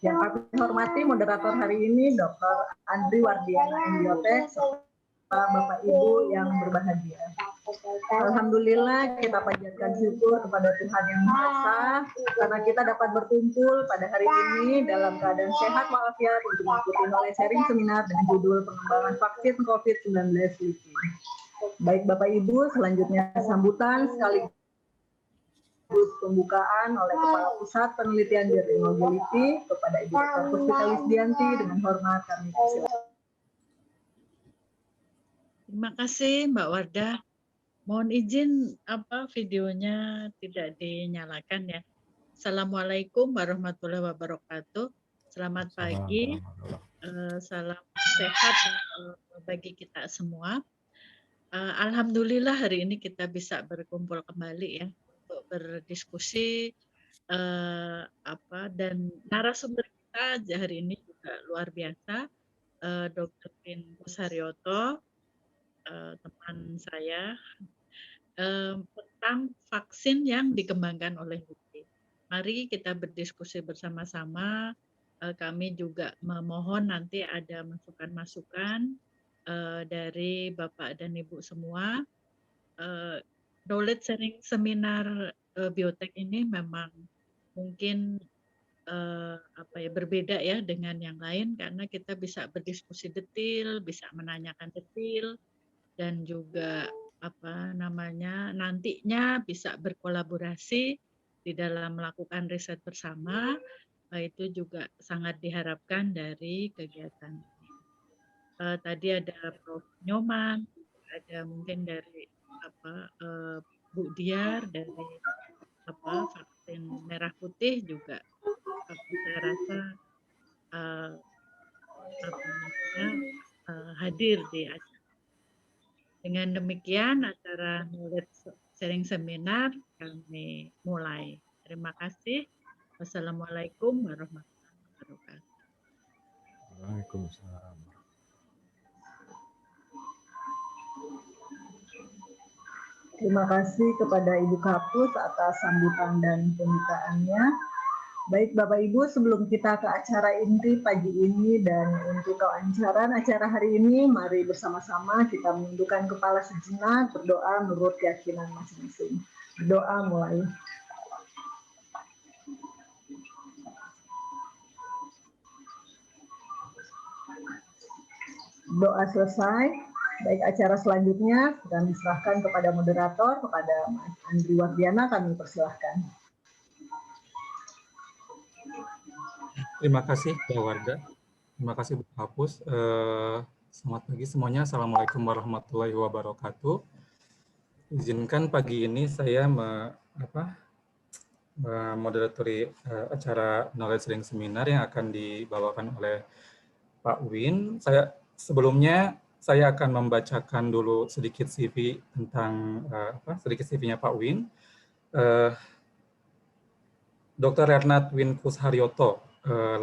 Yang kami hormati moderator hari ini Dr. Andri Wardiana MBiotek serta Bapak Ibu yang berbahagia. Alhamdulillah kita panjatkan syukur kepada Tuhan Yang Maha Esa karena kita dapat berkumpul pada hari ini dalam keadaan sehat walafiat untuk mengikuti knowledge sharing seminar dengan judul pengembangan vaksin COVID-19 LIPI. Baik Bapak Ibu, selanjutnya sambutan sekaligus pembukaan oleh Kepala Pusat Penelitian Bioteknologi LIPI kepada Ibu Dr. Puspita Wisdianti dengan hormat kami persilakan. Terima kasih Mbak Wardah. Mohon izin videonya tidak dinyalakan ya. Assalamualaikum warahmatullahi wabarakatuh. Selamat pagi. Salam sehat bagi kita semua. Alhamdulillah hari ini kita bisa berkumpul kembali ya untuk berdiskusi dan narasumber kita hari ini juga luar biasa, Dr. Win Kusharyoto, teman saya, tentang vaksin yang dikembangkan oleh LIPI. Mari kita berdiskusi bersama-sama. Kami juga memohon nanti ada masukan-masukan dari Bapak dan Ibu semua. Knowledge sharing seminar biotek ini memang mungkin berbeda ya dengan yang lain karena kita bisa berdiskusi detail, bisa menanyakan detail, dan juga nantinya bisa berkolaborasi di dalam melakukan riset bersama. Itu juga sangat diharapkan dari kegiatan ini. Tadi ada Prof. Nyoman, ada mungkin dari Bu Diar dari vaksin merah putih juga. Saya rasa hadir di acara. Dengan demikian acara knowledge sharing seminar kami mulai. Terima kasih. Wassalamualaikum warahmatullahi wabarakatuh. Waalaikumsalam. Terima kasih kepada Ibu Kapus atas sambutan dan pembukaannya. Baik Bapak Ibu, sebelum kita ke acara inti pagi ini dan untuk kelancaran acara hari ini, mari bersama-sama kita menundukkan kepala sejenak, berdoa menurut keyakinan masing-masing. Berdoa mulai. Doa selesai. Baik, acara selanjutnya kami serahkan kepada moderator, kepada Mas Andri Wardiana, kami persilahkan. Terima kasih Mbak Wardah. Terima kasih Bu Kapus. Selamat pagi semuanya. Assalamualaikum warahmatullahi wabarakatuh. Izinkan pagi ini saya memoderatori acara knowledge sharing seminar yang akan dibawakan oleh Pak Win. Sebelumnya saya akan membacakan dulu sedikit CV tentang sedikit CV-nya Pak Win. Dr. Ernat Win Kusharyoto,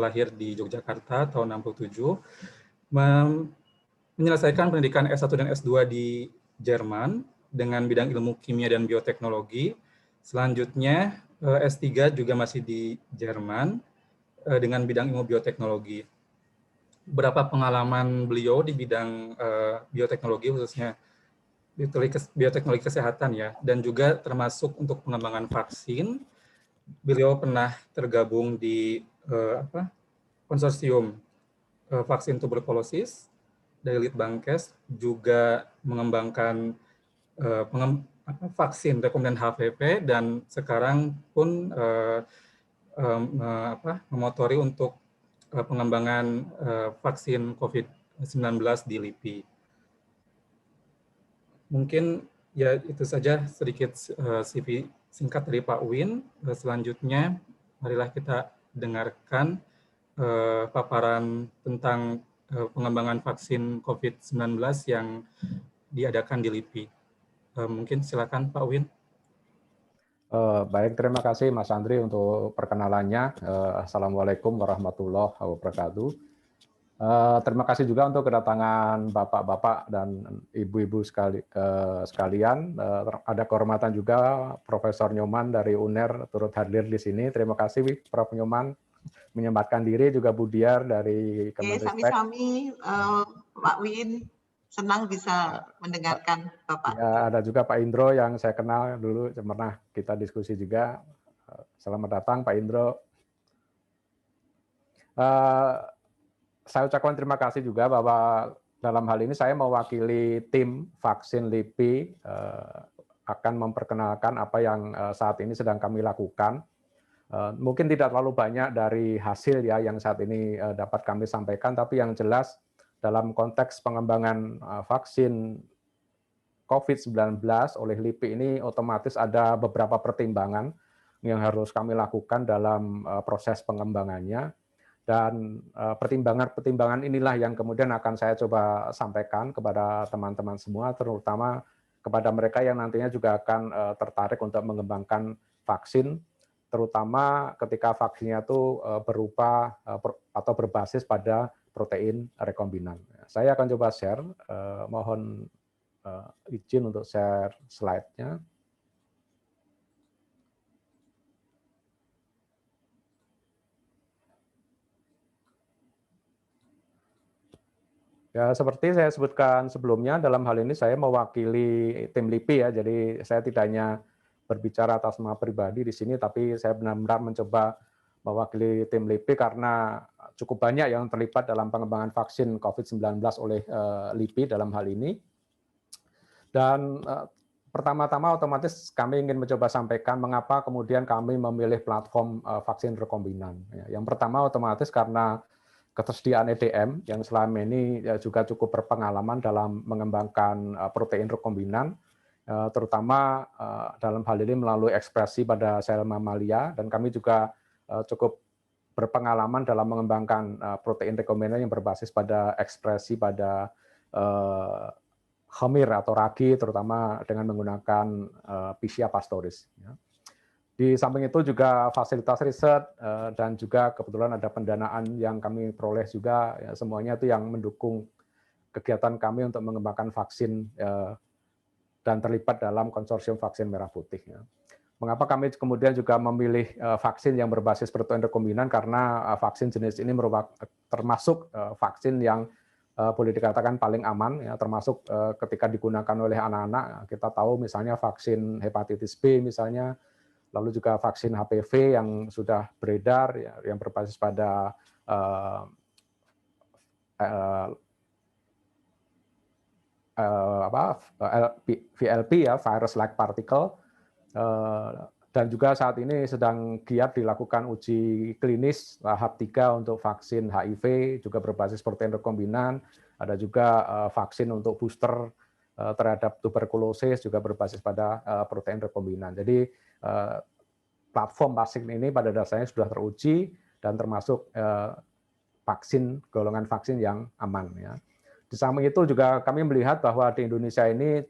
lahir di Yogyakarta tahun 67, menyelesaikan pendidikan S1 dan S2 di Jerman dengan bidang ilmu kimia dan bioteknologi. Selanjutnya S3 juga masih di Jerman dengan bidang ilmu bioteknologi. Beberapa pengalaman beliau di bidang bioteknologi, khususnya bioteknologi kesehatan ya, dan juga termasuk untuk pengembangan vaksin. Beliau pernah tergabung di konsorsium vaksin tuberkulosis dari Litbangkes, juga mengembangkan vaksin rekombinan HPV, dan sekarang pun memotori untuk pengembangan vaksin COVID-19 di LIPI. Mungkin ya itu saja sedikit CV singkat dari Pak Win. Selanjutnya marilah kita dengarkan paparan tentang pengembangan vaksin COVID-19 yang diadakan di LIPI. Mungkin silakan Pak Win. Baik, terima kasih Mas Andri untuk perkenalannya. Assalamualaikum warahmatullahi wabarakatuh. Terima kasih juga untuk kedatangan bapak-bapak dan ibu-ibu sekalian. Ada kehormatan juga Profesor Nyoman dari UNER turut hadir di sini. Terima kasih Prof. Nyoman menyempatkan diri, juga Bu Diar dari Oke, Kemenristek. sami-sami Pak Win, senang bisa mendengarkan Bapak. Ya, ada juga Pak Indro yang saya kenal dulu, pernah kita diskusi juga. Selamat datang Pak Indro. Saya ucapkan terima kasih juga bahwa dalam hal ini saya mewakili tim vaksin LIPI akan memperkenalkan apa yang saat ini sedang kami lakukan. Mungkin tidak terlalu banyak dari hasil ya yang saat ini dapat kami sampaikan, tapi yang jelas dalam konteks pengembangan vaksin COVID-19 oleh LIPI ini otomatis ada beberapa pertimbangan yang harus kami lakukan dalam proses pengembangannya. Dan pertimbangan-pertimbangan inilah yang kemudian akan saya coba sampaikan kepada teman-teman semua, terutama kepada mereka yang nantinya juga akan tertarik untuk mengembangkan vaksin, terutama ketika vaksinnya itu berupa atau berbasis pada protein rekombinan. Saya akan coba share, mohon izin untuk share slide-nya. Ya, seperti saya sebutkan sebelumnya, dalam hal ini saya mewakili tim LIPI ya, jadi saya tidak hanya berbicara atas nama pribadi di sini, tapi saya benar-benar mencoba mewakili tim LIPI karena cukup banyak yang terlibat dalam pengembangan vaksin COVID-19 oleh LIPI dalam hal ini. Dan pertama-tama otomatis kami ingin mencoba sampaikan mengapa kemudian kami memilih platform vaksin rekombinan. Yang pertama otomatis karena ketersediaan EDM yang selama ini juga cukup berpengalaman dalam mengembangkan protein rekombinan, terutama dalam hal ini melalui ekspresi pada sel mamalia, dan kami juga cukup berpengalaman dalam mengembangkan protein rekombinan yang berbasis pada ekspresi pada khamir atau ragi, terutama dengan menggunakan Pichia pastoris. Di samping itu juga fasilitas riset dan juga kebetulan ada pendanaan yang kami peroleh juga, ya, semuanya itu yang mendukung kegiatan kami untuk mengembangkan vaksin dan terlibat dalam konsorsium vaksin merah putih. Ya. Mengapa kami kemudian juga memilih vaksin yang berbasis protein rekombinan? Karena vaksin jenis ini merupakan termasuk vaksin yang boleh dikatakan paling aman, ya, termasuk ketika digunakan oleh anak-anak. Kita tahu misalnya vaksin hepatitis B misalnya, lalu juga vaksin HPV yang sudah beredar, ya, yang berbasis pada VLP ya, virus-like particle, dan juga saat ini sedang giat dilakukan uji klinis tahap 3 untuk vaksin HIV juga berbasis protein rekombinan, ada juga vaksin untuk booster terhadap tuberkulosis juga berbasis pada protein rekombinan. Jadi platform vaksin ini pada dasarnya sudah teruji dan termasuk golongan vaksin yang aman. Ya. Di samping itu juga kami melihat bahwa di Indonesia ini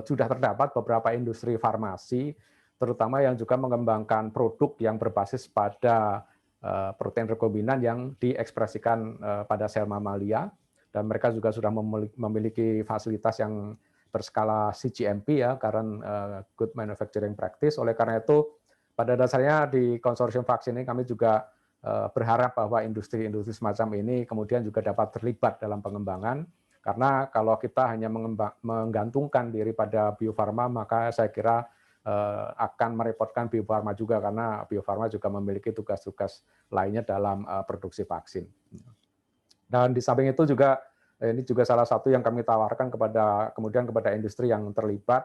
sudah terdapat beberapa industri farmasi, terutama yang juga mengembangkan produk yang berbasis pada protein rekombinan yang diekspresikan pada sel mamalia, dan mereka juga sudah memiliki fasilitas yang berskala CGMP ya, Current Good Manufacturing Practice. Oleh karena itu, pada dasarnya di konsorsium vaksin ini kami juga berharap bahwa industri-industri semacam ini kemudian juga dapat terlibat dalam pengembangan, karena kalau kita hanya menggantungkan diri pada Bio Farma, maka saya kira akan merepotkan Bio Farma juga, karena Bio Farma juga memiliki tugas-tugas lainnya dalam produksi vaksin. Dan di samping itu juga ini juga salah satu yang kami tawarkan kemudian kepada industri yang terlibat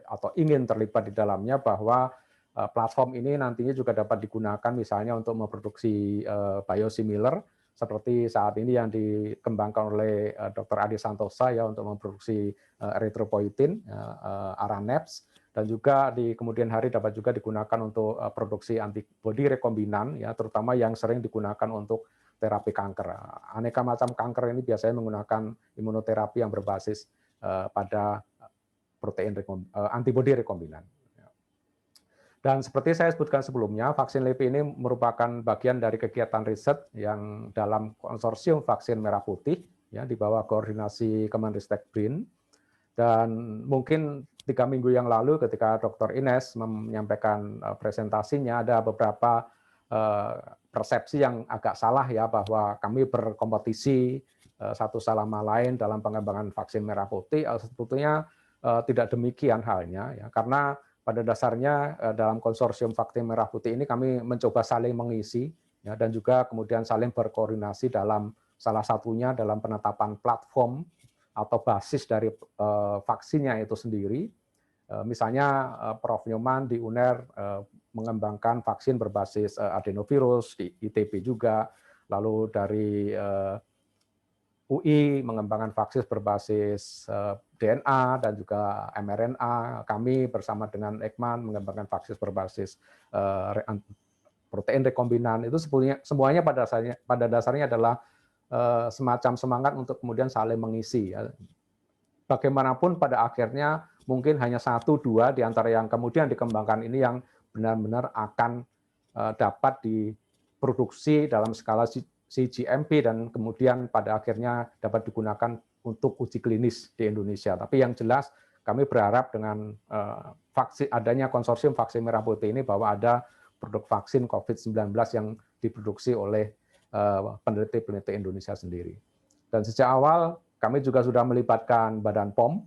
atau ingin terlibat di dalamnya, bahwa platform ini nantinya juga dapat digunakan misalnya untuk memproduksi biosimilar seperti saat ini yang dikembangkan oleh Dr. Adi Santosa ya, untuk memproduksi erythropoietin, Araneps, dan juga di kemudian hari dapat juga digunakan untuk produksi antibodi rekombinan ya, terutama yang sering digunakan untuk terapi kanker. Aneka macam kanker ini biasanya menggunakan imunoterapi yang berbasis pada protein antibodi rekombinan. Dan seperti saya sebutkan sebelumnya, vaksin LIPI ini merupakan bagian dari kegiatan riset yang dalam konsorsium vaksin merah putih ya, di bawah koordinasi Kemenristek BRIN. Dan mungkin 3 minggu yang lalu ketika Dr. Ines menyampaikan presentasinya, ada beberapa persepsi yang agak salah ya bahwa kami berkompetisi satu sama lain dalam pengembangan vaksin merah putih. Sebetulnya tidak demikian halnya ya, karena pada dasarnya dalam konsorsium vaksin merah putih ini kami mencoba saling mengisi ya, dan juga kemudian saling berkoordinasi dalam salah satunya dalam penetapan platform atau basis dari vaksinnya itu sendiri. Misalnya Prof. Nyoman di UNER mengembangkan vaksin berbasis adenovirus, di ITB juga, lalu dari UI mengembangkan vaksin berbasis DNA dan juga mRNA. Kami bersama dengan Ekman mengembangkan vaksin berbasis protein rekombinan. Itu semuanya pada dasarnya adalah semacam semangat untuk kemudian saling mengisi. Bagaimanapun pada akhirnya mungkin hanya 1-2 di antara yang kemudian dikembangkan ini yang benar-benar akan dapat diproduksi dalam skala CGMP dan kemudian pada akhirnya dapat digunakan untuk uji klinis di Indonesia. Tapi yang jelas kami berharap dengan adanya konsorsium vaksin merah putih ini bahwa ada produk vaksin COVID-19 yang diproduksi oleh peneliti-peneliti Indonesia sendiri. Dan sejak awal kami juga sudah melibatkan Badan POM,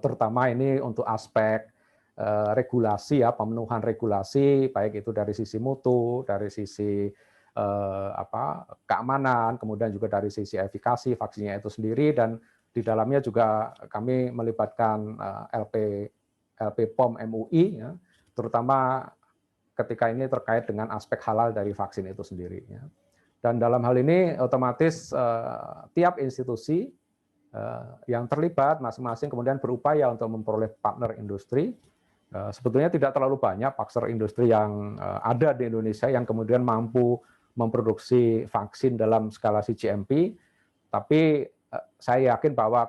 terutama ini untuk aspek regulasi ya, pemenuhan regulasi, baik itu dari sisi mutu, dari sisi keamanan, kemudian juga dari sisi efikasi vaksinnya itu sendiri, dan di dalamnya juga kami melibatkan LP POM MUI, ya, terutama ketika ini terkait dengan aspek halal dari vaksin itu sendiri. Ya. Dan dalam hal ini otomatis tiap institusi yang terlibat masing-masing kemudian berupaya untuk memperoleh partner industri. Sebetulnya tidak terlalu banyak partner industri yang ada di Indonesia yang kemudian mampu memproduksi vaksin dalam skala CGMP, tapi saya yakin bahwa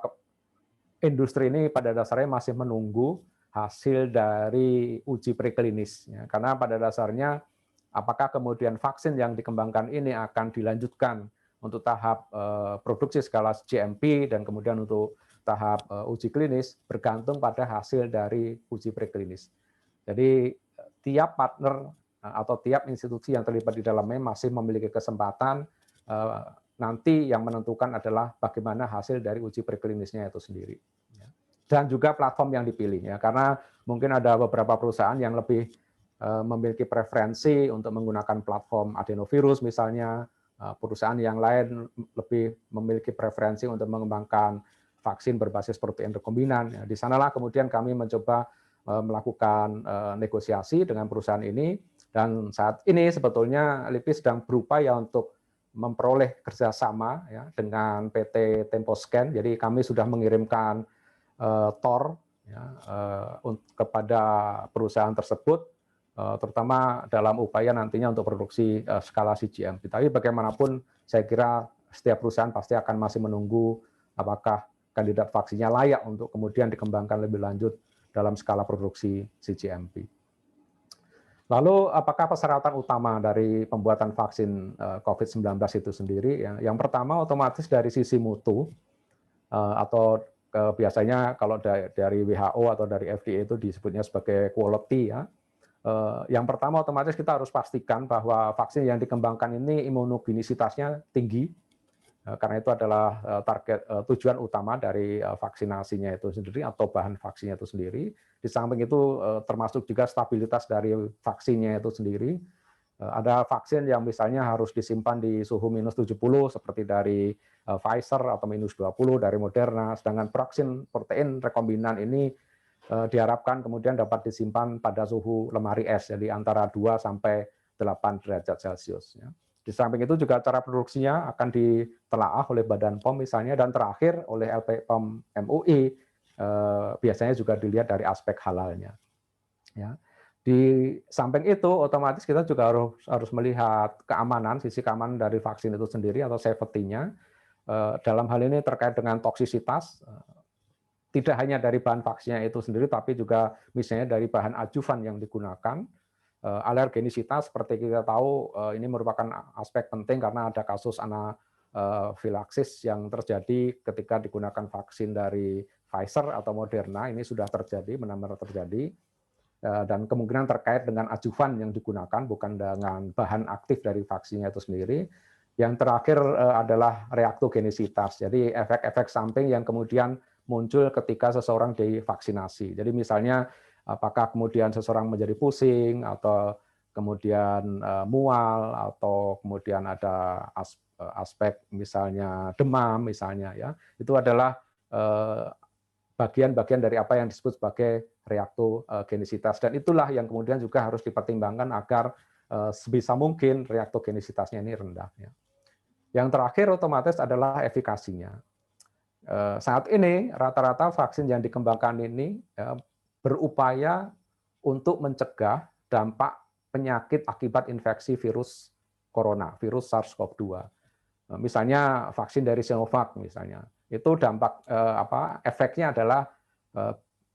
industri ini pada dasarnya masih menunggu hasil dari uji preklinis, ya. Karena pada dasarnya apakah kemudian vaksin yang dikembangkan ini akan dilanjutkan untuk tahap produksi skala GMP dan kemudian untuk tahap uji klinis bergantung pada hasil dari uji preklinis. Jadi tiap partner atau tiap institusi yang terlibat di dalamnya masih memiliki kesempatan, nanti yang menentukan adalah bagaimana hasil dari uji preklinisnya itu sendiri. Dan juga platform yang dipilih, ya, karena mungkin ada beberapa perusahaan yang lebih memiliki preferensi untuk menggunakan platform adenovirus misalnya, perusahaan yang lain lebih memiliki preferensi untuk mengembangkan vaksin berbasis protein rekombinan. Ya, di sanalah kemudian kami mencoba melakukan negosiasi dengan perusahaan ini, dan saat ini sebetulnya LIPI sedang berupaya untuk memperoleh kerjasama ya, dengan PT Temposcan. Jadi kami sudah mengirimkan TOR ya, kepada perusahaan tersebut, terutama dalam upaya nantinya untuk produksi skala CGMP. Tapi bagaimanapun saya kira setiap perusahaan pasti akan masih menunggu apakah kandidat vaksinnya layak untuk kemudian dikembangkan lebih lanjut dalam skala produksi CGMP. Lalu apakah persyaratan utama dari pembuatan vaksin COVID-19 itu sendiri? Yang pertama otomatis dari sisi mutu, atau biasanya kalau dari WHO atau dari FDA itu disebutnya sebagai quality ya. Yang pertama otomatis kita harus pastikan bahwa vaksin yang dikembangkan ini imunogenisitasnya tinggi, karena itu adalah target tujuan utama dari vaksinasinya itu sendiri atau bahan vaksinnya itu sendiri. Di samping itu termasuk juga stabilitas dari vaksinnya itu sendiri. Ada vaksin yang misalnya harus disimpan di suhu minus 70 seperti dari Pfizer atau minus 20 dari Moderna, sedangkan vaksin protein rekombinan ini diharapkan kemudian dapat disimpan pada suhu lemari es, jadi antara 2 sampai 8 derajat Celcius. Ya. Di samping itu juga cara produksinya akan ditelaah oleh Badan POM misalnya, dan terakhir oleh LP POM MUI, biasanya juga dilihat dari aspek halalnya. Ya. Di samping itu otomatis kita juga harus melihat keamanan, sisi keamanan dari vaksin itu sendiri atau safety-nya. Dalam hal ini terkait dengan toksisitas, tidak hanya dari bahan vaksinnya itu sendiri, tapi juga misalnya dari bahan adjuvan yang digunakan. Alergenisitas seperti kita tahu ini merupakan aspek penting karena ada kasus anafilaksis yang terjadi ketika digunakan vaksin dari Pfizer atau Moderna, ini sudah terjadi, benar-benar terjadi. dan kemungkinan terkait dengan adjuvan yang digunakan, bukan dengan bahan aktif dari vaksinnya itu sendiri. Yang terakhir adalah reaktogenisitas, jadi efek-efek samping yang kemudian muncul ketika seseorang divaksinasi. Jadi misalnya apakah kemudian seseorang menjadi pusing, atau kemudian mual, atau kemudian ada aspek misalnya demam misalnya, ya, itu adalah bagian-bagian dari apa yang disebut sebagai reaktogenisitas, dan itulah yang kemudian juga harus dipertimbangkan agar sebisa mungkin reaktogenisitasnya ini rendah. Ya. Yang terakhir otomatis adalah efikasinya. Saat ini rata-rata vaksin yang dikembangkan ini berupaya untuk mencegah dampak penyakit akibat infeksi virus corona, virus SARS-CoV-2. Misalnya vaksin dari Sinovac misalnya, itu dampak efeknya adalah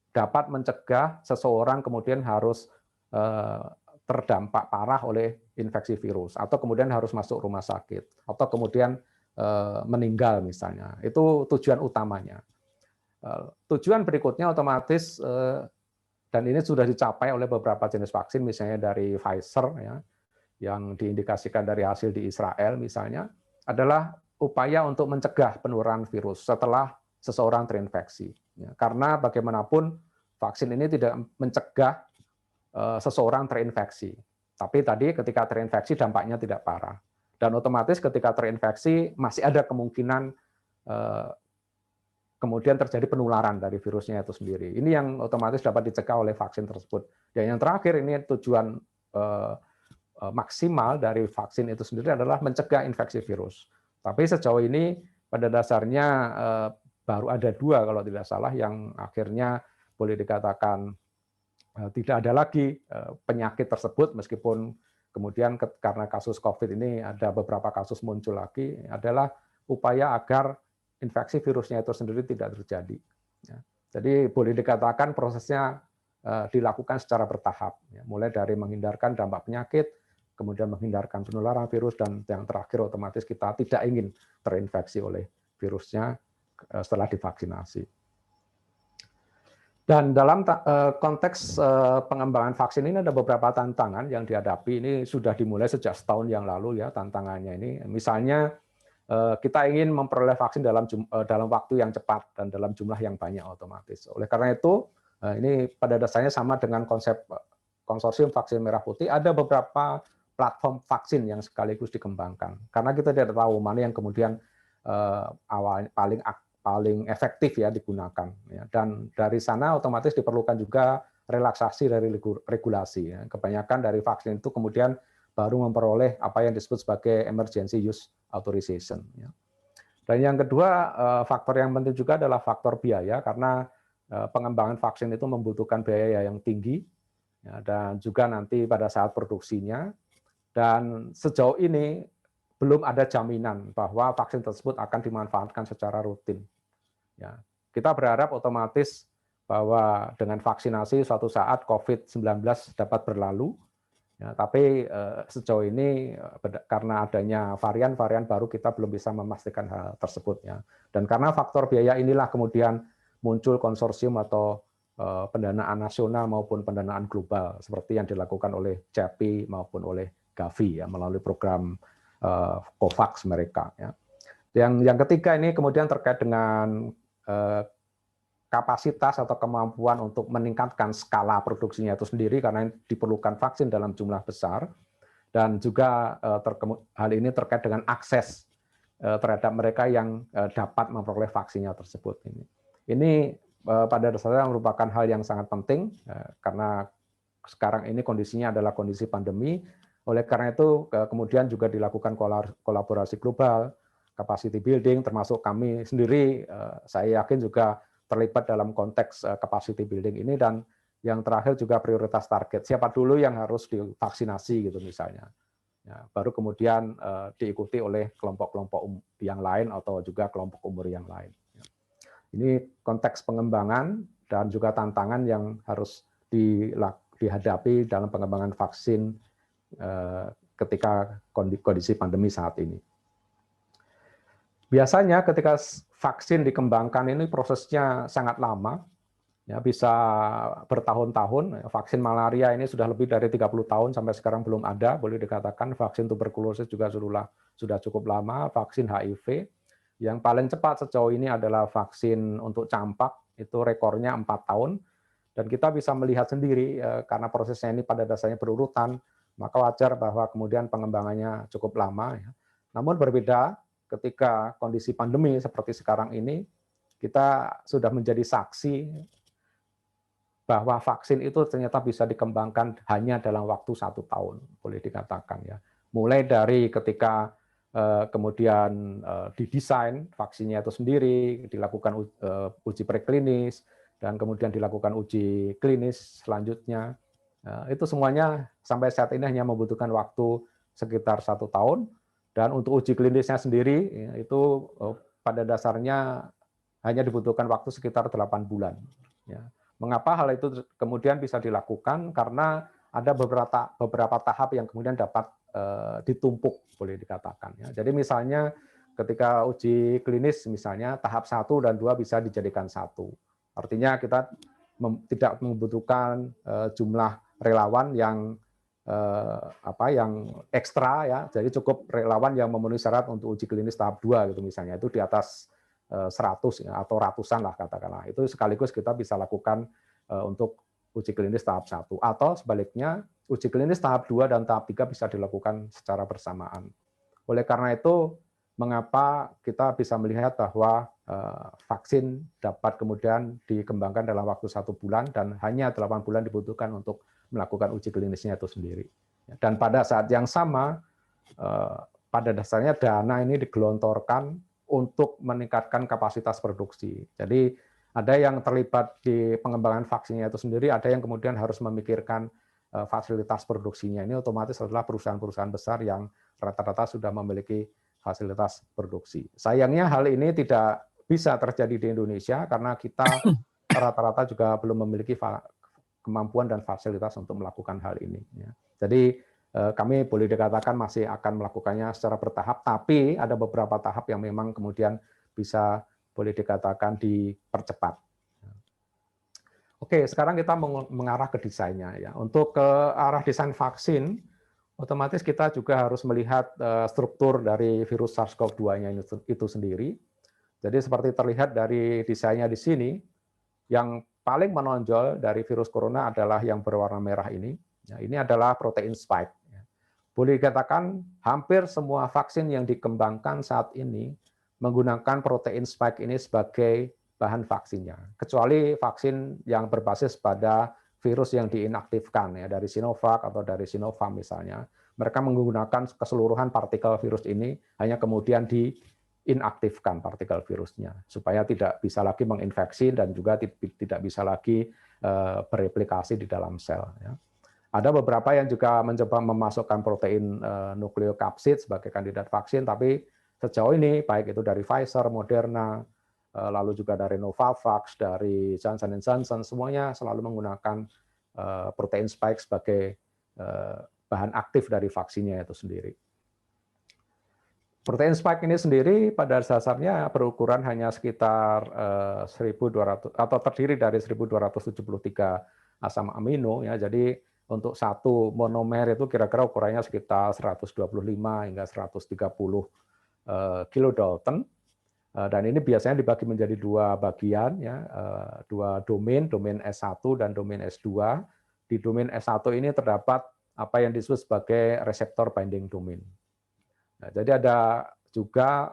dapat mencegah seseorang kemudian harus terdampak parah oleh infeksi virus, atau kemudian harus masuk rumah sakit, atau kemudian meninggal misalnya. Itu tujuan utamanya. Tujuan berikutnya otomatis, dan ini sudah dicapai oleh beberapa jenis vaksin, misalnya dari Pfizer, ya, yang diindikasikan dari hasil di Israel misalnya, adalah upaya untuk mencegah penularan virus setelah seseorang terinfeksi. Ya, karena bagaimanapun vaksin ini tidak mencegah seseorang terinfeksi, tapi tadi ketika terinfeksi dampaknya tidak parah. Dan otomatis ketika terinfeksi masih ada kemungkinan kemudian terjadi penularan dari virusnya itu sendiri. Ini yang otomatis dapat dicegah oleh vaksin tersebut. Dan yang terakhir ini tujuan maksimal dari vaksin itu sendiri adalah mencegah infeksi virus. Tapi sejauh ini pada dasarnya baru ada 2 kalau tidak salah yang akhirnya boleh dikatakan tidak ada lagi penyakit tersebut, meskipun kemudian karena kasus COVID ini ada beberapa kasus muncul lagi, adalah upaya agar infeksi virusnya itu sendiri tidak terjadi. Jadi boleh dikatakan prosesnya dilakukan secara bertahap, mulai dari menghindarkan dampak penyakit, kemudian menghindarkan penularan virus, dan yang terakhir otomatis kita tidak ingin terinfeksi oleh virusnya setelah divaksinasi. Dan dalam konteks pengembangan vaksin ini ada beberapa tantangan yang dihadapi. Ini sudah dimulai sejak setahun yang lalu ya tantangannya ini. Misalnya kita ingin memperoleh vaksin dalam waktu yang cepat dan dalam jumlah yang banyak otomatis. Oleh karena itu, ini pada dasarnya sama dengan konsep konsorsium vaksin merah putih, ada beberapa platform vaksin yang sekaligus dikembangkan. Karena kita tidak tahu mana yang kemudian paling efektif ya digunakan. Dan dari sana otomatis diperlukan juga relaksasi dari regulasi. Kebanyakan dari vaksin itu kemudian baru memperoleh apa yang disebut sebagai emergency use authorization. Dan yang kedua, faktor yang penting juga adalah faktor biaya, karena pengembangan vaksin itu membutuhkan biaya yang tinggi, dan juga nanti pada saat produksinya. Dan sejauh ini belum ada jaminan bahwa vaksin tersebut akan dimanfaatkan secara rutin. Ya, kita berharap otomatis bahwa dengan vaksinasi suatu saat COVID-19 dapat berlalu. Ya, tapi sejauh ini karena adanya varian-varian baru kita belum bisa memastikan hal tersebut ya. Dan karena faktor biaya inilah kemudian muncul konsorsium atau pendanaan nasional maupun pendanaan global seperti yang dilakukan oleh CEPI maupun oleh Gavi ya melalui program COVAX mereka ya. Yang ketiga ini kemudian terkait dengan kapasitas atau kemampuan untuk meningkatkan skala produksinya itu sendiri, karena diperlukan vaksin dalam jumlah besar, dan juga hal ini terkait dengan akses terhadap mereka yang dapat memperoleh vaksinnya tersebut. Ini pada dasarnya merupakan hal yang sangat penting karena sekarang ini kondisinya adalah kondisi pandemi. Oleh karena itu kemudian juga dilakukan kolaborasi global, capacity building, termasuk kami sendiri, saya yakin juga terlibat dalam konteks capacity building ini. Dan yang terakhir juga prioritas target, siapa dulu yang harus divaksinasi gitu misalnya. Ya, baru kemudian diikuti oleh kelompok-kelompok yang lain atau juga kelompok umur yang lain. Ini konteks pengembangan dan juga tantangan yang harus dihadapi dalam pengembangan vaksin ketika kondisi pandemi saat ini. Biasanya ketika vaksin dikembangkan ini prosesnya sangat lama, Ya, bisa bertahun-tahun. Vaksin malaria ini sudah lebih dari 30 tahun sampai sekarang belum ada, boleh dikatakan. Vaksin tuberkulosis juga sudah cukup lama. Vaksin HIV yang paling cepat sejauh ini adalah vaksin untuk campak, itu rekornya 4 tahun. Dan kita bisa melihat sendiri karena prosesnya ini pada dasarnya berurutan, maka wajar bahwa kemudian pengembangannya cukup lama. Ya. Namun berbeda ketika kondisi pandemi seperti sekarang ini, kita sudah menjadi saksi bahwa vaksin itu ternyata bisa dikembangkan hanya dalam waktu 1 tahun, boleh dikatakan ya. Mulai dari ketika kemudian didesain vaksinnya itu sendiri, dilakukan uji preklinis, dan kemudian dilakukan uji klinis selanjutnya. Itu semuanya sampai saat ini hanya membutuhkan waktu sekitar 1 tahun, dan untuk uji klinisnya sendiri itu pada dasarnya hanya dibutuhkan waktu sekitar 8 bulan. Ya. Mengapa hal itu kemudian bisa dilakukan? Karena ada beberapa tahap yang kemudian dapat ditumpuk, boleh dikatakan. Ya. Jadi misalnya ketika uji klinis, misalnya tahap 1 dan 2 bisa dijadikan 1. Artinya kita tidak membutuhkan jumlah relawan yang yang ekstra, ya. Jadi cukup relawan yang memenuhi syarat untuk uji klinis tahap 2 gitu misalnya. Itu di atas 100 ya, atau ratusan lah katakanlah. Itu sekaligus kita bisa lakukan untuk uji klinis tahap 1. Atau sebaliknya, uji klinis tahap 2 dan tahap 3 bisa dilakukan secara bersamaan. Oleh karena itu, mengapa kita bisa melihat bahwa vaksin dapat kemudian dikembangkan dalam waktu 1 bulan dan hanya 8 bulan dibutuhkan untuk melakukan uji klinisnya itu sendiri. Dan pada saat yang sama, pada dasarnya dana ini digelontorkan untuk meningkatkan kapasitas produksi. Jadi ada yang terlibat di pengembangan vaksinnya itu sendiri, ada yang kemudian harus memikirkan fasilitas produksinya. Ini otomatis adalah perusahaan-perusahaan besar yang rata-rata sudah memiliki fasilitas produksi. Sayangnya hal ini tidak bisa terjadi di Indonesia karena kita rata-rata juga belum memiliki kemampuan dan fasilitas untuk melakukan hal ini. Jadi kami boleh dikatakan masih akan melakukannya secara bertahap, tapi ada beberapa tahap yang memang kemudian bisa boleh dikatakan dipercepat. Oke, sekarang kita mengarah ke desainnya. Ya. Untuk ke arah desain vaksin, otomatis kita juga harus melihat struktur dari virus SARS-CoV-2-nya itu sendiri. Jadi seperti terlihat dari desainnya di sini, yang paling menonjol dari virus corona adalah yang berwarna merah ini. Ya, ini adalah protein spike. Boleh dikatakan hampir semua vaksin yang dikembangkan saat ini menggunakan protein spike ini sebagai bahan vaksinnya, kecuali vaksin yang berbasis pada virus yang diinaktifkan ya, dari Sinovac atau dari Sinopharm misalnya. Mereka menggunakan keseluruhan partikel virus ini, hanya kemudian diinaktifkan partikel virusnya supaya tidak bisa lagi menginfeksi dan juga tidak bisa lagi bereplikasi di dalam sel. Ya. Ada beberapa yang juga mencoba memasukkan protein nukleokapsid sebagai kandidat vaksin, tapi sejauh ini baik itu dari Pfizer, Moderna, lalu juga dari Novavax, dari Johnson & Johnson, semuanya selalu menggunakan protein spike sebagai bahan aktif dari vaksinnya itu sendiri. Protein spike ini sendiri pada dasarnya berukuran hanya sekitar 1.200 atau terdiri dari 1.273 asam amino ya. Jadi untuk satu monomer itu kira-kira ukurannya sekitar 125 hingga 130 kilodalton. Dan ini biasanya dibagi menjadi 2 bagian, ya, 2 domain S1 dan domain S2. Di domain S1 ini terdapat apa yang disebut sebagai reseptor binding domain. Nah, jadi ada juga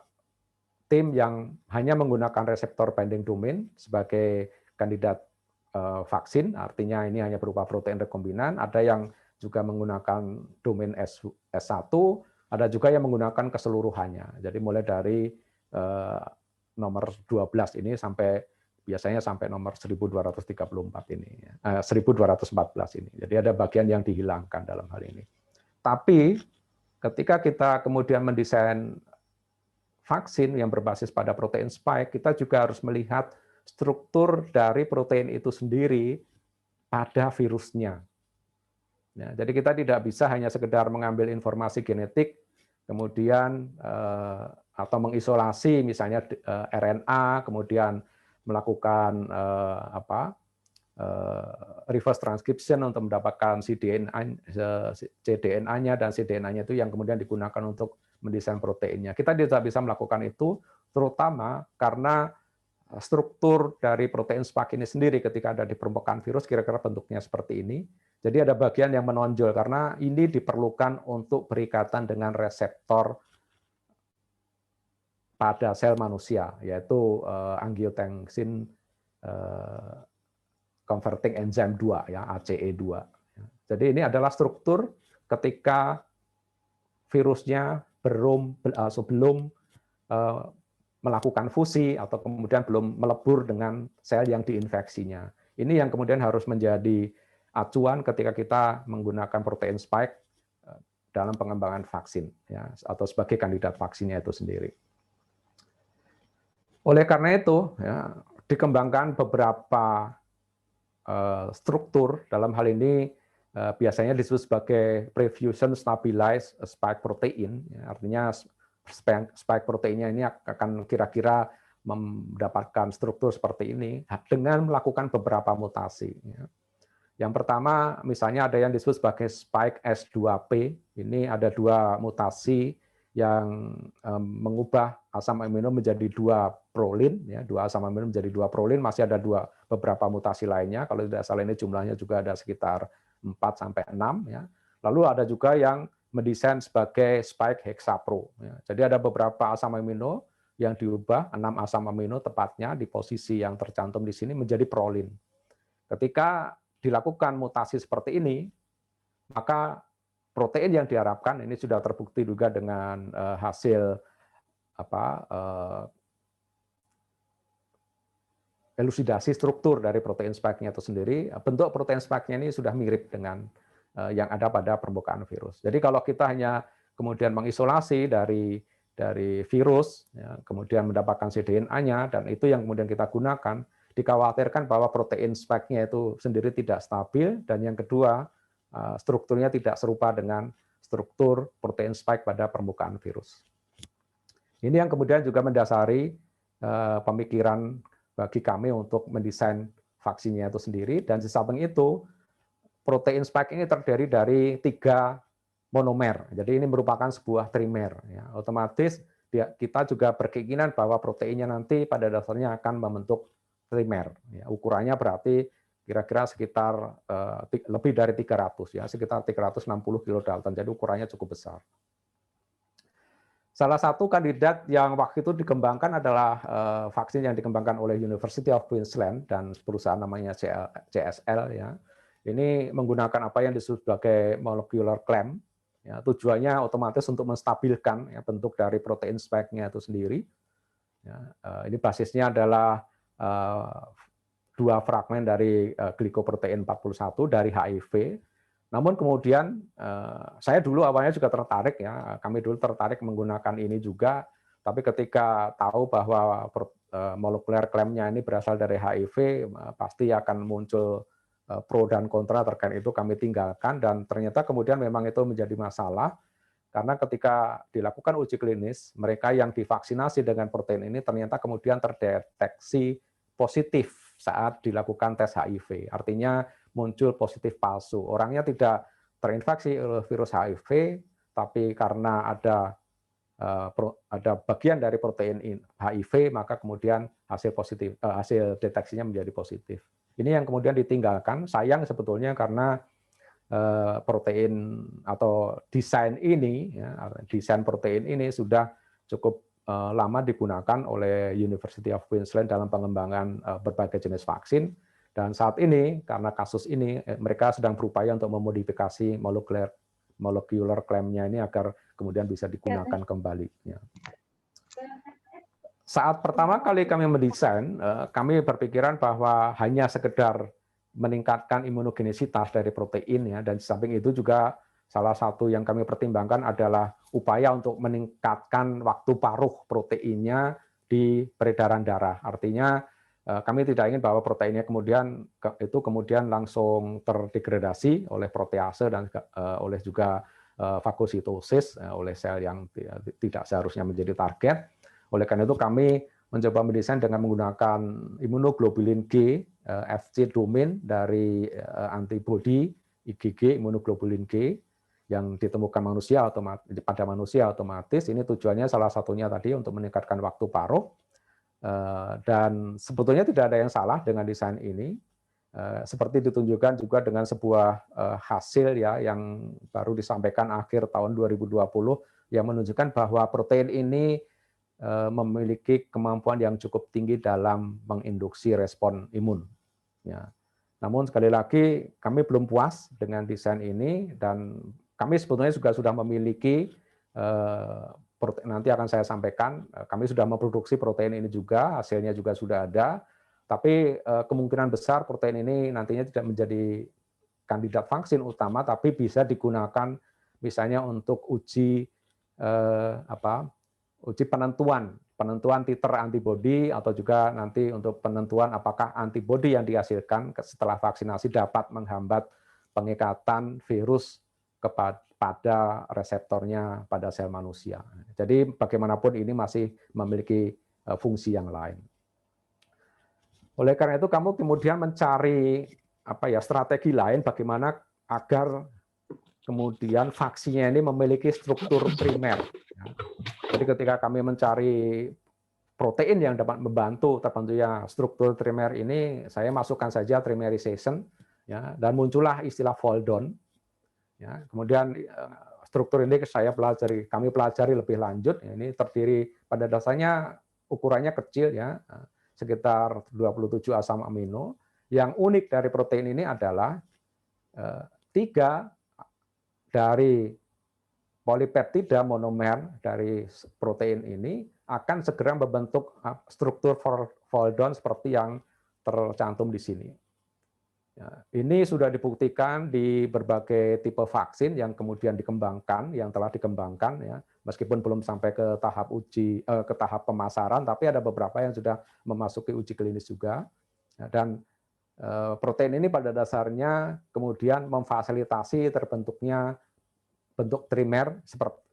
tim yang hanya menggunakan reseptor binding domain sebagai kandidat vaksin, artinya ini hanya berupa protein rekombinan. Ada yang juga menggunakan domain S1, ada juga yang menggunakan keseluruhannya. Jadi mulai dari nomor 12 ini sampai biasanya sampai nomor 1234 ini, 1214 ini. Jadi ada bagian yang dihilangkan dalam hal ini. Tapi ketika kita kemudian mendesain vaksin yang berbasis pada protein spike, kita juga harus melihat struktur dari protein itu sendiri pada virusnya. Ya, jadi kita tidak bisa hanya sekedar mengambil informasi genetik, kemudian atau mengisolasi misalnya RNA, kemudian melakukan reverse transcription untuk mendapatkan cDNA-nya, dan cDNA-nya itu yang kemudian digunakan untuk mendesain proteinnya. Kita tidak bisa melakukan itu, terutama karena struktur dari protein spike ini sendiri ketika ada di permukaan virus kira-kira bentuknya seperti ini. Jadi ada bagian yang menonjol karena ini diperlukan untuk berikatan dengan reseptor pada sel manusia, yaitu angiotensin converting enzyme 2, ya, ACE2. Jadi ini adalah struktur ketika virusnya belum melakukan fusi atau kemudian belum melebur dengan sel yang diinfeksinya. Ini yang kemudian harus menjadi acuan ketika kita menggunakan protein spike dalam pengembangan vaksin, ya, atau sebagai kandidat vaksinnya itu sendiri. Oleh karena itu, ya, dikembangkan beberapa struktur, dalam hal ini biasanya disebut sebagai prefusion stabilized spike protein, ya, artinya spike proteinnya ini akan kira-kira mendapatkan struktur seperti ini dengan melakukan beberapa mutasi. Ya. Yang pertama, misalnya ada yang disebut sebagai spike S2P, ini ada 2 mutasi yang mengubah asam amino menjadi 2 prolin, ya, 2 asam amino menjadi 2 prolin, masih ada beberapa mutasi lainnya, kalau tidak salah ini jumlahnya juga ada sekitar 4-6, ya. Lalu ada juga yang mendesain sebagai spike hexapro, ya. Jadi ada beberapa asam amino yang diubah, 6 asam amino tepatnya di posisi yang tercantum di sini menjadi prolin. Ketika dilakukan mutasi seperti ini, maka protein yang diharapkan ini sudah terbukti juga dengan hasil elusidasi struktur dari protein spike-nya itu sendiri. Bentuk protein spike-nya ini sudah mirip dengan yang ada pada permukaan virus. Jadi kalau kita hanya kemudian mengisolasi dari virus, ya, kemudian mendapatkan cDNA-nya, dan itu yang kemudian kita gunakan, dikhawatirkan bahwa protein spike-nya itu sendiri tidak stabil, dan yang kedua, strukturnya tidak serupa dengan struktur protein spike pada permukaan virus. Ini yang kemudian juga mendasari pemikiran bagi kami untuk mendesain vaksinnya itu sendiri, dan di samping itu, protein spike ini terdiri dari 3 monomer. Jadi ini merupakan sebuah trimer. Ya. Otomatis kita juga berkeinginan bahwa proteinnya nanti pada dasarnya akan membentuk trimer. Ya. Ukurannya berarti kira-kira sekitar lebih dari 300, ya, sekitar 360 kilodalton. Jadi ukurannya cukup besar. Salah satu kandidat yang waktu itu dikembangkan adalah vaksin yang dikembangkan oleh University of Queensland dan perusahaan namanya CSL. Ya. Ini menggunakan apa yang disebut sebagai molecular clamp. Ya, tujuannya otomatis untuk menstabilkan, ya, bentuk dari protein spike-nya itu sendiri. Ya, ini basisnya adalah 2 fragmen dari glikoprotein 41 dari HIV. Namun kemudian saya dulu awalnya juga tertarik, ya, kami dulu tertarik menggunakan ini juga, tapi ketika tahu bahwa molekuler clamp-nya ini berasal dari HIV, pasti akan muncul pro dan kontra terkait itu, kami tinggalkan, dan ternyata kemudian memang itu menjadi masalah karena ketika dilakukan uji klinis, mereka yang divaksinasi dengan protein ini ternyata kemudian terdeteksi positif saat dilakukan tes HIV. Artinya muncul positif palsu. Orangnya tidak terinfeksi oleh virus HIV, tapi karena ada bagian dari protein HIV, maka kemudian hasil deteksinya menjadi positif. Ini yang kemudian ditinggalkan. Sayang sebetulnya karena protein atau desain ini, ya, desain protein ini sudah cukup lama digunakan oleh University of Queensland dalam pengembangan berbagai jenis vaksin. Dan saat ini, karena kasus ini, mereka sedang berupaya untuk memodifikasi molecular clamp-nya ini agar kemudian bisa digunakan kembali. Ya. Saat pertama kali kami mendesain, kami berpikiran bahwa hanya sekedar meningkatkan imunogenisitas dari protein, ya, dan di samping itu juga salah satu yang kami pertimbangkan adalah upaya untuk meningkatkan waktu paruh proteinnya di peredaran darah. Artinya kami tidak ingin bahwa proteinnya kemudian langsung terdegradasi oleh protease dan oleh juga fagositosis oleh sel yang tidak seharusnya menjadi target. Oleh karena itu kami mencoba mendesain dengan menggunakan imunoglobulin G, Fc domain dari antibodi IgG imunoglobulin G yang ditemukan manusia pada manusia otomatis. Ini tujuannya salah satunya tadi untuk meningkatkan waktu paruh. Dan sebetulnya tidak ada yang salah dengan desain ini. Seperti ditunjukkan juga dengan sebuah hasil ya yang baru disampaikan akhir tahun 2020 yang menunjukkan bahwa protein ini memiliki kemampuan yang cukup tinggi dalam menginduksi respon imun. Ya. Namun sekali lagi kami belum puas dengan desain ini dan kami sebetulnya juga sudah memiliki nanti akan saya sampaikan kami sudah memproduksi protein ini juga, hasilnya juga sudah ada. Tapi kemungkinan besar protein ini nantinya tidak menjadi kandidat vaksin utama, tapi bisa digunakan misalnya untuk uji uji penentuan titer antibodi atau juga nanti untuk penentuan apakah antibodi yang dihasilkan setelah vaksinasi dapat menghambat pengikatan virus pada reseptornya pada sel manusia. Jadi bagaimanapun ini masih memiliki fungsi yang lain. Oleh karena itu kamu kemudian mencari strategi lain bagaimana agar kemudian vaksinnya ini memiliki struktur primer. Jadi ketika kami mencari protein yang dapat membantu terbentuknya struktur trimer ini, saya masukkan saja trimerization, ya, dan muncullah istilah fold-on. Ya, kemudian struktur ini kami pelajari lebih lanjut. Ya, ini terdiri pada dasarnya ukurannya kecil, ya, sekitar 27 asam amino. Yang unik dari protein ini adalah 3 dari polipeptida monomer dari protein ini akan segera membentuk struktur fold-on seperti yang tercantum di sini. Ya, ini sudah dibuktikan di berbagai tipe vaksin yang kemudian dikembangkan, yang telah dikembangkan, ya, meskipun belum sampai ke tahap pemasaran, tapi ada beberapa yang sudah memasuki uji klinis juga. Ya, dan protein ini pada dasarnya kemudian memfasilitasi terbentuknya bentuk trimer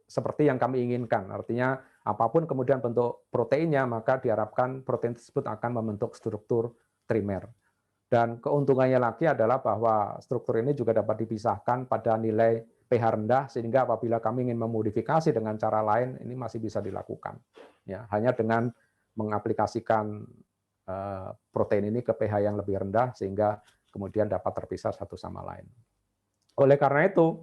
seperti yang kami inginkan. Artinya apapun kemudian bentuk proteinnya, maka diharapkan protein tersebut akan membentuk struktur trimer. Dan keuntungannya lagi adalah bahwa struktur ini juga dapat dipisahkan pada nilai pH rendah, sehingga apabila kami ingin memodifikasi dengan cara lain, ini masih bisa dilakukan. Ya, hanya dengan mengaplikasikan protein ini ke pH yang lebih rendah, sehingga kemudian dapat terpisah satu sama lain. Oleh karena itu,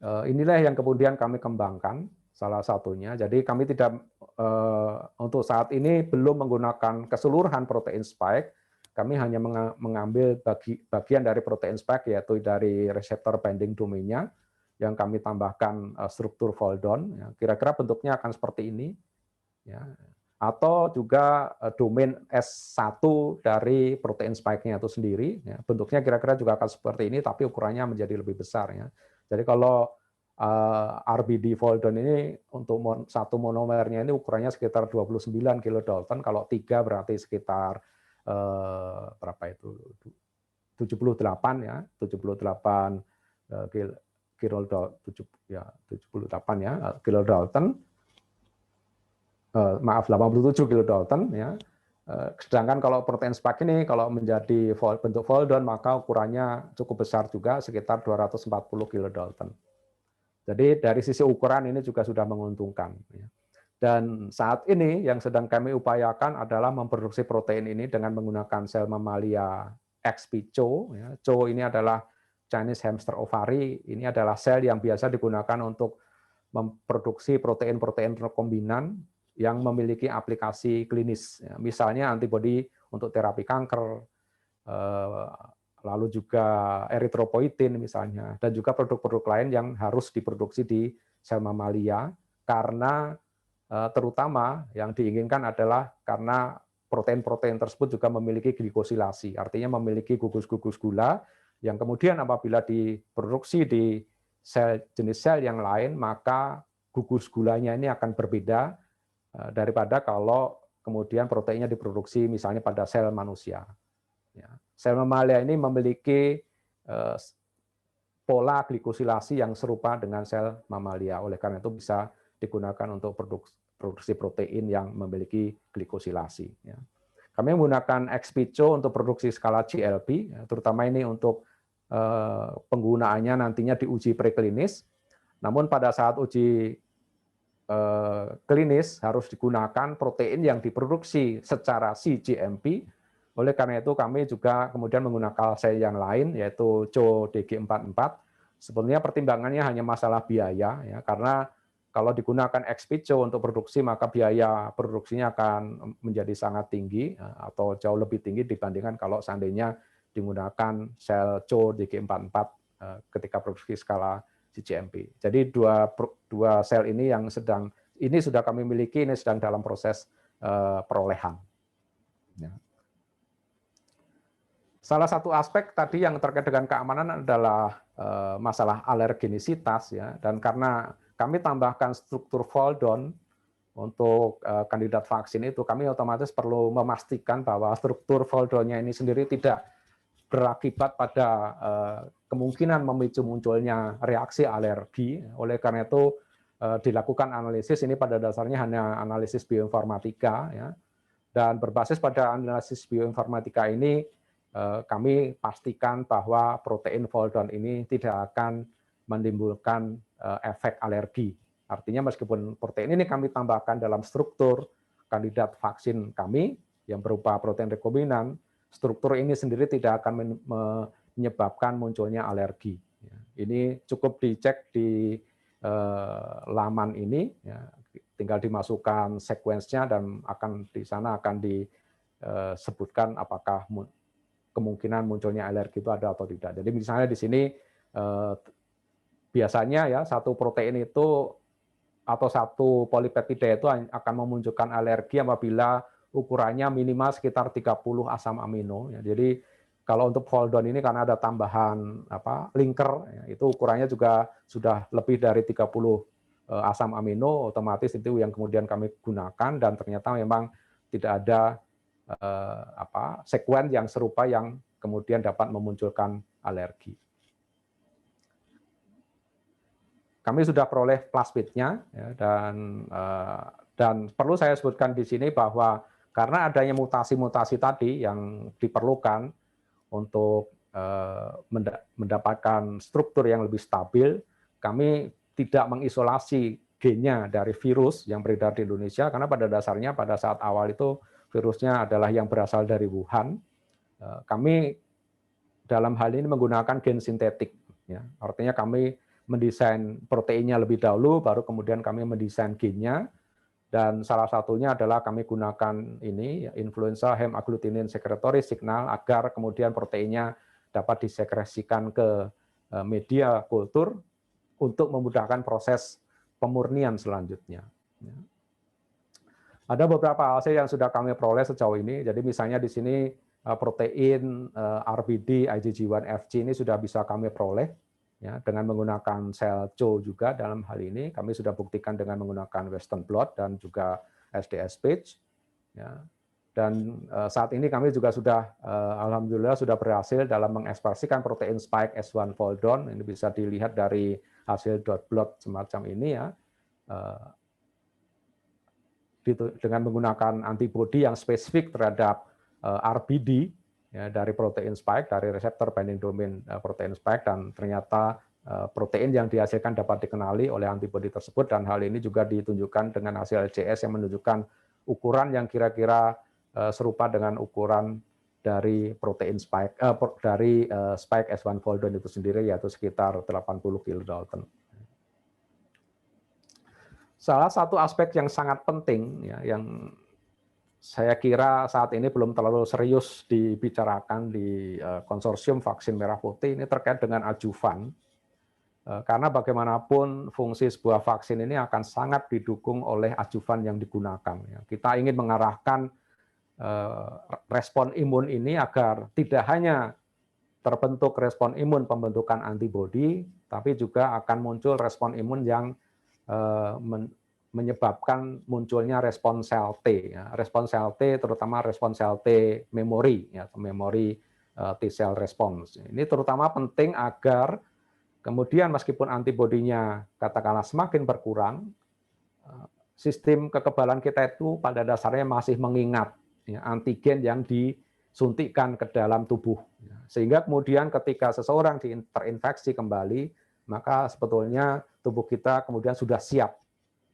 inilah yang kemudian kami kembangkan salah satunya. Jadi kami tidak untuk saat ini belum menggunakan keseluruhan protein spike. Kami hanya mengambil bagian dari protein spike, yaitu dari reseptor binding domain-nya yang kami tambahkan struktur fold-on. Kira-kira bentuknya akan seperti ini. Ya. Atau juga domain S1 dari protein spike-nya itu sendiri. Ya. Bentuknya kira-kira juga akan seperti ini, tapi ukurannya menjadi lebih besar. Ya. Jadi kalau RBD fold-on ini untuk satu monomernya ini ukurannya sekitar 29 kilodalton, kalau 3 berarti sekitar berapa itu? 78 ya, 78 kilodalton, 78 ya, kilodalton. Maaf, 87 kilodalton ya. Sedangkan kalau protein spike ini kalau menjadi bentuk fold-on maka ukurannya cukup besar juga, sekitar 240 kilodalton. Jadi dari sisi ukuran ini juga sudah menguntungkan. Dan saat ini yang sedang kami upayakan adalah memproduksi protein ini dengan menggunakan sel mamalia ex vivo. CHO ini adalah Chinese hamster ovary. Ini adalah sel yang biasa digunakan untuk memproduksi protein-protein rekombinan yang memiliki aplikasi klinis. Misalnya antibodi untuk terapi kanker, lalu juga eritropoietin misalnya, dan juga produk-produk lain yang harus diproduksi di sel mamalia, karena terutama yang diinginkan adalah karena protein-protein tersebut juga memiliki glikosilasi, artinya memiliki gugus-gugus gula, yang kemudian apabila diproduksi di jenis sel yang lain, maka gugus gulanya ini akan berbeda daripada kalau kemudian proteinnya diproduksi misalnya pada sel manusia. Sel mamalia ini memiliki pola glikosilasi yang serupa dengan sel mamalia. Oleh karena itu bisa digunakan untuk produksi protein yang memiliki glikosilasi. Ya. Kami menggunakan ex vivo untuk produksi skala GLP, terutama ini untuk penggunaannya nantinya diuji preklinis. Namun pada saat uji klinis harus digunakan protein yang diproduksi secara cGMP. Oleh karena itu kami juga kemudian menggunakan sel yang lain yaitu CoDG44. Sebenarnya pertimbangannya hanya masalah biaya ya, karena kalau digunakan ex vivo untuk produksi maka biaya produksinya akan menjadi sangat tinggi atau jauh lebih tinggi dibandingkan kalau seandainya digunakan sel CoDG44 ketika produksi skala cGMP. Jadi dua sel ini yang sudah kami miliki, ini sedang dalam proses perolehan. Ya. Salah satu aspek tadi yang terkait dengan keamanan adalah masalah alergenisitas ya, dan karena kami tambahkan struktur fold down untuk kandidat vaksin itu, kami otomatis perlu memastikan bahwa struktur fold down-nya ini sendiri tidak berakibat pada kemungkinan memicu munculnya reaksi alergi. Oleh karena itu dilakukan analisis, ini pada dasarnya hanya analisis bioinformatika ya. Dan berbasis pada analisis bioinformatika ini kami pastikan bahwa protein fold down ini tidak akan menimbulkan efek alergi. Artinya meskipun protein ini kami tambahkan dalam struktur kandidat vaksin kami yang berupa protein rekombinan, struktur ini sendiri tidak akan menyebabkan munculnya alergi. Ini cukup dicek di laman ini, tinggal dimasukkan sekuensnya dan di sana akan disebutkan apakah kemungkinan munculnya alergi itu ada atau tidak. Jadi misalnya di sini biasanya ya satu protein itu atau satu polipeptida itu akan memunculkan alergi apabila ukurannya minimal sekitar 30 asam amino. Ya. Jadi kalau untuk fold down ini karena ada tambahan linker, ya, itu ukurannya juga sudah lebih dari 30 asam amino, otomatis itu yang kemudian kami gunakan dan ternyata memang tidak ada sekuen yang serupa yang kemudian dapat memunculkan alergi. Kami sudah peroleh plasmidnya ya, dan perlu saya sebutkan di sini bahwa karena adanya mutasi-mutasi tadi yang diperlukan untuk mendapatkan struktur yang lebih stabil, kami tidak mengisolasi gennya dari virus yang beredar di Indonesia, karena pada dasarnya pada saat awal itu virusnya adalah yang berasal dari Wuhan. Kami dalam hal ini menggunakan gen sintetik. Ya. Artinya kami mendesain proteinnya lebih dahulu, baru kemudian kami mendesain gennya. Dan salah satunya adalah kami gunakan ini, influenza hemagglutinin secretory signal, agar kemudian proteinnya dapat disekresikan ke media kultur untuk memudahkan proses pemurnian selanjutnya. Ada beberapa hasil yang sudah kami peroleh sejauh ini. Jadi misalnya di sini protein RBD IgG1-Fc ini sudah bisa kami peroleh. Ya, dengan menggunakan sel CHO juga dalam hal ini kami sudah buktikan dengan menggunakan Western blot dan juga SDS-PAGE. Ya. Dan saat ini kami juga sudah alhamdulillah sudah berhasil dalam mengekspresikan protein spike S1 fold down. Ini bisa dilihat dari hasil dot blot semacam ini ya. Dengan menggunakan antibodi yang spesifik terhadap RBD. Ya, dari protein spike, dari reseptor binding domain protein spike, dan ternyata protein yang dihasilkan dapat dikenali oleh antibodi tersebut, dan hal ini juga ditunjukkan dengan hasil LCS yang menunjukkan ukuran yang kira-kira serupa dengan ukuran dari protein spike, dari spike S1 fold down itu sendiri, yaitu sekitar 80 kilodalton. Salah satu aspek yang sangat penting, ya, yang saya kira saat ini belum terlalu serius dibicarakan di konsorsium vaksin merah putih ini terkait dengan adjuvan. Karena bagaimanapun fungsi sebuah vaksin ini akan sangat didukung oleh adjuvan yang digunakan. Kita ingin mengarahkan respon imun ini agar tidak hanya terbentuk respon imun pembentukan antibodi, tapi juga akan muncul respon imun yang menyebabkan munculnya respon sel T. Ya. Respon sel T, terutama respon sel T memori, ya, memori T-cell response. Ini terutama penting agar kemudian meskipun antibodinya katakanlah semakin berkurang, sistem kekebalan kita itu pada dasarnya masih mengingat ya, antigen yang disuntikkan ke dalam tubuh. Sehingga kemudian ketika seseorang terinfeksi kembali, maka sebetulnya tubuh kita kemudian sudah siap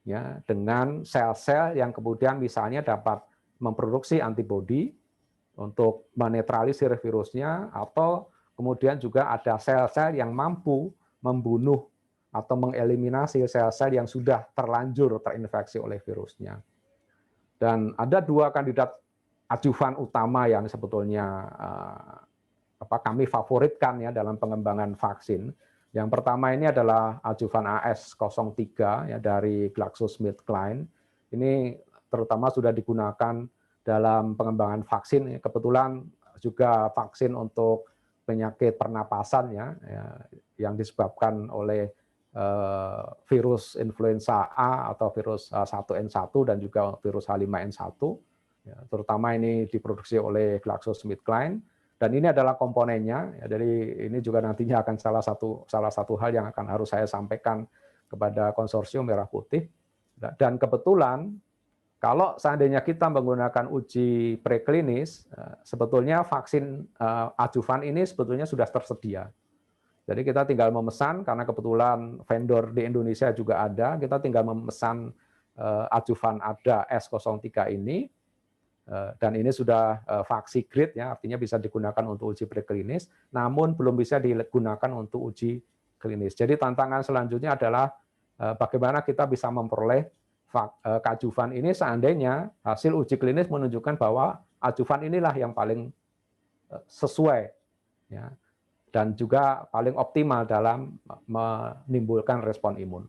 ya dengan sel-sel yang kemudian misalnya dapat memproduksi antibodi untuk menetralisir virusnya, atau kemudian juga ada sel-sel yang mampu membunuh atau mengeliminasi sel-sel yang sudah terlanjur terinfeksi oleh virusnya. Dan ada dua kandidat adjuvan utama yang sebetulnya kami favoritkan ya dalam pengembangan vaksin. Yang pertama ini adalah adjuvan AS03 ya dari GlaxoSmithKline. Ini terutama sudah digunakan dalam pengembangan vaksin. Kebetulan juga vaksin untuk penyakit pernapasan ya yang disebabkan oleh virus influenza A atau virus H1N1 dan juga virus H5N1. Ya, terutama ini diproduksi oleh GlaxoSmithKline. Dan ini adalah komponennya. Ya, jadi ini juga nantinya akan salah satu hal yang akan harus saya sampaikan kepada konsorsium Merah Putih. Dan kebetulan kalau seandainya kita menggunakan uji preklinis, sebetulnya vaksin adjuvan ini sebetulnya sudah tersedia. Jadi kita tinggal memesan, karena kebetulan vendor di Indonesia juga ada, kita tinggal memesan adjuvan ADA S03 ini, dan ini sudah vaksi grade, ya, artinya bisa digunakan untuk uji preklinis, namun belum bisa digunakan untuk uji klinis. Jadi tantangan selanjutnya adalah bagaimana kita bisa memperoleh adjuvan ini seandainya hasil uji klinis menunjukkan bahwa adjuvan inilah yang paling sesuai ya, dan juga paling optimal dalam menimbulkan respon imun.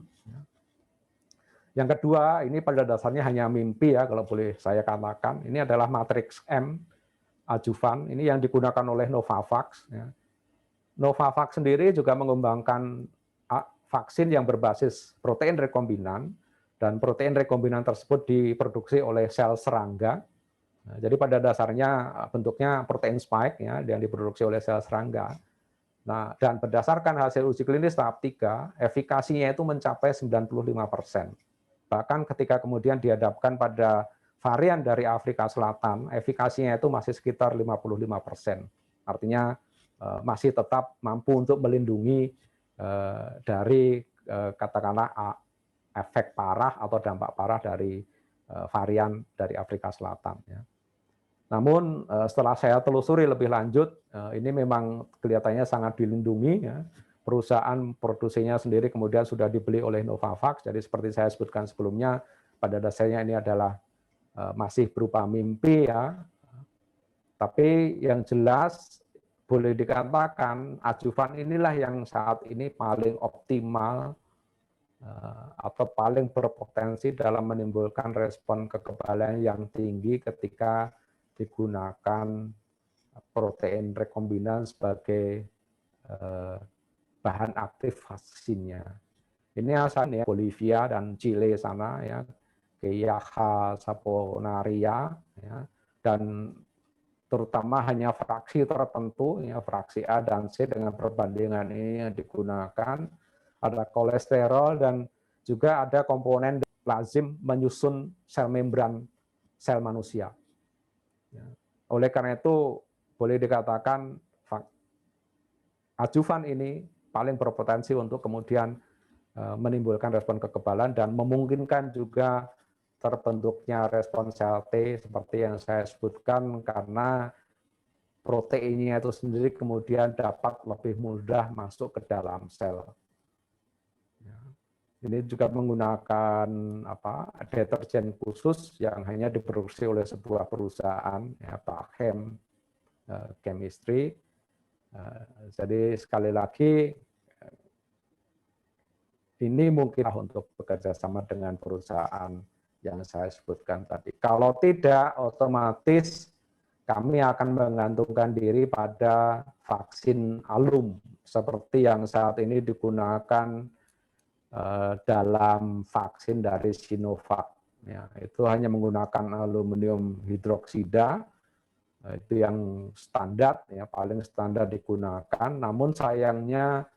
Yang kedua, ini pada dasarnya hanya mimpi ya kalau boleh saya katakan. Ini adalah Matrix M adjuvan, ini yang digunakan oleh Novavax. Ya. Novavax sendiri juga mengembangkan vaksin yang berbasis protein rekombinan, dan protein rekombinan tersebut diproduksi oleh sel serangga. Nah, jadi pada dasarnya bentuknya protein spike ya, yang diproduksi oleh sel serangga. Nah, dan berdasarkan hasil uji klinis tahap 3, efikasinya itu mencapai 95%. Bahkan ketika kemudian dihadapkan pada varian dari Afrika Selatan, efikasinya itu masih sekitar 55%. Artinya masih tetap mampu untuk melindungi dari katakanlah efek parah atau dampak parah dari varian dari Afrika Selatan. Ya. Namun setelah saya telusuri lebih lanjut, ini memang kelihatannya sangat dilindungi. Ya. Perusahaan produksinya sendiri kemudian sudah dibeli oleh Novavax. Jadi seperti saya sebutkan sebelumnya, pada dasarnya ini adalah masih berupa mimpi ya. Tapi yang jelas boleh dikatakan adjuvan inilah yang saat ini paling optimal atau paling berpotensi dalam menimbulkan respon kekebalan yang tinggi ketika digunakan protein rekombinan sebagai bahan aktif vaksinnya. Ini asalnya Bolivia dan Chile sana ya, Keyaha saponaria ya, dan terutama hanya fraksi tertentu ya, fraksi A dan C dengan perbandingan ini yang digunakan, ada kolesterol dan juga ada komponen lazim menyusun sel membran sel manusia. Ya. Oleh karena itu boleh dikatakan adjuvan ini paling berpotensi untuk kemudian menimbulkan respon kekebalan dan memungkinkan juga terbentuknya respon sel T seperti yang saya sebutkan, karena proteinnya itu sendiri kemudian dapat lebih mudah masuk ke dalam sel. Ini juga menggunakan deterjen khusus yang hanya diproduksi oleh sebuah perusahaan, ya, Bachem Chemistry. Jadi sekali lagi ini mungkin untuk bekerja sama dengan perusahaan yang saya sebutkan tadi. Kalau tidak, otomatis kami akan menggantungkan diri pada vaksin alum seperti yang saat ini digunakan dalam vaksin dari Sinovac. Ya, itu hanya menggunakan aluminium hidroksida. Itu yang standar, ya, paling standar digunakan. Namun sayangnya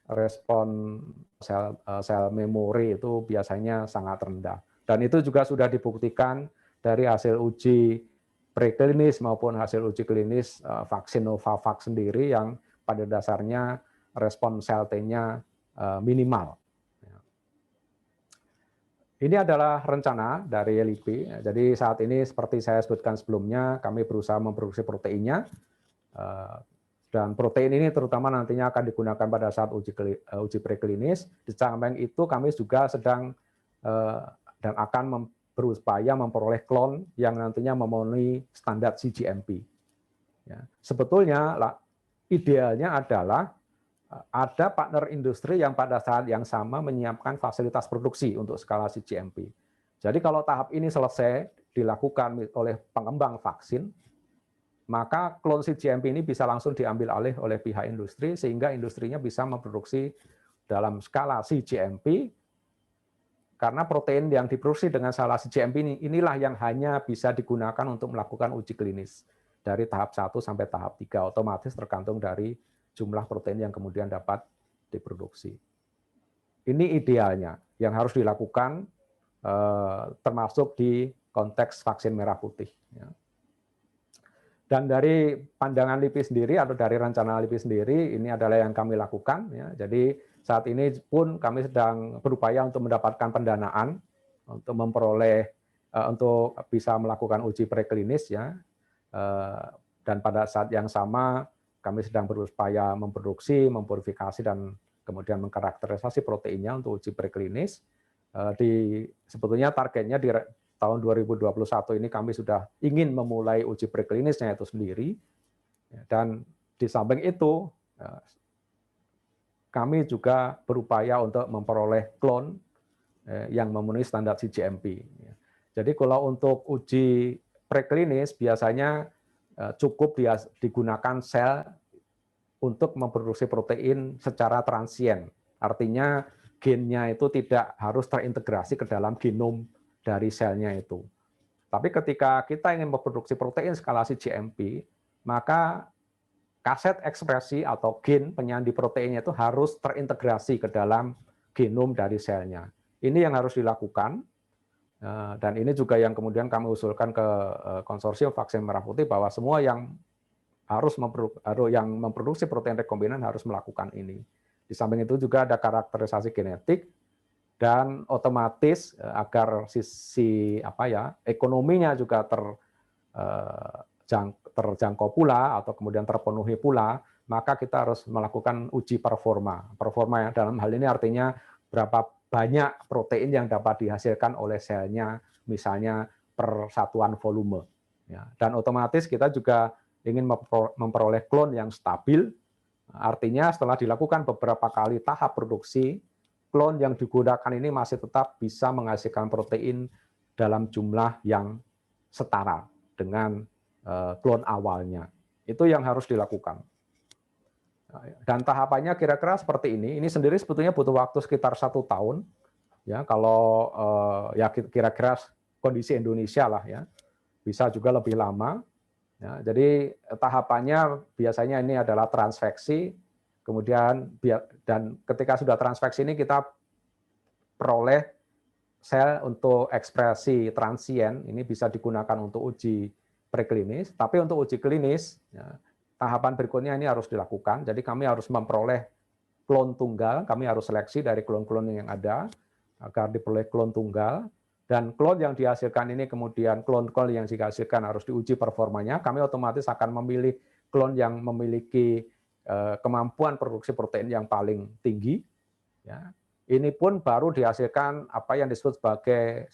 respon sel memori itu biasanya sangat rendah. Dan itu juga sudah dibuktikan dari hasil uji preklinis maupun hasil uji klinis vaksin Novavax sendiri yang pada dasarnya respon sel T-nya minimal. Ini adalah rencana dari LIPI. Jadi saat ini seperti saya sebutkan sebelumnya, kami berusaha memproduksi proteinnya. Dan protein ini terutama nantinya akan digunakan pada saat uji preklinis. Di samping itu kami juga sedang dan akan berupaya memperoleh klon yang nantinya memenuhi standar cGMP. Ya. Sebetulnya idealnya adalah ada partner industri yang pada saat yang sama menyiapkan fasilitas produksi untuk skala cGMP. Jadi kalau tahap ini selesai dilakukan oleh pengembang vaksin, maka klon cGMP ini bisa langsung diambil alih oleh pihak industri sehingga industrinya bisa memproduksi dalam skala cGMP karena protein yang diproduksi dengan skala cGMP inilah yang hanya bisa digunakan untuk melakukan uji klinis dari tahap 1 sampai tahap 3 otomatis tergantung dari jumlah protein yang kemudian dapat diproduksi. Ini idealnya yang harus dilakukan termasuk di konteks vaksin merah putih. Dan dari pandangan LIPI sendiri atau dari rencana LIPI sendiri ini adalah yang kami lakukan. Jadi saat ini pun kami sedang berupaya untuk mendapatkan pendanaan untuk memperoleh untuk bisa melakukan uji preklinis ya. Dan pada saat yang sama kami sedang berupaya memproduksi, mempurifikasi, dan kemudian mengkarakterisasi proteinnya untuk uji preklinis. Sebetulnya targetnya di tahun 2021 ini kami sudah ingin memulai uji preklinisnya itu sendiri. Dan di samping itu, kami juga berupaya untuk memperoleh klon yang memenuhi standar cGMP. Jadi kalau untuk uji preklinis biasanya cukup digunakan sel untuk memproduksi protein secara transien. Artinya gennya itu tidak harus terintegrasi ke dalam genom dari selnya itu. Tapi ketika kita ingin memproduksi protein skala cGMP, maka kaset ekspresi atau gen penyandi proteinnya itu harus terintegrasi ke dalam genom dari selnya. Ini yang harus dilakukan. Dan ini juga yang kemudian kami usulkan ke konsorsium vaksin merah putih bahwa semua yang memproduksi protein rekombinan harus melakukan ini. Di samping itu juga ada karakterisasi genetik dan otomatis agar sisi ekonominya juga terjangkau pula atau kemudian terpenuhi pula, maka kita harus melakukan uji performa. Performa yang dalam hal ini artinya berapa banyak protein yang dapat dihasilkan oleh selnya, misalnya per satuan volume. Dan otomatis kita juga ingin memperoleh klon yang stabil, artinya setelah dilakukan beberapa kali tahap produksi, klon yang digunakan ini masih tetap bisa menghasilkan protein dalam jumlah yang setara dengan klon awalnya. Itu yang harus dilakukan. Dan tahapannya kira-kira seperti ini. Ini sendiri sebetulnya butuh waktu sekitar 1 tahun. Ya, kalau ya kira-kira kondisi Indonesia lah ya, bisa juga lebih lama. Ya, jadi tahapannya biasanya ini adalah transfeksi. Kemudian dan ketika sudah transfeksi ini kita peroleh sel untuk ekspresi transien. Ini bisa digunakan untuk uji preklinis. Tapi untuk uji klinis, ya, tahapan berikutnya ini harus dilakukan. Jadi kami harus memperoleh klon tunggal, kami harus seleksi dari klon-klon yang ada agar diperoleh klon tunggal. Dan klon yang dihasilkan ini kemudian klon-klon yang dihasilkan harus diuji performanya. Kami otomatis akan memilih klon yang memiliki kemampuan produksi protein yang paling tinggi. Ya. Ini pun baru dihasilkan apa yang disebut sebagai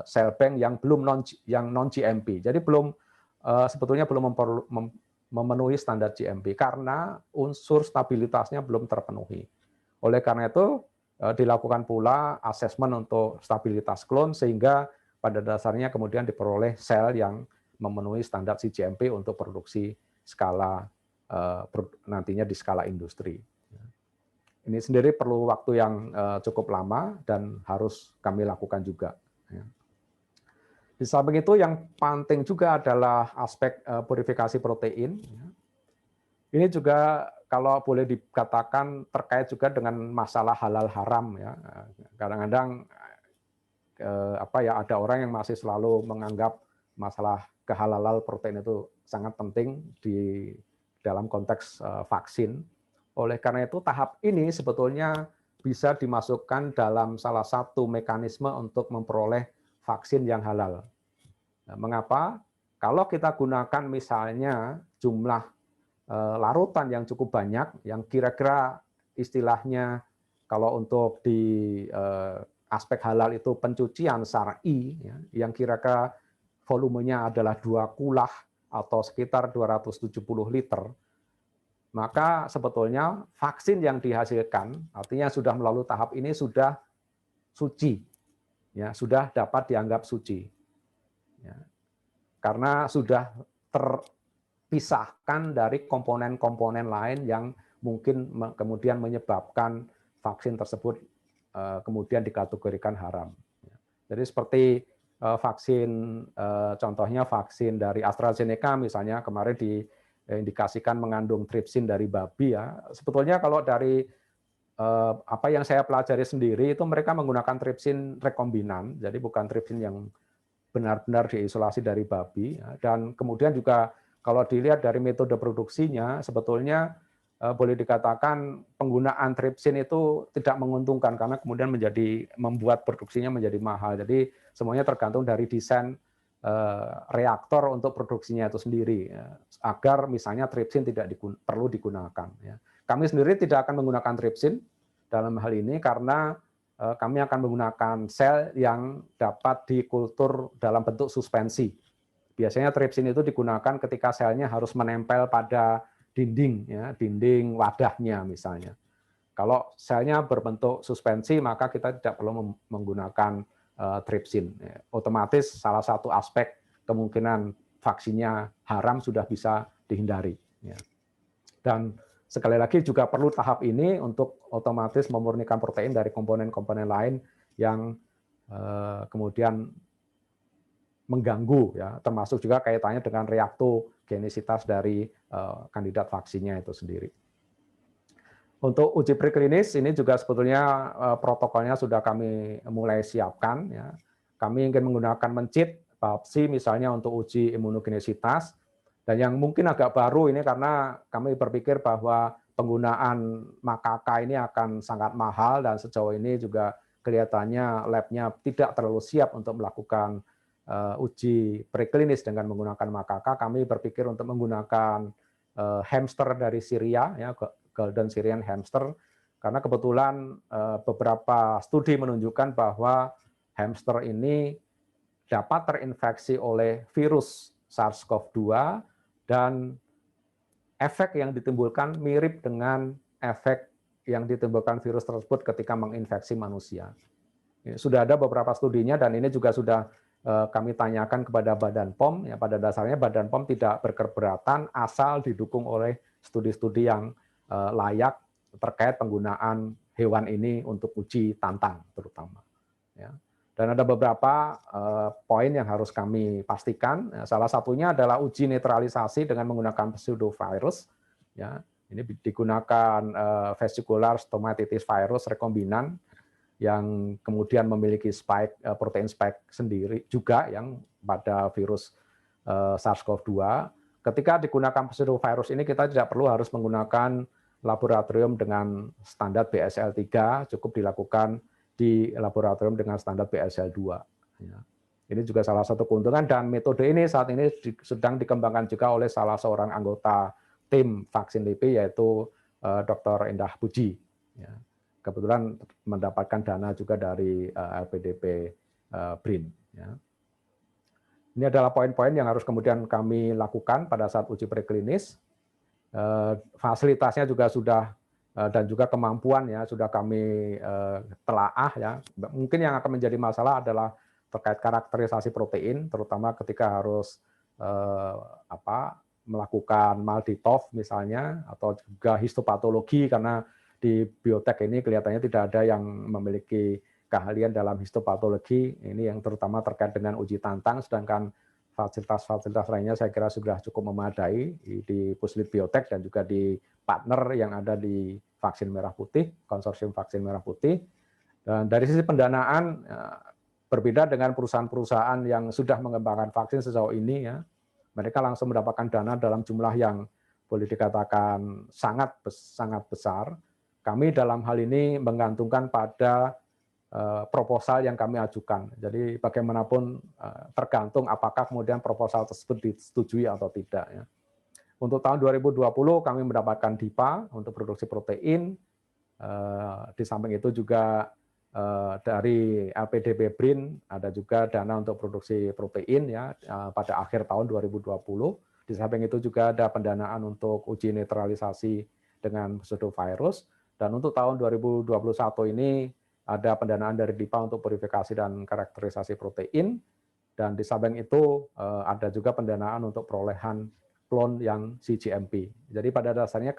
cell bank yang belum non GMP. Jadi belum sebetulnya belum memenuhi standar GMP karena unsur stabilitasnya belum terpenuhi. Oleh karena itu dilakukan pula asesmen untuk stabilitas klon sehingga pada dasarnya kemudian diperoleh sel yang memenuhi standar cGMP untuk produksi skala nantinya di skala industri. Ini sendiri perlu waktu yang cukup lama dan harus kami lakukan juga. Di samping itu yang penting juga adalah aspek purifikasi protein. Ini juga kalau boleh dikatakan terkait juga dengan masalah halal haram ya. Kadang-kadang ada orang yang masih selalu menganggap masalah kehalalan protein itu sangat penting di dalam konteks vaksin. Oleh karena itu tahap ini sebetulnya bisa dimasukkan dalam salah satu mekanisme untuk memperoleh vaksin yang halal. Nah, mengapa? Kalau kita gunakan misalnya jumlah larutan yang cukup banyak, yang kira-kira istilahnya kalau untuk di aspek halal itu pencucian syar'i, ya, yang kira-kira volumenya adalah 2 kulah atau sekitar 270 liter, maka sebetulnya vaksin yang dihasilkan, artinya sudah melalui tahap ini sudah suci, ya, sudah dapat dianggap suci, ya, karena sudah terpisahkan dari komponen-komponen lain yang mungkin kemudian menyebabkan vaksin tersebut kemudian dikategorikan haram. Jadi seperti vaksin, contohnya vaksin dari AstraZeneca misalnya kemarin diindikasikan mengandung tripsin dari babi ya. Sebetulnya kalau dari apa yang saya pelajari sendiri itu mereka menggunakan tripsin rekombinan, jadi bukan tripsin yang benar-benar diisolasi dari babi. Dan kemudian juga kalau dilihat dari metode produksinya, sebetulnya boleh dikatakan penggunaan tripsin itu tidak menguntungkan karena kemudian membuat produksinya menjadi mahal. Jadi semuanya tergantung dari desain reaktor untuk produksinya itu sendiri, agar misalnya tripsin tidak perlu digunakan. Kami sendiri tidak akan menggunakan tripsin dalam hal ini karena kami akan menggunakan sel yang dapat dikultur dalam bentuk suspensi. Biasanya tripsin itu digunakan ketika selnya harus menempel pada dinding, ya, dinding wadahnya misalnya. Kalau selnya berbentuk suspensi, maka kita tidak perlu menggunakan tripsin. Otomatis salah satu aspek kemungkinan vaksinnya haram sudah bisa dihindari. Dan sekali lagi juga perlu tahap ini untuk otomatis memurnikan protein dari komponen-komponen lain yang kemudian mengganggu, ya, termasuk juga kaitannya dengan reaktogenisitas dari kandidat vaksinnya itu sendiri. Untuk uji preklinis ini juga sebetulnya protokolnya sudah kami mulai siapkan. Ya. Kami ingin menggunakan mencit biopsi misalnya untuk uji imunogenisitas, dan yang mungkin agak baru ini karena kami berpikir bahwa penggunaan makaka ini akan sangat mahal dan sejauh ini juga kelihatannya labnya tidak terlalu siap untuk melakukan uji preklinis dengan menggunakan makaka. Kami berpikir untuk menggunakan hamster dari Syria, ya, Golden Syrian hamster, karena kebetulan beberapa studi menunjukkan bahwa hamster ini dapat terinfeksi oleh virus SARS-CoV-2 dan efek yang ditimbulkan mirip dengan efek yang ditimbulkan virus tersebut ketika menginfeksi manusia. Sudah ada beberapa studinya dan ini juga sudah kami tanyakan kepada Badan POM. Ya, pada dasarnya Badan POM tidak berkeberatan asal didukung oleh studi-studi yang layak terkait penggunaan hewan ini untuk uji tantang terutama. Ya. Dan ada beberapa poin yang harus kami pastikan. Salah satunya adalah uji netralisasi dengan menggunakan pseudovirus. Ya, ini digunakan vesicular stomatitis virus rekombinan yang kemudian memiliki spike protein spike sendiri juga yang pada virus SARS-CoV-2. Ketika digunakan pseudovirus ini kita tidak perlu harus menggunakan laboratorium dengan standar BSL-3, cukup dilakukan di laboratorium dengan standar BSL-2. Ini juga salah satu keuntungan dan metode ini saat ini sedang dikembangkan juga oleh salah seorang anggota tim vaksin LIPI yaitu Dr. Endah Puji. Kebetulan mendapatkan dana juga dari LPDP BRIN. Ini adalah poin-poin yang harus kemudian kami lakukan pada saat uji preklinis. Fasilitasnya juga sudah dan juga kemampuan ya sudah kami telaah ya. Mungkin yang akan menjadi masalah adalah terkait karakterisasi protein, terutama ketika harus melakukan MALDI-TOF misalnya atau juga histopatologi karena di biotek ini kelihatannya tidak ada yang memiliki keahlian dalam histopatologi, ini yang terutama terkait dengan uji tantang, sedangkan fasilitas-fasilitas lainnya saya kira sudah cukup memadai di Puslit Biotek dan juga di partner yang ada di vaksin merah putih, konsorsium vaksin merah putih. Dan dari sisi pendanaan berbeda dengan perusahaan-perusahaan yang sudah mengembangkan vaksin sejauh ini ya. Mereka langsung mendapatkan dana dalam jumlah yang boleh dikatakan sangat besar. Kami dalam hal ini menggantungkan pada proposal yang kami ajukan. Jadi bagaimanapun tergantung apakah kemudian proposal tersebut disetujui atau tidak. Ya. Untuk tahun 2020 kami mendapatkan DIPA untuk produksi protein. Di samping itu juga dari LPDP BRIN ada juga dana untuk produksi protein ya pada akhir tahun 2020. Di samping itu juga ada pendanaan untuk uji netralisasi dengan pseudovirus. Dan untuk tahun 2021 ini ada pendanaan dari DIPA untuk purifikasi dan karakterisasi protein, dan di samping itu ada juga pendanaan untuk perolehan klon yang cGMP. Jadi pada dasarnya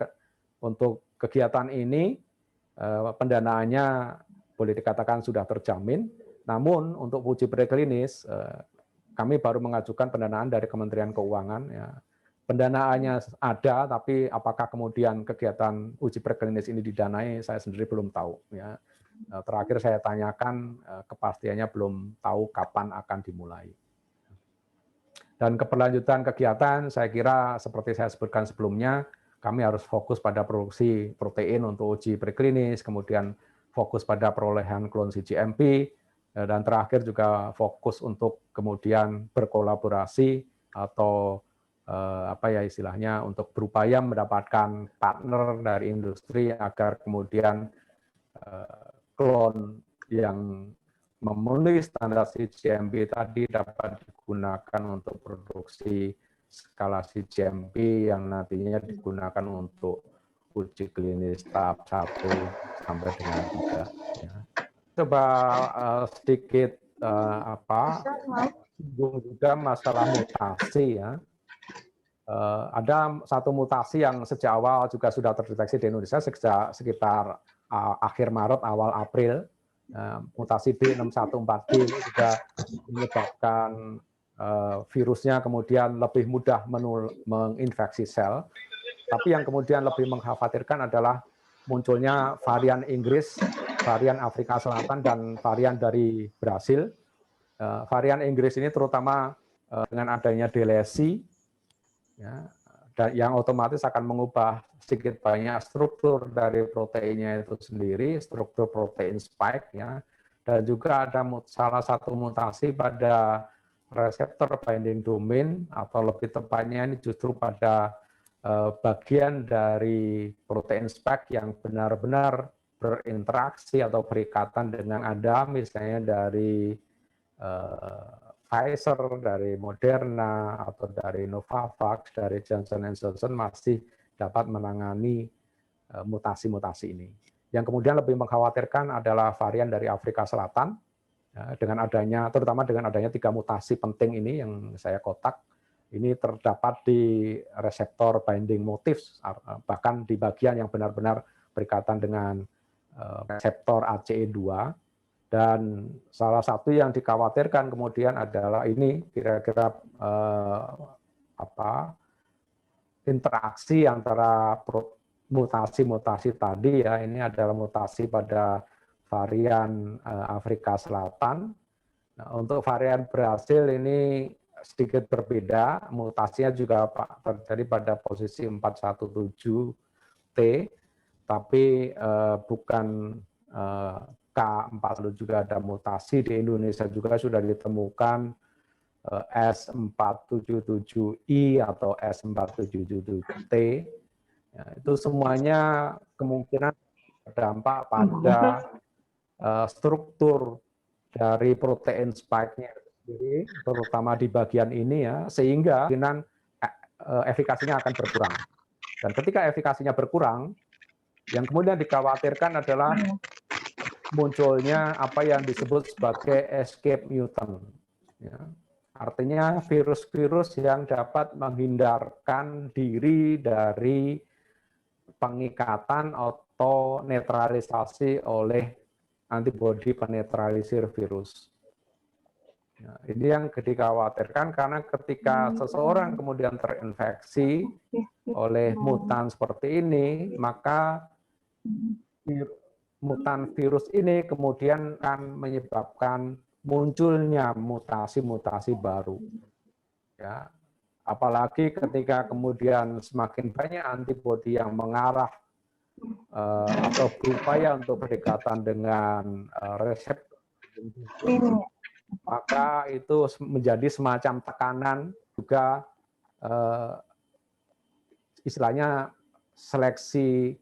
untuk kegiatan ini pendanaannya boleh dikatakan sudah terjamin, namun untuk uji preklinis kami baru mengajukan pendanaan dari Kementerian Keuangan. Ya. Pendanaannya ada, tapi apakah kemudian kegiatan uji preklinis ini didanai, saya sendiri belum tahu. Ya. Terakhir saya tanyakan, kepastiannya belum tahu kapan akan dimulai. Dan keberlanjutan kegiatan, saya kira seperti saya sebutkan sebelumnya, kami harus fokus pada produksi protein untuk uji preklinis, kemudian fokus pada perolehan klon cGMP, dan terakhir juga fokus untuk kemudian berkolaborasi atau apa ya istilahnya untuk berupaya mendapatkan partner dari industri agar kemudian klon yang memenuhi standar cGMP tadi dapat digunakan untuk produksi skala cGMP yang nantinya digunakan untuk uji klinis tahap 1 sampai dengan 3. Ya. Coba sedikit singgung juga masalah mutasi ya. Ada satu mutasi yang sejak awal juga sudah terdeteksi di Indonesia sekitar akhir Maret, awal April. Mutasi B614G ini juga menyebabkan virusnya kemudian lebih mudah menginfeksi sel. Tapi yang kemudian lebih mengkhawatirkan adalah munculnya varian Inggris, varian Afrika Selatan, dan varian dari Brasil. Varian Inggris ini terutama dengan adanya delesi, ya, yang otomatis akan mengubah sedikit banyak struktur dari proteinnya itu sendiri, struktur protein spike, ya, dan juga ada salah satu mutasi pada reseptor binding domain, atau lebih tepatnya ini justru pada bagian dari protein spike yang benar-benar berinteraksi atau berikatan dengan ada misalnya dari Pfizer, dari Moderna, atau dari Novavax, dari Johnson & Johnson masih dapat menangani mutasi-mutasi ini. Yang kemudian lebih mengkhawatirkan adalah varian dari Afrika Selatan, dengan adanya, terutama dengan adanya 3 mutasi penting ini yang saya kotak, ini terdapat di reseptor binding motifs, bahkan di bagian yang benar-benar berkaitan dengan reseptor ACE2. Dan salah satu yang dikhawatirkan kemudian adalah ini kira-kira interaksi antara mutasi-mutasi tadi ya, ini adalah mutasi pada varian Afrika Selatan. Nah, untuk varian Brasil ini sedikit berbeda, mutasinya juga terjadi pada posisi 417T, tapi bukan K4, juga ada mutasi di Indonesia juga sudah ditemukan S477I atau S477T. Ya, itu semuanya kemungkinan berdampak pada struktur dari protein spike-nya sendiri, terutama di bagian ini ya, sehingga kemungkinan efikasinya akan berkurang. Dan ketika efikasinya berkurang, yang kemudian dikhawatirkan adalah munculnya apa yang disebut sebagai escape mutant. Ya. Artinya virus-virus yang dapat menghindarkan diri dari pengikatan atau netralisasi oleh antibodi penetralisir virus. Ya, ini yang dikhawatirkan karena ketika seseorang kemudian terinfeksi oleh mutan seperti ini, maka mutan virus ini kemudian akan menyebabkan munculnya mutasi-mutasi baru. Ya, apalagi ketika kemudian semakin banyak antibodi yang mengarah atau berupaya untuk berdekatan dengan reseptor, maka itu menjadi semacam tekanan juga istilahnya seleksi,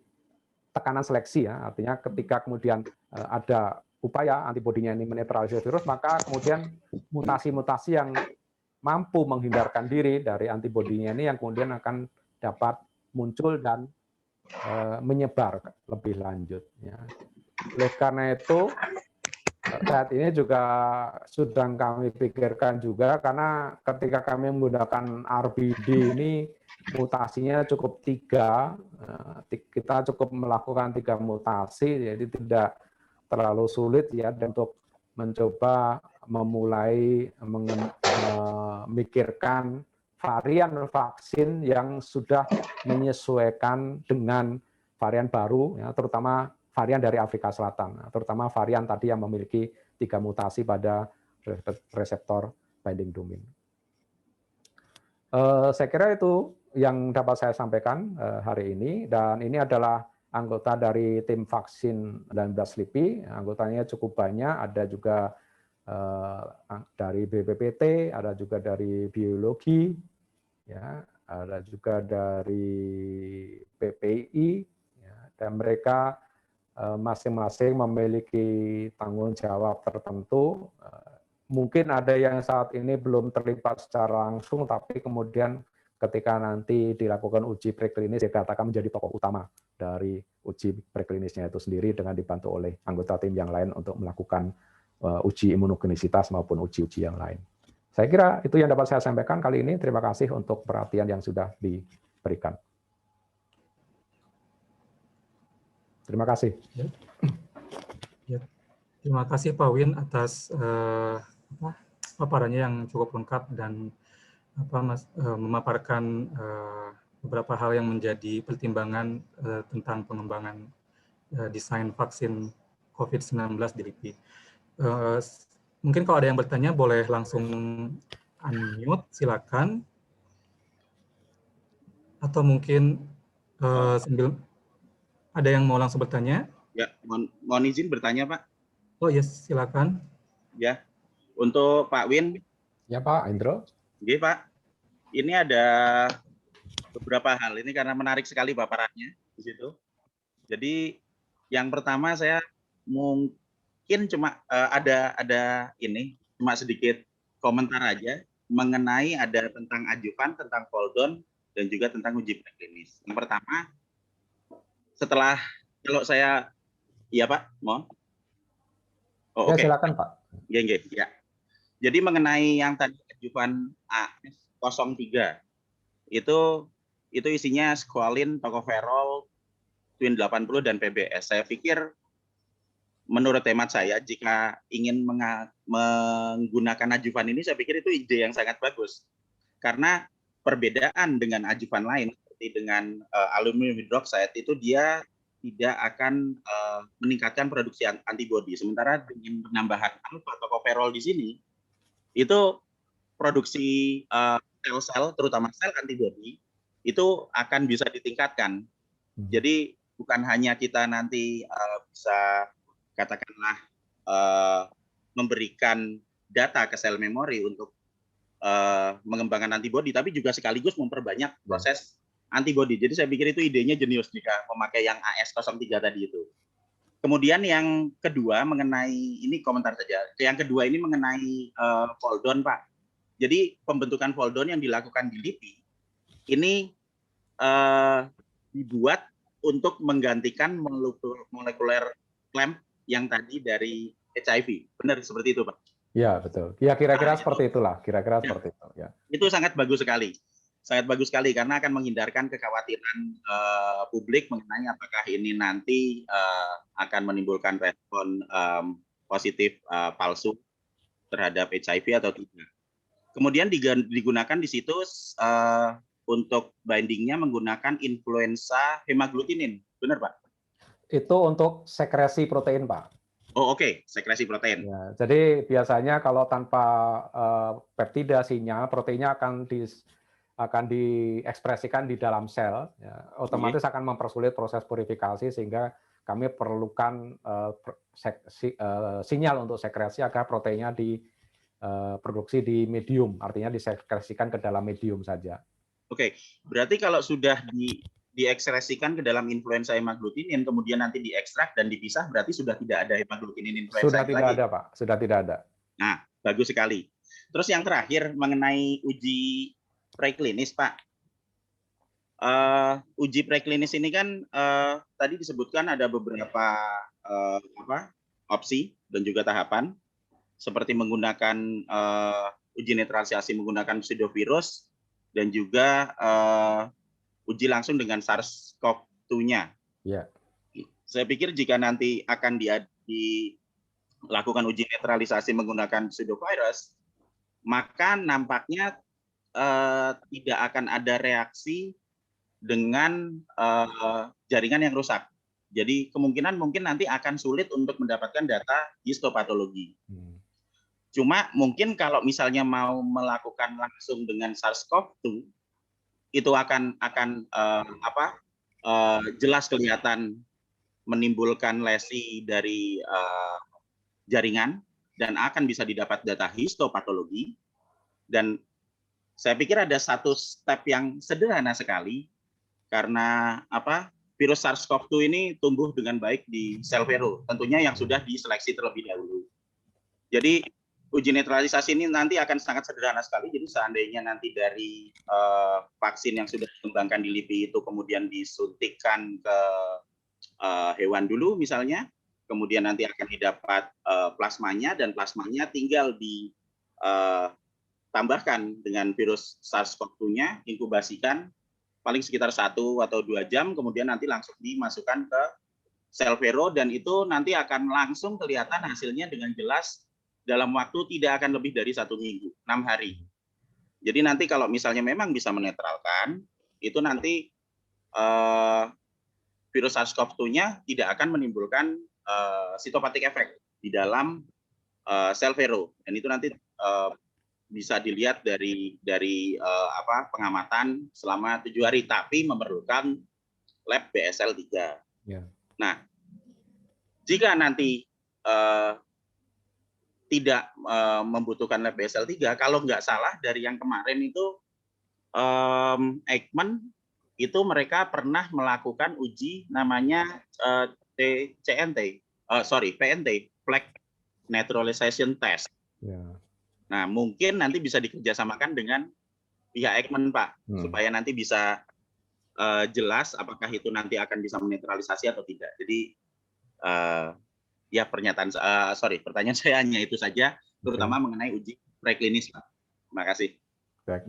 tekanan seleksi ya, artinya ketika kemudian ada upaya antibodinya ini menetralisir virus, maka kemudian mutasi-mutasi yang mampu menghindarkan diri dari antibodinya ini yang kemudian akan dapat muncul dan menyebar lebih lanjut. Ya. Oleh karena itu saat ini juga sedang kami pikirkan juga karena ketika kami menggunakan RBD ini mutasinya cukup 3, kita cukup melakukan 3 mutasi, jadi tidak terlalu sulit ya untuk mencoba memulai memikirkan varian vaksin yang sudah menyesuaikan dengan varian baru, ya, terutama varian dari Afrika Selatan, terutama varian tadi yang memiliki 3 mutasi pada reseptor binding domain. Saya kira itu yang dapat saya sampaikan hari ini, dan ini adalah anggota dari tim vaksin 19 LIPI, anggotanya cukup banyak, ada juga dari BPPT, ada juga dari biologi, ya, ada juga dari PPI, ya, dan mereka masing-masing memiliki tanggung jawab tertentu. Mungkin ada yang saat ini belum terlibat secara langsung, tapi kemudian ketika nanti dilakukan uji preklinis dikatakan menjadi tokoh utama dari uji preklinisnya itu sendiri dengan dibantu oleh anggota tim yang lain untuk melakukan uji imunogenisitas maupun uji-uji yang lain. Saya kira itu yang dapat saya sampaikan kali ini. Terima kasih untuk perhatian yang sudah diberikan. Terima kasih. Ya. Terima kasih Pak Win atas paparannya yang cukup lengkap dan memaparkan beberapa hal yang menjadi pertimbangan tentang pengembangan desain vaksin COVID-19 di LIPI. Mungkin kalau ada yang bertanya boleh langsung unmute, silakan. Atau mungkin sambil ada yang mau langsung bertanya? Ya, mohon izin bertanya, Pak. Oh yes, silakan. Ya, untuk Pak Win. Ya Pak Indro. Oke Pak, ini ada beberapa hal ini karena menarik sekali paparannya di situ. Jadi yang pertama saya mungkin cuma ada ini cuma sedikit komentar aja mengenai ada tentang adjuvan, tentang Poldon dan juga tentang uji preklinis. Yang pertama, setelah kalau saya, iya Pak, mohon. Oh, ya, oke. silakan Pak. Ya. Jadi mengenai yang tadi adjuvan AS03 itu isinya squalene, tocopherol, Twin 80 dan PBS. Saya pikir menurut hemat saya jika ingin menggunakan adjuvan ini saya pikir itu ide yang sangat bagus. Karena perbedaan dengan adjuvan lain seperti dengan aluminium hydroxide itu dia tidak akan meningkatkan produksi antibodi. Sementara dengan penambahan alfa tocopherol di sini itu produksi sel-sel, terutama sel antibodi, itu akan bisa ditingkatkan. Jadi bukan hanya kita nanti bisa katakanlah memberikan data ke sel memori untuk mengembangkan antibodi, tapi juga sekaligus memperbanyak proses antibodi. Jadi saya pikir itu idenya jenius jika memakai yang AS03 tadi itu. Kemudian yang kedua mengenai, ini komentar saja, yang kedua ini mengenai Poldon Pak. Jadi pembentukan Poldon yang dilakukan di LIPI, ini dibuat untuk menggantikan molekuler clamp yang tadi dari HIV. Benar seperti itu Pak? Ya betul. Ya kira-kira seperti itulah, kira-kira seperti itu. Ya. Itu sangat bagus sekali. Sangat bagus sekali karena akan menghindarkan kekhawatiran publik mengenai apakah ini nanti akan menimbulkan respon positif palsu terhadap HIV atau tidak. Kemudian digunakan di situ untuk bindingnya menggunakan influenza hemaglutinin, benar Pak? Itu untuk sekresi protein, Pak. Oh oke, sekresi protein. Ya, jadi biasanya kalau tanpa peptida sinyal, proteinnya akan diekspresikan di dalam sel, ya, otomatis akan mempersulit proses purifikasi sehingga kami perlukan sinyal untuk sekresi agar proteinnya diproduksi di medium, artinya disekresikan ke dalam medium saja. Oke, berarti kalau sudah diekspresikan ke dalam influenza hemaglutinin, kemudian nanti diekstrak dan dipisah, berarti sudah tidak ada hemaglutinin influenza Sudah tidak lagi. ada, Pak. Sudah tidak ada. Nah, bagus sekali. Terus yang terakhir mengenai uji preklinis, Pak. Uji preklinis ini kan tadi disebutkan ada beberapa opsi dan juga tahapan, seperti menggunakan uji netralisasi menggunakan pseudovirus dan juga uji langsung dengan SARS-CoV-2-nya. Ya. Saya pikir jika nanti akan dilakukan uji netralisasi menggunakan pseudovirus, maka nampaknya tidak akan ada reaksi dengan jaringan yang rusak. Jadi kemungkinan mungkin nanti akan sulit untuk mendapatkan data histopatologi. Cuma mungkin kalau misalnya mau melakukan langsung dengan SARS-CoV-2, itu akan jelas kelihatan menimbulkan lesi dari jaringan dan akan bisa didapat data histopatologi. Dan saya pikir ada satu step yang sederhana sekali karena virus SARS-CoV-2 ini tumbuh dengan baik di sel vero, tentunya yang sudah diseleksi terlebih dahulu. Jadi uji netralisasi ini nanti akan sangat sederhana sekali. Jadi seandainya nanti dari vaksin yang sudah dikembangkan di LIPI itu kemudian disuntikkan ke hewan dulu misalnya, kemudian nanti akan didapat plasmanya dan plasmanya tinggal ditambahkan dengan virus SARS-CoV-2-nya, inkubasikan paling sekitar 1 atau 2 jam, kemudian nanti langsung dimasukkan ke sel vero dan itu nanti akan langsung kelihatan hasilnya dengan jelas dalam waktu tidak akan lebih dari 1 minggu, 6 hari. Jadi nanti kalau misalnya memang bisa menetralkan, itu nanti virus SARS-CoV-2-nya tidak akan menimbulkan sitopatik efek di dalam sel vero. Dan itu nanti bisa dilihat dari pengamatan selama 7 hari, tapi memerlukan lab BSL-3. Ya. Nah, jika nanti tidak membutuhkan lab BSL-3, kalau nggak salah dari yang kemarin itu Eijkman itu mereka pernah melakukan uji namanya PNT, Plaque Neutralization Test. Ya. Nah, mungkin nanti bisa dikerjasamakan dengan pihak Eijkman, Pak, supaya nanti bisa jelas apakah itu nanti akan bisa menetralisasi atau tidak. Jadi ya pertanyaan saya hanya itu saja, terutama mengenai uji preklinis, Pak. Terima kasih. Baik.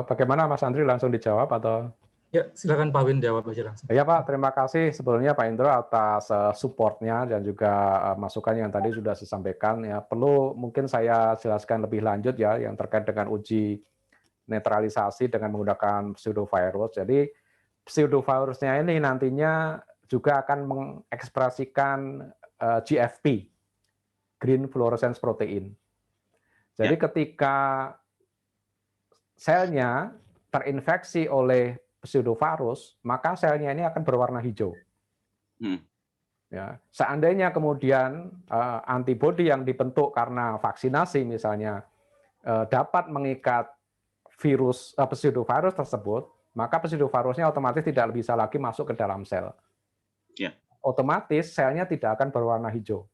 Bagaimana Mas Andri, langsung dijawab atau? Ya, silakan Pak Win jawab aja langsung. Ya Pak, terima kasih sebetulnya Pak Indro atas support-nya dan juga masukan yang tadi sudah saya sampaikan. Ya, perlu mungkin saya jelaskan lebih lanjut ya yang terkait dengan uji netralisasi dengan menggunakan pseudovirus. Jadi pseudovirusnya ini nantinya juga akan mengekspresikan GFP, Green Fluorescence Protein. Jadi ketika selnya terinfeksi oleh pseudovirus, maka selnya ini akan berwarna hijau. Ya, seandainya kemudian antibodi yang dibentuk karena vaksinasi misalnya dapat mengikat virus pseudovirus tersebut, maka pseudovirusnya otomatis tidak bisa lagi masuk ke dalam sel. Ya. Otomatis selnya tidak akan berwarna hijau.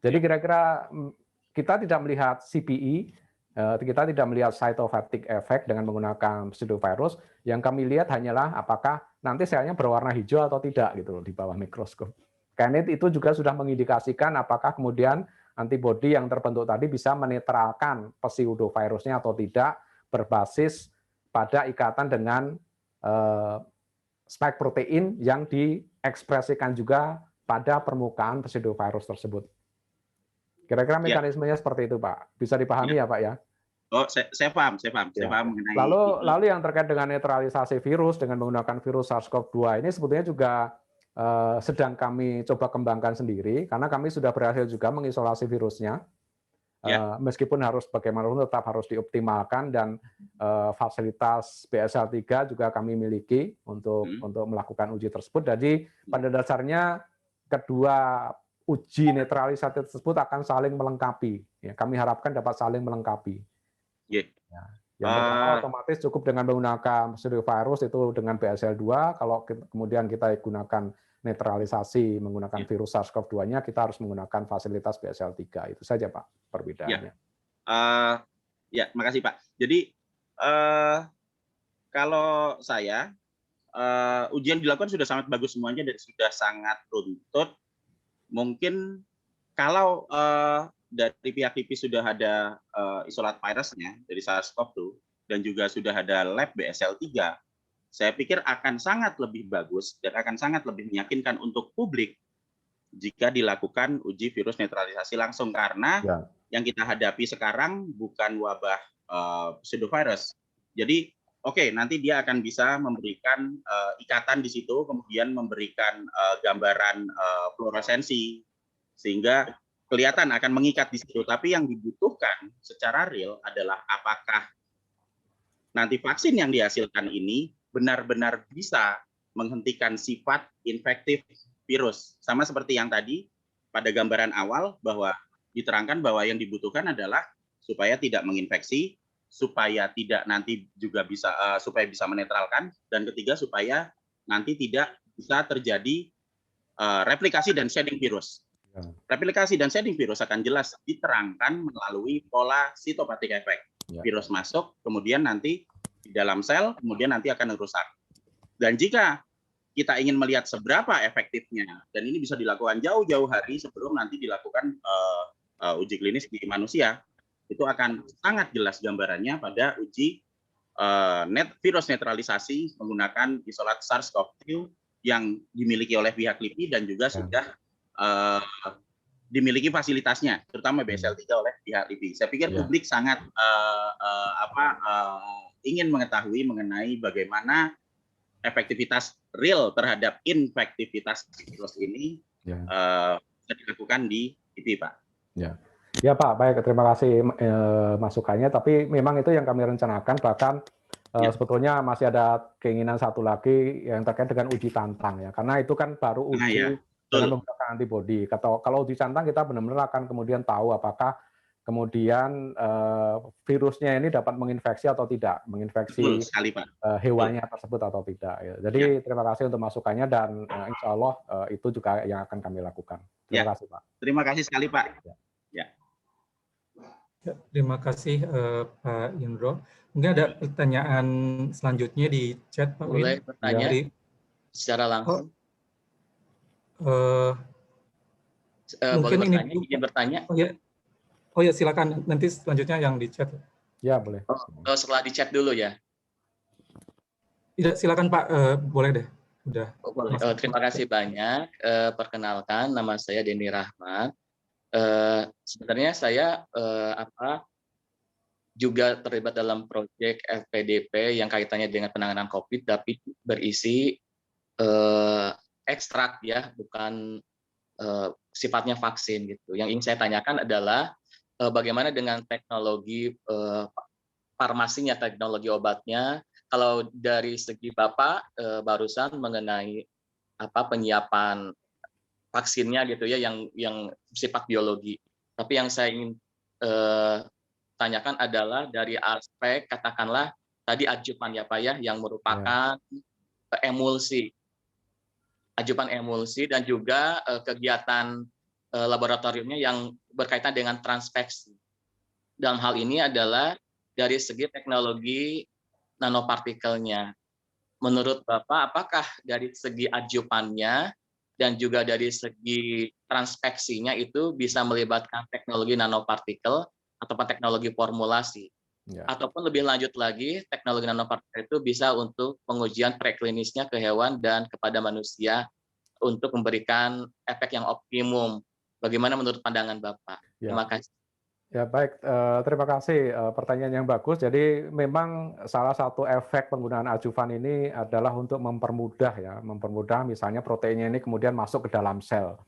Jadi kira-kira kita tidak melihat CPE, kita tidak melihat cytostatic effect dengan menggunakan pseudovirus. Yang kami lihat hanyalah apakah nanti selnya berwarna hijau atau tidak gitu loh di bawah mikroskop. Karena itu juga sudah mengindikasikan apakah kemudian antibodi yang terbentuk tadi bisa menetralkan pseudovirusnya atau tidak berbasis pada ikatan dengan spike protein yang diekspresikan juga pada permukaan pseudovirus tersebut. Kira-kira Ya. mekanismenya seperti itu, Pak. Bisa dipahami ya, Pak ya? Oh, saya paham mengenai Lalu yang terkait dengan netralisasi virus dengan menggunakan virus SARS-CoV-2 ini sebetulnya juga sedang kami coba kembangkan sendiri karena kami sudah berhasil juga mengisolasi virusnya. Ya. Meskipun harus bagaimanapun tetap harus dioptimalkan dan fasilitas BSL-3 juga kami miliki untuk melakukan uji tersebut. Jadi pada dasarnya kedua uji netralisasi tersebut akan saling melengkapi. Ya, kami harapkan dapat saling melengkapi. Yeah. Ya. Yang pertama otomatis cukup dengan menggunakan pseudovirus itu dengan BSL-2. Kalau kemudian kita gunakan netralisasi menggunakan virus SARS-CoV-2-nya, kita harus menggunakan fasilitas BSL-3. Itu saja, Pak, perbedaannya. Ya, makasih Pak. Jadi kalau saya ujian dilakukan sudah sangat bagus semuanya dan sudah sangat runtut. Mungkin kalau dari pihak LIPI sudah ada isolat virusnya dari SARS-CoV-2 dan juga sudah ada lab BSL-3, saya pikir akan sangat lebih bagus dan akan sangat lebih meyakinkan untuk publik jika dilakukan uji virus netralisasi langsung karena yang kita hadapi sekarang bukan wabah pseudovirus. Jadi nanti dia akan bisa memberikan ikatan di situ, kemudian memberikan gambaran fluoresensi sehingga kelihatan akan mengikat di situ. Tapi yang dibutuhkan secara real adalah apakah nanti vaksin yang dihasilkan ini benar-benar bisa menghentikan sifat infektif virus. Sama seperti yang tadi pada gambaran awal bahwa diterangkan bahwa yang dibutuhkan adalah supaya tidak menginfeksi, supaya tidak nanti juga bisa supaya bisa menetralkan, dan ketiga supaya nanti tidak bisa terjadi replikasi dan shedding virus. Replikasi dan shedding virus akan jelas diterangkan melalui pola cytopathic effect. Virus masuk, kemudian nanti di dalam sel, kemudian nanti akan rusak. Dan jika kita ingin melihat seberapa efektifnya, dan ini bisa dilakukan jauh-jauh hari sebelum nanti dilakukan uji klinis di manusia, itu akan sangat jelas gambarannya pada uji virus netralisasi menggunakan isolat SARS-CoV-2 yang dimiliki oleh pihak LIPI dan juga sudah dimiliki fasilitasnya, terutama BSL-3 oleh pihak LIPI. Saya pikir publik sangat ingin mengetahui mengenai bagaimana efektivitas real terhadap infektivitas virus ini bisa dilakukan di LIPI, Pak. Ya Pak, baik, terima kasih masukannya. Tapi memang itu yang kami rencanakan, bahkan sebetulnya masih ada keinginan satu lagi yang terkait dengan uji tantang ya, karena itu kan baru uji dengan menggunakan antibodi. Kalau uji tantang kita benar-benar akan kemudian tahu apakah kemudian virusnya ini dapat menginfeksi atau tidak, menginfeksi hewannya tersebut atau tidak. Ya. Jadi terima kasih untuk masukannya dan insya Allah itu juga yang akan kami lakukan. Terima kasih Pak. Terima kasih sekali Pak. Terima kasih Pak Indro. Mungkin ada pertanyaan selanjutnya di chat Pak Boleh Win. bertanya secara langsung. Mungkin boleh bertanya, ini izin bertanya. Oh ya, silakan nanti selanjutnya yang di chat. Ya boleh. Setelah di chat dulu ya. Tidak, silakan Pak, boleh deh. Udah. Boleh. Terima kasih banyak. Perkenalkan, nama saya Denny Rahmat. Sebenarnya saya juga terlibat dalam proyek FPDP yang kaitannya dengan penanganan COVID, tapi berisi ekstrak ya, bukan sifatnya vaksin gitu. Yang ingin saya tanyakan adalah bagaimana dengan teknologi farmasinya, teknologi obatnya. Kalau dari segi Bapak barusan mengenai penyiapan vaksinnya gitu ya, yang sifat biologi. Tapi yang saya ingin tanyakan adalah dari aspek katakanlah tadi ajupan ya Pak ya, yang merupakan emulsi, ajupan emulsi dan juga kegiatan laboratoriumnya yang berkaitan dengan transfeksi. Dalam hal ini adalah dari segi teknologi nanopartikelnya. Menurut Bapak, apakah dari segi ajupannya dan juga dari segi transfeksinya itu bisa melibatkan teknologi nanopartikel ataupun teknologi formulasi? Ataupun lebih lanjut lagi, teknologi nanopartikel itu bisa untuk pengujian preklinisnya ke hewan dan kepada manusia untuk memberikan efek yang optimum. Bagaimana menurut pandangan Bapak? Terima kasih. Ya baik, terima kasih pertanyaan yang bagus. Jadi memang salah satu efek penggunaan adjuvan ini adalah untuk mempermudah misalnya proteinnya ini kemudian masuk ke dalam sel.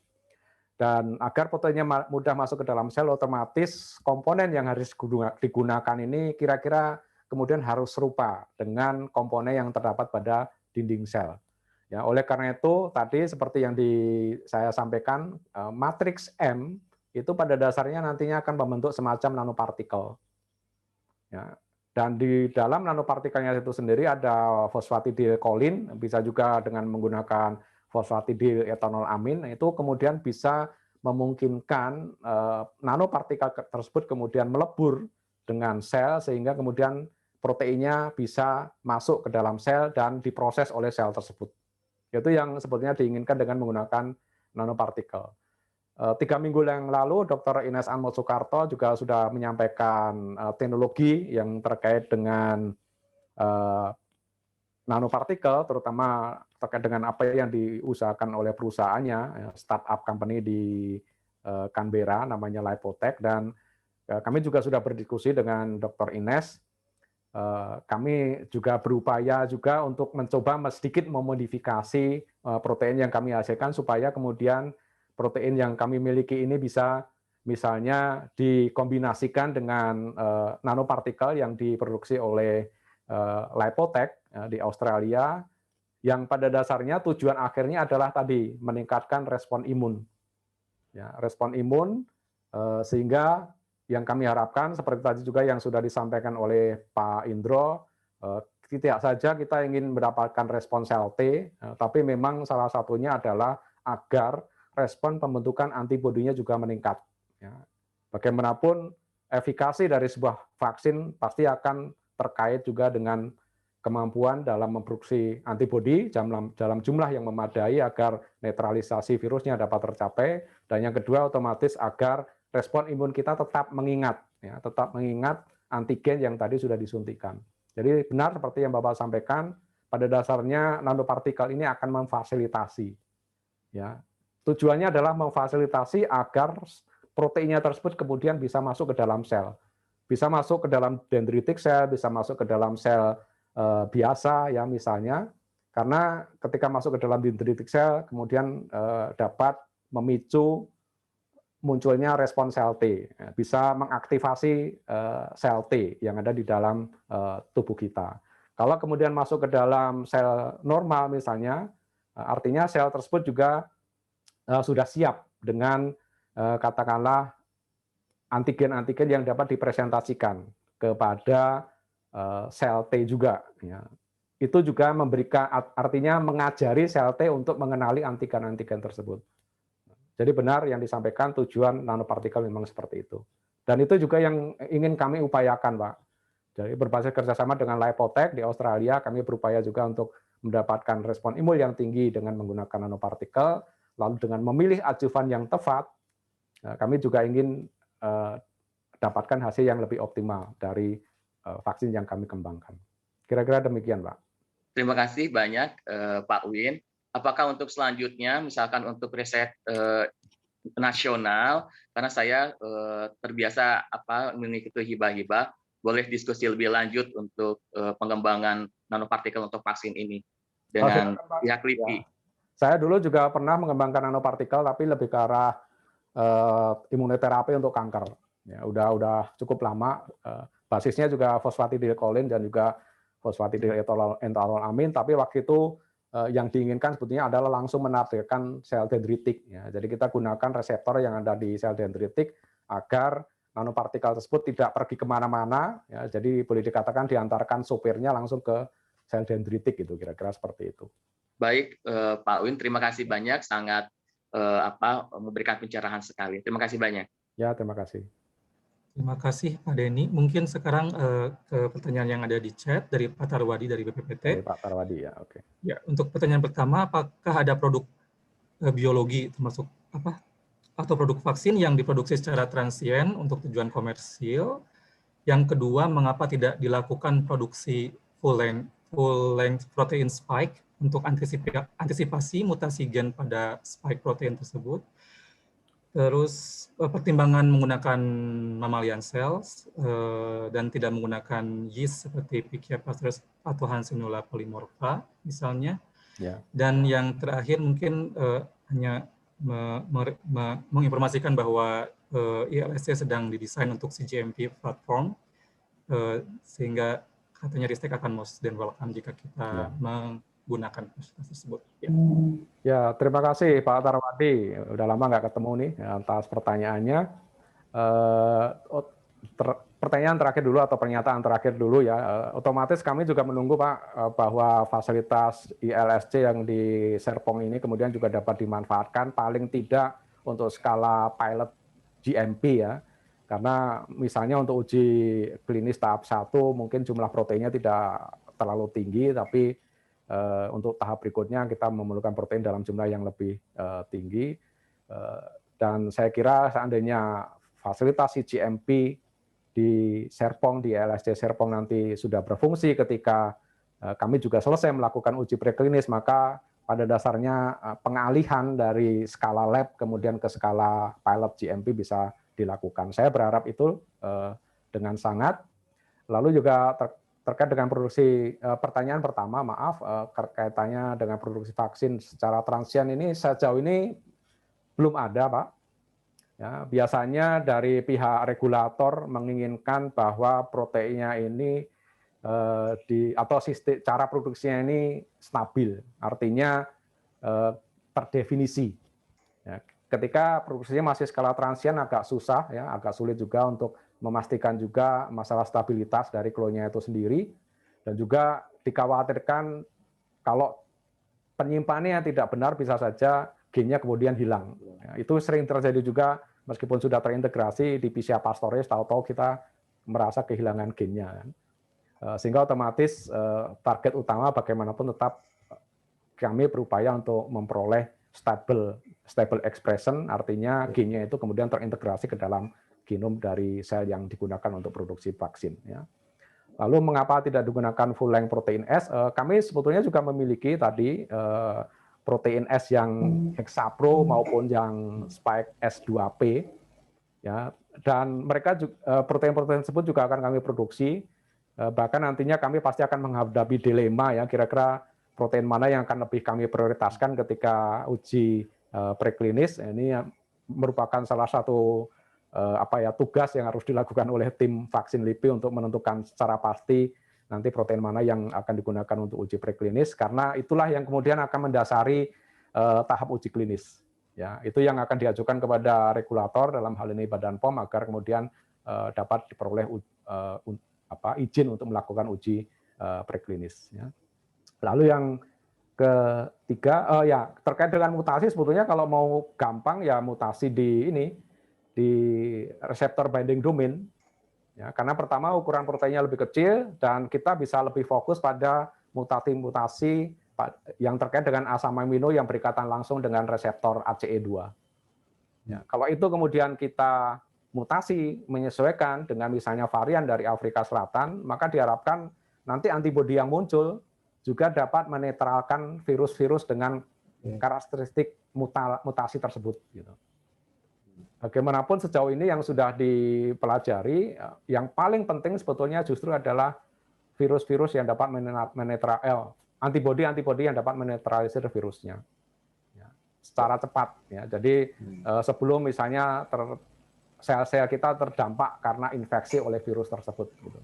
Dan agar proteinnya mudah masuk ke dalam sel, otomatis komponen yang harus digunakan ini kira-kira kemudian harus serupa dengan komponen yang terdapat pada dinding sel. Ya, oleh karena itu tadi seperti yang saya sampaikan, matriks M itu pada dasarnya nantinya akan membentuk semacam nanopartikel. Ya. Dan di dalam nanopartikelnya itu sendiri ada fosfatidilkolin, bisa juga dengan menggunakan fosfatidiletonololamin, itu kemudian bisa memungkinkan nanopartikel tersebut kemudian melebur dengan sel, sehingga kemudian proteinnya bisa masuk ke dalam sel dan diproses oleh sel tersebut. Itu yang sebetulnya diinginkan dengan menggunakan nanopartikel. 3 minggu yang lalu, Dr. Ines Anmol Soekarto juga sudah menyampaikan teknologi yang terkait dengan nanopartikel, terutama terkait dengan apa yang diusahakan oleh perusahaannya, startup company di Canberra, namanya Lipotech, dan kami juga sudah berdiskusi dengan Dr. Ines. Kami juga berupaya juga untuk mencoba sedikit memodifikasi protein yang kami hasilkan supaya kemudian protein yang kami miliki ini bisa misalnya dikombinasikan dengan nanopartikel yang diproduksi oleh Lipotech di Australia, yang pada dasarnya tujuan akhirnya adalah tadi meningkatkan respon imun. Ya, respon imun sehingga yang kami harapkan seperti tadi juga yang sudah disampaikan oleh Pak Indro, tidak saja kita ingin mendapatkan respon sel T, tapi memang salah satunya adalah agar respon pembentukan antibodinya juga meningkat. Ya. Bagaimanapun efikasi dari sebuah vaksin pasti akan terkait juga dengan kemampuan dalam memproduksi antibodi dalam jumlah yang memadai agar netralisasi virusnya dapat tercapai, dan yang kedua otomatis agar respon imun kita tetap mengingat antigen yang tadi sudah disuntikan. Jadi benar seperti yang Bapak sampaikan, pada dasarnya nanopartikel ini akan memfasilitasi. Ya, tujuannya adalah memfasilitasi agar proteinnya tersebut kemudian bisa masuk ke dalam sel. Bisa masuk ke dalam dendritic cell, bisa masuk ke dalam sel biasa ya misalnya, karena ketika masuk ke dalam dendritic cell kemudian dapat memicu munculnya respon sel T, bisa mengaktifasi sel T yang ada di dalam tubuh kita. Kalau kemudian masuk ke dalam sel normal misalnya, artinya sel tersebut juga sudah siap dengan katakanlah antigen-antigen yang dapat dipresentasikan kepada sel T juga. Ya. Itu juga memberikan, artinya mengajari sel T untuk mengenali antigen-antigen tersebut. Jadi benar yang disampaikan, tujuan nanopartikel memang seperti itu. Dan itu juga yang ingin kami upayakan, Pak. Jadi berbasis kerjasama dengan Lipotech di Australia, kami berupaya juga untuk mendapatkan respon imun yang tinggi dengan menggunakan nanopartikel, lalu dengan memilih adjuvan yang tepat, kami juga ingin dapatkan hasil yang lebih optimal dari vaksin yang kami kembangkan. Kira-kira demikian, Pak. Terima kasih banyak, Pak Win. Apakah untuk selanjutnya, misalkan untuk riset nasional, karena saya terbiasa mengikuti hibah-hibah, boleh diskusi lebih lanjut untuk pengembangan nanopartikel untuk vaksin ini dengan pihak LIPI. Ya. Saya dulu juga pernah mengembangkan nanopartikel, tapi lebih ke arah imunoterapi untuk kanker. Ya, udah cukup lama. Basisnya juga fosfatidilkolin dan juga fosfatidiletonololamin, tapi waktu itu yang diinginkan sebetulnya adalah langsung menargetkan sel dendritik. Ya. Jadi kita gunakan reseptor yang ada di sel dendritik agar nanopartikel tersebut tidak pergi kemana-mana. Ya. Jadi boleh dikatakan diantarkan sopirnya langsung ke sel dendritik, gitu kira-kira seperti itu. Baik, Pak Win, terima kasih banyak, sangat memberikan pencerahan sekali. Terima kasih banyak. Ya, terima kasih. Terima kasih Pak Denny. Mungkin sekarang ke pertanyaan yang ada di chat dari Pak Tarwadi dari BPPT. Dari Pak Tarwadi ya, oke. Ya, untuk pertanyaan pertama, apakah ada produk biologi termasuk atau produk vaksin yang diproduksi secara transien untuk tujuan komersil? Yang kedua, mengapa tidak dilakukan produksi full length protein spike untuk antisipasi mutasi gen pada spike protein tersebut? Terus pertimbangan menggunakan mammalian cells dan tidak menggunakan yeast seperti Pichia pasteurus atau Hansenula polymorpha misalnya. Ya. Dan yang terakhir mungkin hanya menginformasikan bahwa ILSC sedang didesain untuk CGMP platform, sehingga katanya Ristek akan most dan welcome jika kita menggunakan fasilitas tersebut. Ya. Ya, terima kasih Pak Tarwadi. Udah lama nggak ketemu nih atas pertanyaannya. Pertanyaan terakhir dulu atau pernyataan terakhir dulu ya. Otomatis kami juga menunggu Pak bahwa fasilitas ILSC yang di Serpong ini kemudian juga dapat dimanfaatkan paling tidak untuk skala pilot GMP ya. Karena misalnya untuk uji klinis tahap 1 mungkin jumlah proteinnya tidak terlalu tinggi, tapi untuk tahap berikutnya kita memerlukan protein dalam jumlah yang lebih tinggi. Dan saya kira seandainya fasilitas GMP di Serpong, di LSD Serpong nanti sudah berfungsi ketika kami juga selesai melakukan uji preklinis, maka pada dasarnya pengalihan dari skala lab kemudian ke skala pilot GMP bisa dilakukan. Saya berharap itu dengan sangat. Lalu juga terkait dengan produksi, pertanyaan pertama, maaf, kaitannya dengan produksi vaksin secara transien ini sejauh ini belum ada, Pak. Ya, biasanya dari pihak regulator menginginkan bahwa proteinnya ini atau sistem cara produksinya ini stabil, artinya terdefinisi. Ya, ketika produksinya masih skala transien agak susah, ya, agak sulit juga untuk memastikan juga masalah stabilitas dari klonnya itu sendiri, dan juga dikhawatirkan kalau penyimpanannya tidak benar bisa saja gennya kemudian hilang. Ya, itu sering terjadi juga meskipun sudah terintegrasi di Pichia pastoris, tahu-tahu kita merasa kehilangan gennya. Sehingga otomatis target utama bagaimanapun tetap kami berupaya untuk memperoleh stable expression, artinya gennya itu kemudian terintegrasi ke dalam genom dari sel yang digunakan untuk produksi vaksin. Ya. Lalu mengapa tidak digunakan full length protein S? Kami sebetulnya juga memiliki tadi protein S yang hexapro maupun yang spike S2P. Ya, dan mereka protein-protein tersebut juga akan kami produksi. Bahkan nantinya kami pasti akan menghadapi dilema ya, kira-kira protein mana yang akan lebih kami prioritaskan ketika uji preklinis. Ini merupakan salah satu tugas yang harus dilakukan oleh tim vaksin LIPI untuk menentukan secara pasti nanti protein mana yang akan digunakan untuk uji preklinis, karena itulah yang kemudian akan mendasari tahap uji klinis. Ya, itu yang akan diajukan kepada regulator dalam hal ini Badan POM agar kemudian dapat diperoleh izin untuk melakukan uji preklinis. Ya. Lalu yang ketiga, terkait dengan mutasi sebetulnya kalau mau gampang ya mutasi di reseptor binding domain, ya, karena pertama ukuran proteinnya lebih kecil dan kita bisa lebih fokus pada mutasi-mutasi yang terkait dengan asam amino yang berikatan langsung dengan reseptor ACE2. Ya, kalau itu kemudian kita mutasi menyesuaikan dengan misalnya varian dari Afrika Selatan, maka diharapkan nanti antibodi yang muncul juga dapat menetralkan virus-virus dengan karakteristik mutasi tersebut. Gitu. Bagaimanapun sejauh ini yang sudah dipelajari, yang paling penting sebetulnya justru adalah virus-virus yang dapat antibodi-antibodi yang dapat menetralisir virusnya ya, secara cepat. Ya. Jadi sebelum misalnya sel-sel kita terdampak karena infeksi oleh virus tersebut. Gitu.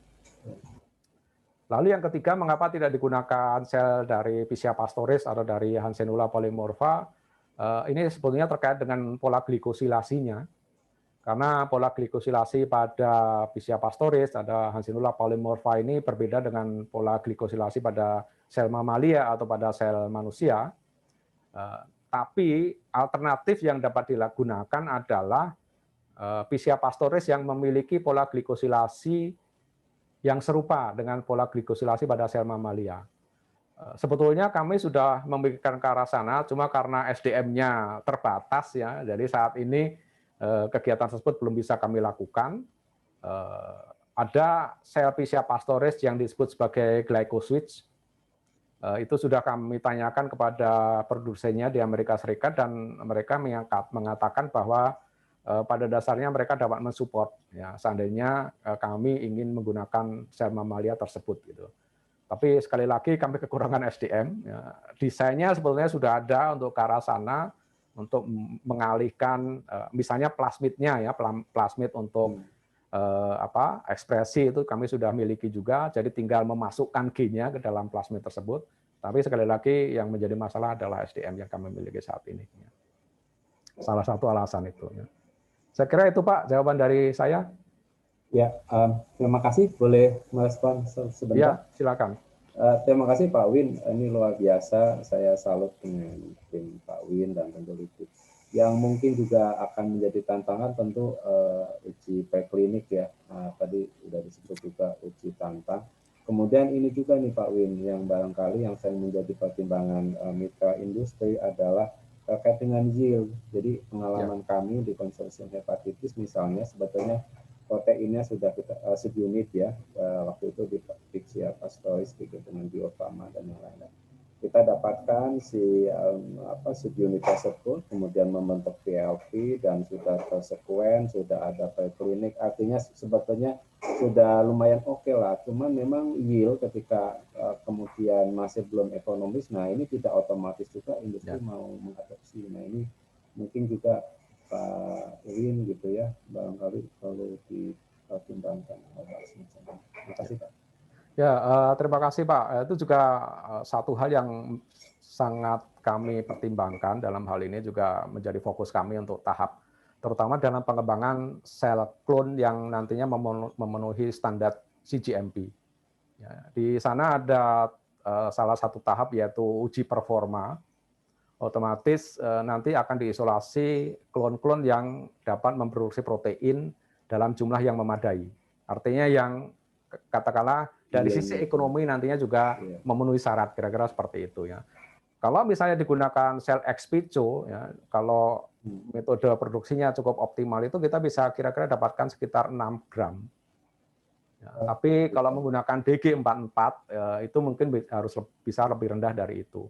Lalu yang ketiga, mengapa tidak digunakan sel dari Pichia pastoris atau dari Hansenula polymorpha? Ini sebetulnya terkait dengan pola glikosilasinya, karena pola glikosilasi pada Pichia pastoris, ada Hansenula polymorpha ini berbeda dengan pola glikosilasi pada sel mamalia atau pada sel manusia. Tapi alternatif yang dapat digunakan adalah Pichia pastoris yang memiliki pola glikosilasi yang serupa dengan pola glikosilasi pada sel mamalia. Sebetulnya kami sudah memikirkan ke arah sana, cuma karena SDM-nya terbatas ya, jadi saat ini kegiatan tersebut belum bisa kami lakukan. Ada sel Pichia pastoris yang disebut sebagai glycoswitch, itu sudah kami tanyakan kepada produsennya di Amerika Serikat dan mereka mengatakan bahwa pada dasarnya mereka dapat mensupport ya seandainya kami ingin menggunakan sel mamalia tersebut gitu. Tapi sekali lagi kami kekurangan SDM. Ya. Desainnya sebetulnya sudah ada untuk ke arah sana untuk mengalihkan misalnya plasmidnya ya plasmid untuk ekspresi itu kami sudah miliki juga. Jadi tinggal memasukkan gennya ke dalam plasmid tersebut. Tapi sekali lagi yang menjadi masalah adalah SDM yang kami miliki saat ini. Salah satu alasan itu. Ya. Saya kira itu Pak jawaban dari saya. Ya, terima kasih. Boleh merespon sebentar? Ya, silakan. Terima kasih Pak Win. Ini luar biasa. Saya salut dengan tim Pak Win dan tentu LIPI. Yang mungkin juga akan menjadi tantangan tentu uji preklinik ya. Tadi sudah disebut juga uji tantang. Kemudian ini juga nih Pak Win yang barangkali yang sering menjadi pertimbangan mitra industri adalah terkait dengan yield. Jadi pengalaman kami di konsorsium hepatitis misalnya sebetulnya proteinnya sudah kita subunit ya waktu itu di Pixia Pastoris dengan Bio Farma dan yang lain-lain. Kita dapatkan si subunit tersebut kemudian membentuk PLP dan sudah tersekuen, sudah ada preklinik, artinya sebetulnya sudah lumayan oke lah. Cuman memang yield ketika kemudian masih belum ekonomis, nah ini tidak otomatis juga industri mau mengadopsi. Nah ini mungkin juga Pak Win gitu ya, barangkali perlu dipertimbangkan. Terima kasih Pak. Ya, terima kasih Pak. Itu juga satu hal yang sangat kami pertimbangkan dalam hal ini juga menjadi fokus kami untuk tahap, terutama dalam pengembangan sel klon yang nantinya memenuhi standar cGMP. Ya, di sana ada salah satu tahap yaitu uji performa. Otomatis nanti akan diisolasi klon-klon yang dapat memproduksi protein dalam jumlah yang memadai. Artinya yang katakanlah dari sisi ekonomi nantinya juga memenuhi syarat, kira-kira seperti itu ya. Kalau misalnya digunakan sel ex vivo, ya, kalau metode produksinya cukup optimal itu kita bisa kira-kira dapatkan sekitar 6 gram. Ya, tapi kalau menggunakan DG44 itu mungkin harus bisa lebih rendah dari itu.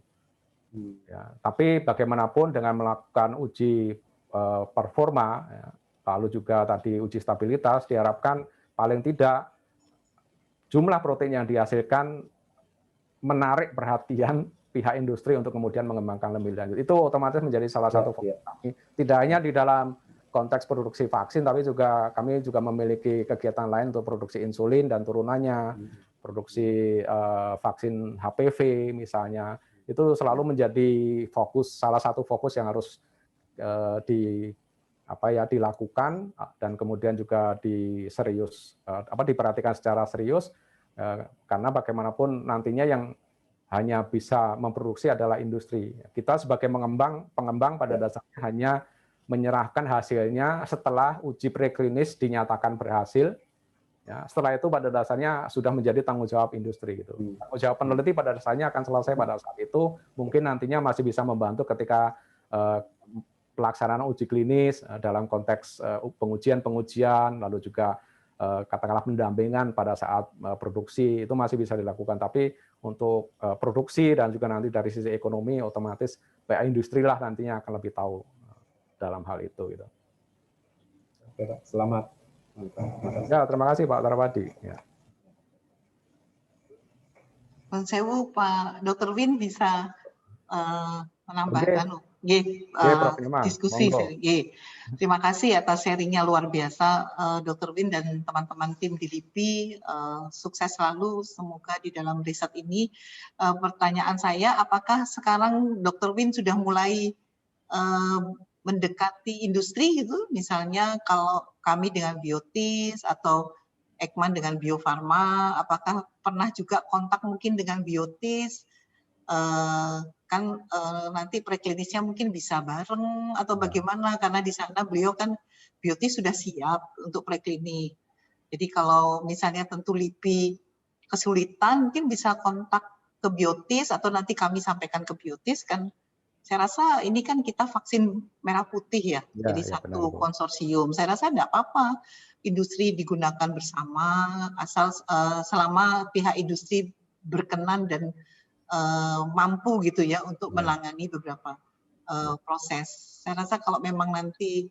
Ya, tapi bagaimanapun dengan melakukan uji performa, ya, lalu juga tadi uji stabilitas, diharapkan paling tidak jumlah protein yang dihasilkan menarik perhatian pihak industri untuk kemudian mengembangkan lebih lanjut. Itu otomatis menjadi salah satu fokus kami. Tidak hanya di dalam konteks produksi vaksin, tapi juga kami juga memiliki kegiatan lain untuk produksi insulin dan turunannya, produksi vaksin HPV misalnya. Itu selalu menjadi fokus, salah satu fokus yang harus dilakukan dan kemudian juga diperhatikan secara serius karena bagaimanapun nantinya yang hanya bisa memproduksi adalah industri. Kita sebagai pengembang pada dasarnya hanya menyerahkan hasilnya setelah uji preklinis dinyatakan berhasil. Ya, setelah itu pada dasarnya sudah menjadi tanggung jawab industri gitu. Tanggung jawab peneliti pada dasarnya akan selesai pada saat itu. Mungkin nantinya masih bisa membantu ketika pelaksanaan uji klinis dalam konteks pengujian, lalu juga katakanlah pendampingan pada saat produksi itu masih bisa dilakukan. Tapi untuk produksi dan juga nanti dari sisi ekonomi otomatis pihak industri lah nantinya akan lebih tahu dalam hal itu. Gitu. Oke, Pak. Selamat. Ya, terima kasih Pak Tarawadi. Ya. Bang Sewu, Pak Dr. Win bisa menambahkan diskusi. Terima kasih atas sharingnya luar biasa, Dr. Win dan teman-teman tim di LIPI. Sukses selalu, semoga di dalam riset ini. Pertanyaan saya, apakah sekarang Dr. Win sudah mulai mendekati industri gitu, misalnya kalau kami dengan Biotis atau Ekman dengan Bio Farma, apakah pernah juga kontak mungkin dengan Biotis, nanti preklinisnya mungkin bisa bareng atau bagaimana, karena di sana beliau kan Biotis sudah siap untuk preklinik. Jadi kalau misalnya tentu LIPI kesulitan, mungkin bisa kontak ke Biotis atau nanti kami sampaikan ke Biotis kan. Saya rasa ini kan kita vaksin merah putih ya, jadi satu konsorsium. Saya rasa tidak apa-apa industri digunakan bersama, asal selama pihak industri berkenan dan mampu gitu ya untuk menangani beberapa proses. Saya rasa kalau memang nanti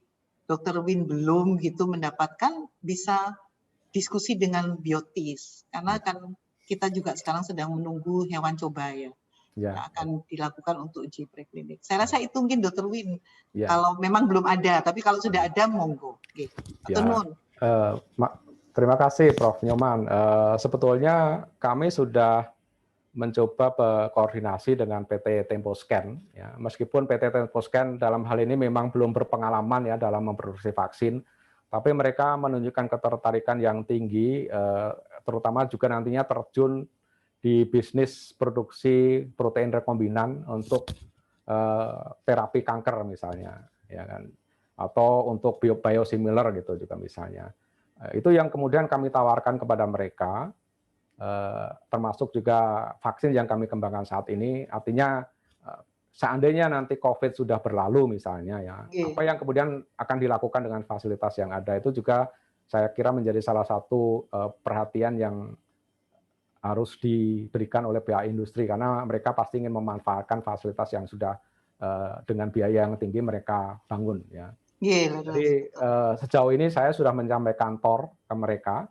Dr. Win belum gitu mendapatkan, bisa diskusi dengan biotis, karena kan kita juga sekarang sedang menunggu hewan coba ya, yang akan dilakukan untuk uji preklinik. Saya rasa itu mungkin Dr. Win, kalau memang belum ada, tapi kalau sudah ada monggo. Terima kasih Prof. Nyoman. Sebetulnya kami sudah mencoba berkoordinasi dengan PT Temposcan, ya. Meskipun PT Temposcan dalam hal ini memang belum berpengalaman ya dalam memproduksi vaksin, tapi mereka menunjukkan ketertarikan yang tinggi, terutama juga nantinya terjun di bisnis produksi protein rekombinan untuk terapi kanker misalnya, ya kan, atau untuk biosimilar gitu juga misalnya. Itu yang kemudian kami tawarkan kepada mereka, termasuk juga vaksin yang kami kembangkan saat ini. Artinya seandainya nanti COVID sudah berlalu misalnya ya, apa yang kemudian akan dilakukan dengan fasilitas yang ada itu juga saya kira menjadi salah satu perhatian yang harus diberikan oleh pihak industri, karena mereka pasti ingin memanfaatkan fasilitas yang sudah dengan biaya yang tinggi mereka bangun ya. Jadi sejauh ini saya sudah menyampaikan ke mereka.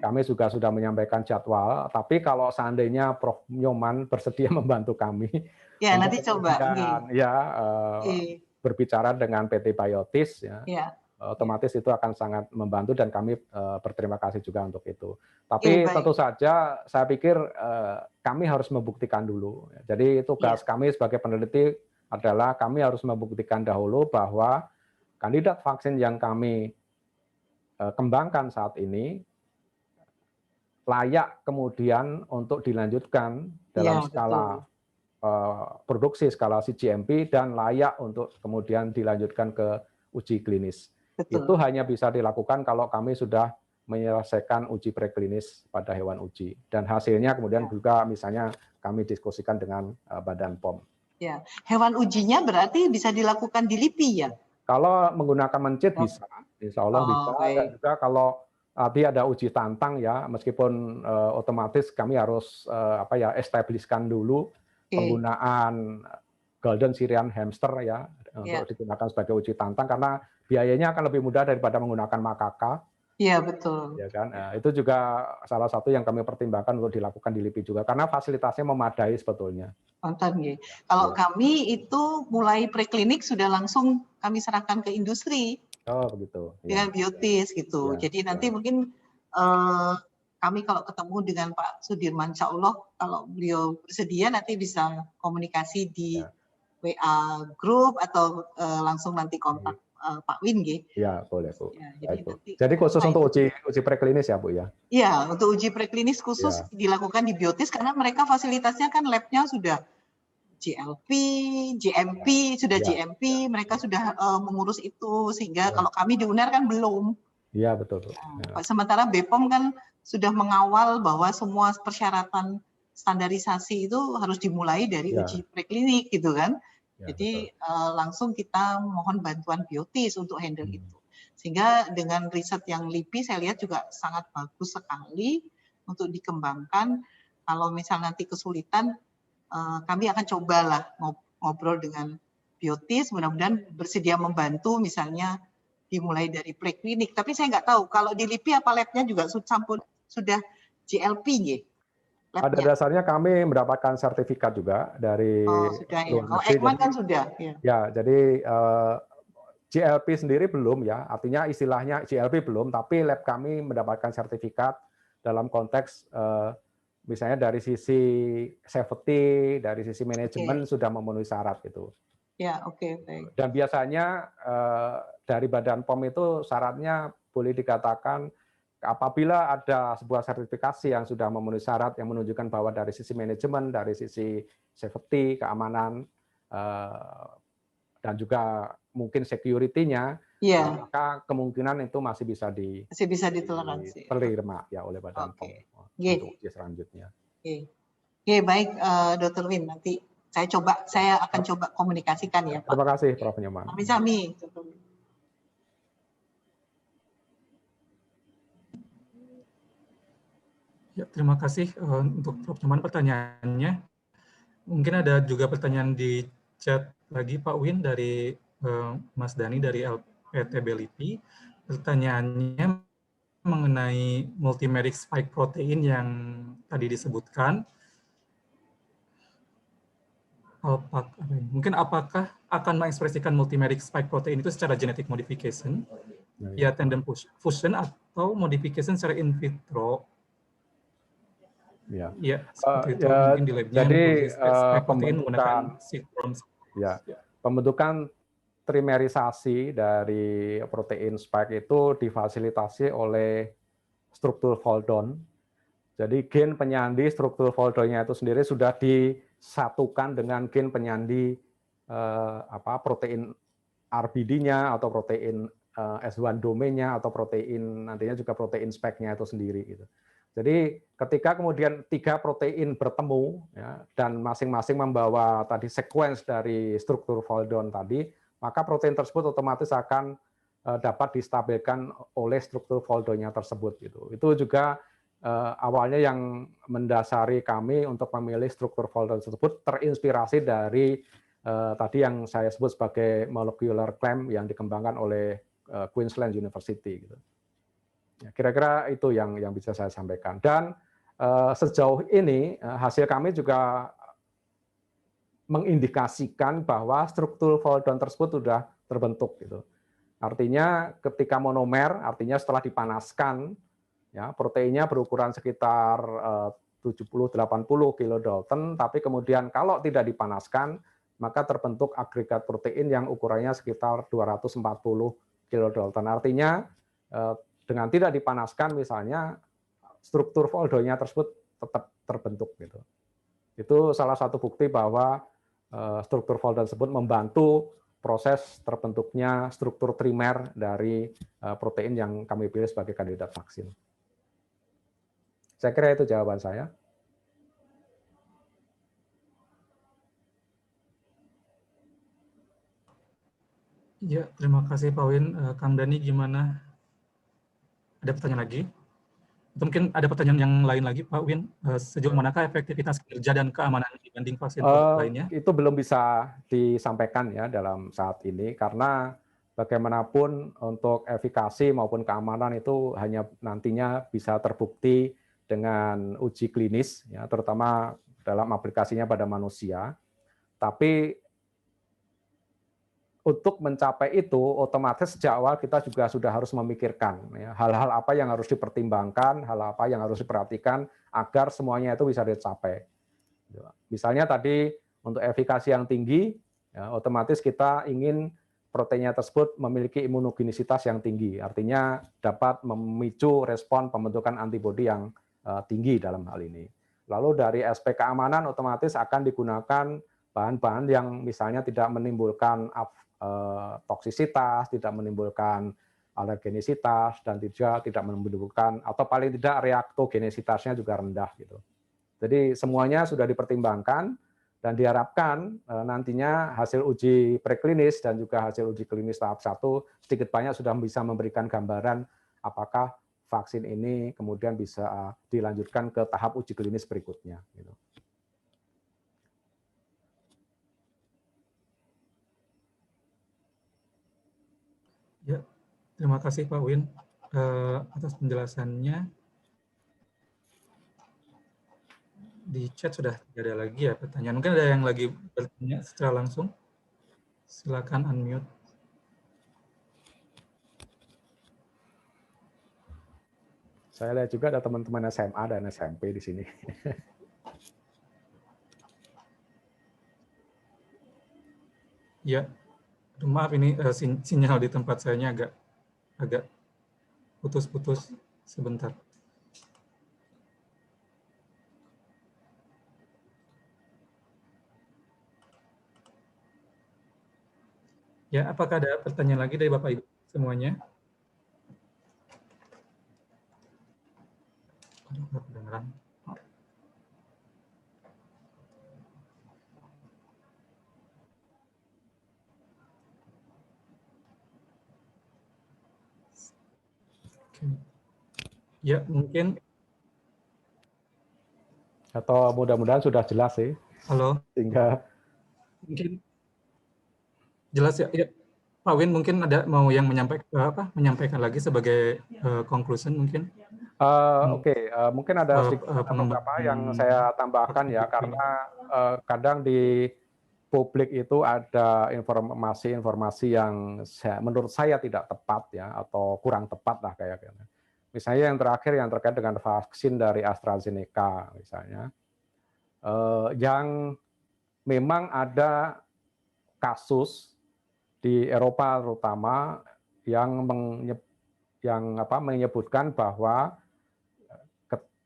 Kami juga sudah menyampaikan jadwal, tapi kalau seandainya Prof. Nyoman bersedia membantu kami, nanti coba berbicara dengan PT Biotis, otomatis itu akan sangat membantu dan kami berterima kasih juga untuk itu. Tapi tentu saja saya pikir kami harus membuktikan dulu. Jadi tugas kami sebagai peneliti adalah kami harus membuktikan dahulu bahwa kandidat vaksin yang kami kembangkan saat ini layak kemudian untuk dilanjutkan dalam skala produksi skala cGMP dan layak untuk kemudian dilanjutkan ke uji klinis. Itu hanya bisa dilakukan kalau kami sudah menyelesaikan uji preklinis pada hewan uji, dan hasilnya kemudian juga misalnya kami diskusikan dengan Badan POM. Ya, hewan ujinya berarti bisa dilakukan di LIPI ya? Kalau menggunakan mencit bisa, insya Allah bisa. Dan juga kalau nanti ada uji tantang ya, meskipun otomatis kami harus establishkan dulu penggunaan Golden Syrian Hamster ya untuk digunakan sebagai uji tantang, karena biayanya akan lebih mudah daripada menggunakan makaka. Iya betul. Ya kan, itu juga salah satu yang kami pertimbangkan untuk dilakukan di LIPI juga, karena fasilitasnya memadai sebetulnya. Nonton ya. Kalau kami itu mulai preklinik sudah langsung kami serahkan ke industri. Oh begitu. Dengan biotis gitu. Jadi nanti mungkin kami kalau ketemu dengan Pak Sudirman, insya Allah kalau beliau bersedia nanti bisa komunikasi di WA group atau langsung nanti kontak Pak Win, ya boleh Bu. Ya, jadi khusus untuk uji preklinis ya Bu ya? Iya, untuk uji preklinis khusus dilakukan di biotis karena mereka fasilitasnya kan labnya sudah GLP, GMP, sudah GMP, mereka sudah mengurus itu, sehingga kalau kami di UNER kan belum. Iya betul. Sementara BPOM kan sudah mengawal bahwa semua persyaratan standarisasi itu harus dimulai dari uji preklinik gitu kan. Jadi langsung kita mohon bantuan biotis untuk handle itu. Sehingga dengan riset yang LIPI saya lihat juga sangat bagus sekali untuk dikembangkan. Kalau misal nanti kesulitan, kami akan cobalah ngobrol dengan biotis, mudah-mudahan bersedia membantu misalnya dimulai dari preklinik. Tapi saya nggak tahu kalau di LIPI apa labnya juga sudah GLP nggih. Pada dasarnya kami mendapatkan sertifikat juga dari sudah ya. Kalau Ekman kan sudah. Ya, jadi GLP sendiri belum ya. Artinya istilahnya GLP belum, tapi lab kami mendapatkan sertifikat dalam konteks misalnya dari sisi safety, dari sisi manajemen sudah memenuhi syarat gitu. Ya, baik. Dan biasanya dari Badan POM itu syaratnya boleh dikatakan apabila ada sebuah sertifikasi yang sudah memenuhi syarat yang menunjukkan bahwa dari sisi manajemen, dari sisi safety, keamanan, dan juga mungkin security-nya, maka kemungkinan itu masih bisa ditoleransi. Diterima ya oleh Badan POM untuk uji selanjutnya. Baik, Dr. Win, nanti saya akan coba komunikasikan ya Pak. Terima kasih Prof. Nyoman. Sami-sami. Ya, terima kasih untuk Prof. Nyoman pertanyaannya. Mungkin ada juga pertanyaan di chat lagi Pak Win dari Mas Dani dari PTB LIPI. Pertanyaannya mengenai multimeric spike protein yang tadi disebutkan. Apakah akan mengekspresikan multimeric spike protein itu secara genetic modification, via tandem fusion atau modification secara in vitro? Ya, seperti itu. Mungkin di lab-nya jadi spike protein menggunakan sequence. Ya, pembentukan trimerisasi dari protein spike itu difasilitasi oleh struktur fold-on. Jadi gen penyandi struktur fold-onnya itu sendiri sudah disatukan dengan gen penyandi protein RBD-nya atau protein S1 domainnya atau protein nantinya juga protein spike-nya itu sendiri gitu. Jadi ketika kemudian 3 protein bertemu ya, dan masing-masing membawa tadi sequence dari struktur fold-on tadi, maka protein tersebut otomatis akan dapat distabilkan oleh struktur fold-onnya tersebut gitu. Itu juga awalnya yang mendasari kami untuk memilih struktur fold-on tersebut terinspirasi dari tadi yang saya sebut sebagai molecular clamp yang dikembangkan oleh Queensland University gitu. Ya, kira-kira itu yang bisa saya sampaikan. Dan sejauh ini hasil kami juga mengindikasikan bahwa struktur fold-on tersebut sudah terbentuk gitu. Artinya ketika monomer, artinya setelah dipanaskan, ya proteinnya berukuran sekitar 70-80 kilodalton, tapi kemudian kalau tidak dipanaskan, maka terbentuk agregat protein yang ukurannya sekitar 240 kilodalton. Artinya dengan tidak dipanaskan misalnya struktur fold-onnya tersebut tetap terbentuk gitu. Itu salah satu bukti bahwa struktur fold-on tersebut membantu proses terbentuknya struktur trimer dari protein yang kami pilih sebagai kandidat vaksin. Saya kira itu jawaban saya. Ya, terima kasih Pak Win. Kang Dani gimana? Ada pertanyaan lagi? Atau mungkin ada pertanyaan yang lain lagi, Pak Win? Sejauh manakah efektivitas kerja dan keamanan dibanding vaksin lainnya? Itu belum bisa disampaikan ya dalam saat ini, karena bagaimanapun untuk efikasi maupun keamanan itu hanya nantinya bisa terbukti dengan uji klinis, ya, terutama dalam aplikasinya pada manusia. Tapi untuk mencapai itu, otomatis sejak awal kita juga sudah harus memikirkan ya, hal-hal apa yang harus dipertimbangkan, hal apa yang harus diperhatikan agar semuanya itu bisa dicapai. Misalnya tadi untuk efikasi yang tinggi, ya, otomatis kita ingin proteinnya tersebut memiliki imunogenisitas yang tinggi, artinya dapat memicu respon pembentukan antibodi yang tinggi dalam hal ini. Lalu dari aspek keamanan otomatis akan digunakan bahan-bahan yang misalnya tidak menimbulkan toksisitas, tidak menimbulkan alergenisitas, dan tidak menimbulkan atau paling tidak reaktogenisitasnya juga rendah gitu. Jadi semuanya sudah dipertimbangkan dan diharapkan nantinya hasil uji preklinis dan juga hasil uji klinis tahap 1 sedikit banyak sudah bisa memberikan gambaran apakah vaksin ini kemudian bisa dilanjutkan ke tahap uji klinis berikutnya. Gitu. Ya, terima kasih Pak Win atas penjelasannya. Di chat sudah tidak ada lagi ya pertanyaan. Mungkin ada yang lagi bertanya secara langsung. Silakan unmute. Saya lihat juga ada teman-teman SMA dan SMP di sini. Ya, maaf ini sinyal di tempat saya agak putus-putus sebentar. Ya, apakah ada pertanyaan lagi dari Bapak Ibu semuanya? Aduh, nggak kedengeran. Ya, mungkin. Atau mudah-mudahan sudah jelas sih. Halo. Sehingga mungkin jelas ya. Ya. Pak Win mungkin ada mau yang menyampaikan lagi sebagai conclusion mungkin. Mungkin ada sedikit beberapa yang saya tambahkan ya, karena kadang di publik itu ada informasi-informasi yang menurut saya tidak tepat ya, atau kurang tepat lah kayaknya. Misalnya yang terakhir yang terkait dengan vaksin dari AstraZeneca misalnya, yang memang ada kasus di Eropa terutama yang menyebutkan bahwa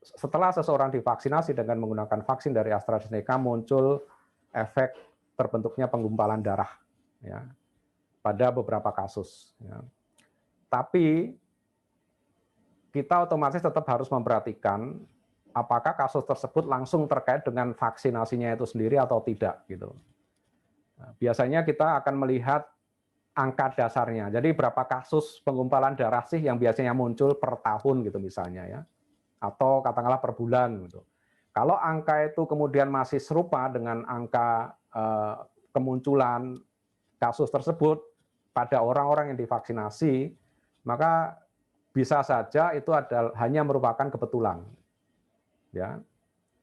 setelah seseorang divaksinasi dengan menggunakan vaksin dari AstraZeneca muncul efek terbentuknya penggumpalan darah ya, pada beberapa kasus. Ya. Tapi kita otomatis tetap harus memperhatikan apakah kasus tersebut langsung terkait dengan vaksinasinya itu sendiri atau tidak. Gitu. Nah, biasanya kita akan melihat angka dasarnya. Jadi berapa kasus penggumpalan darah sih yang biasanya muncul per tahun gitu misalnya ya, atau katakanlah per bulan. Gitu. Kalau angka itu kemudian masih serupa dengan angka kemunculan kasus tersebut pada orang-orang yang divaksinasi, maka bisa saja itu hanya merupakan kebetulan. Ya,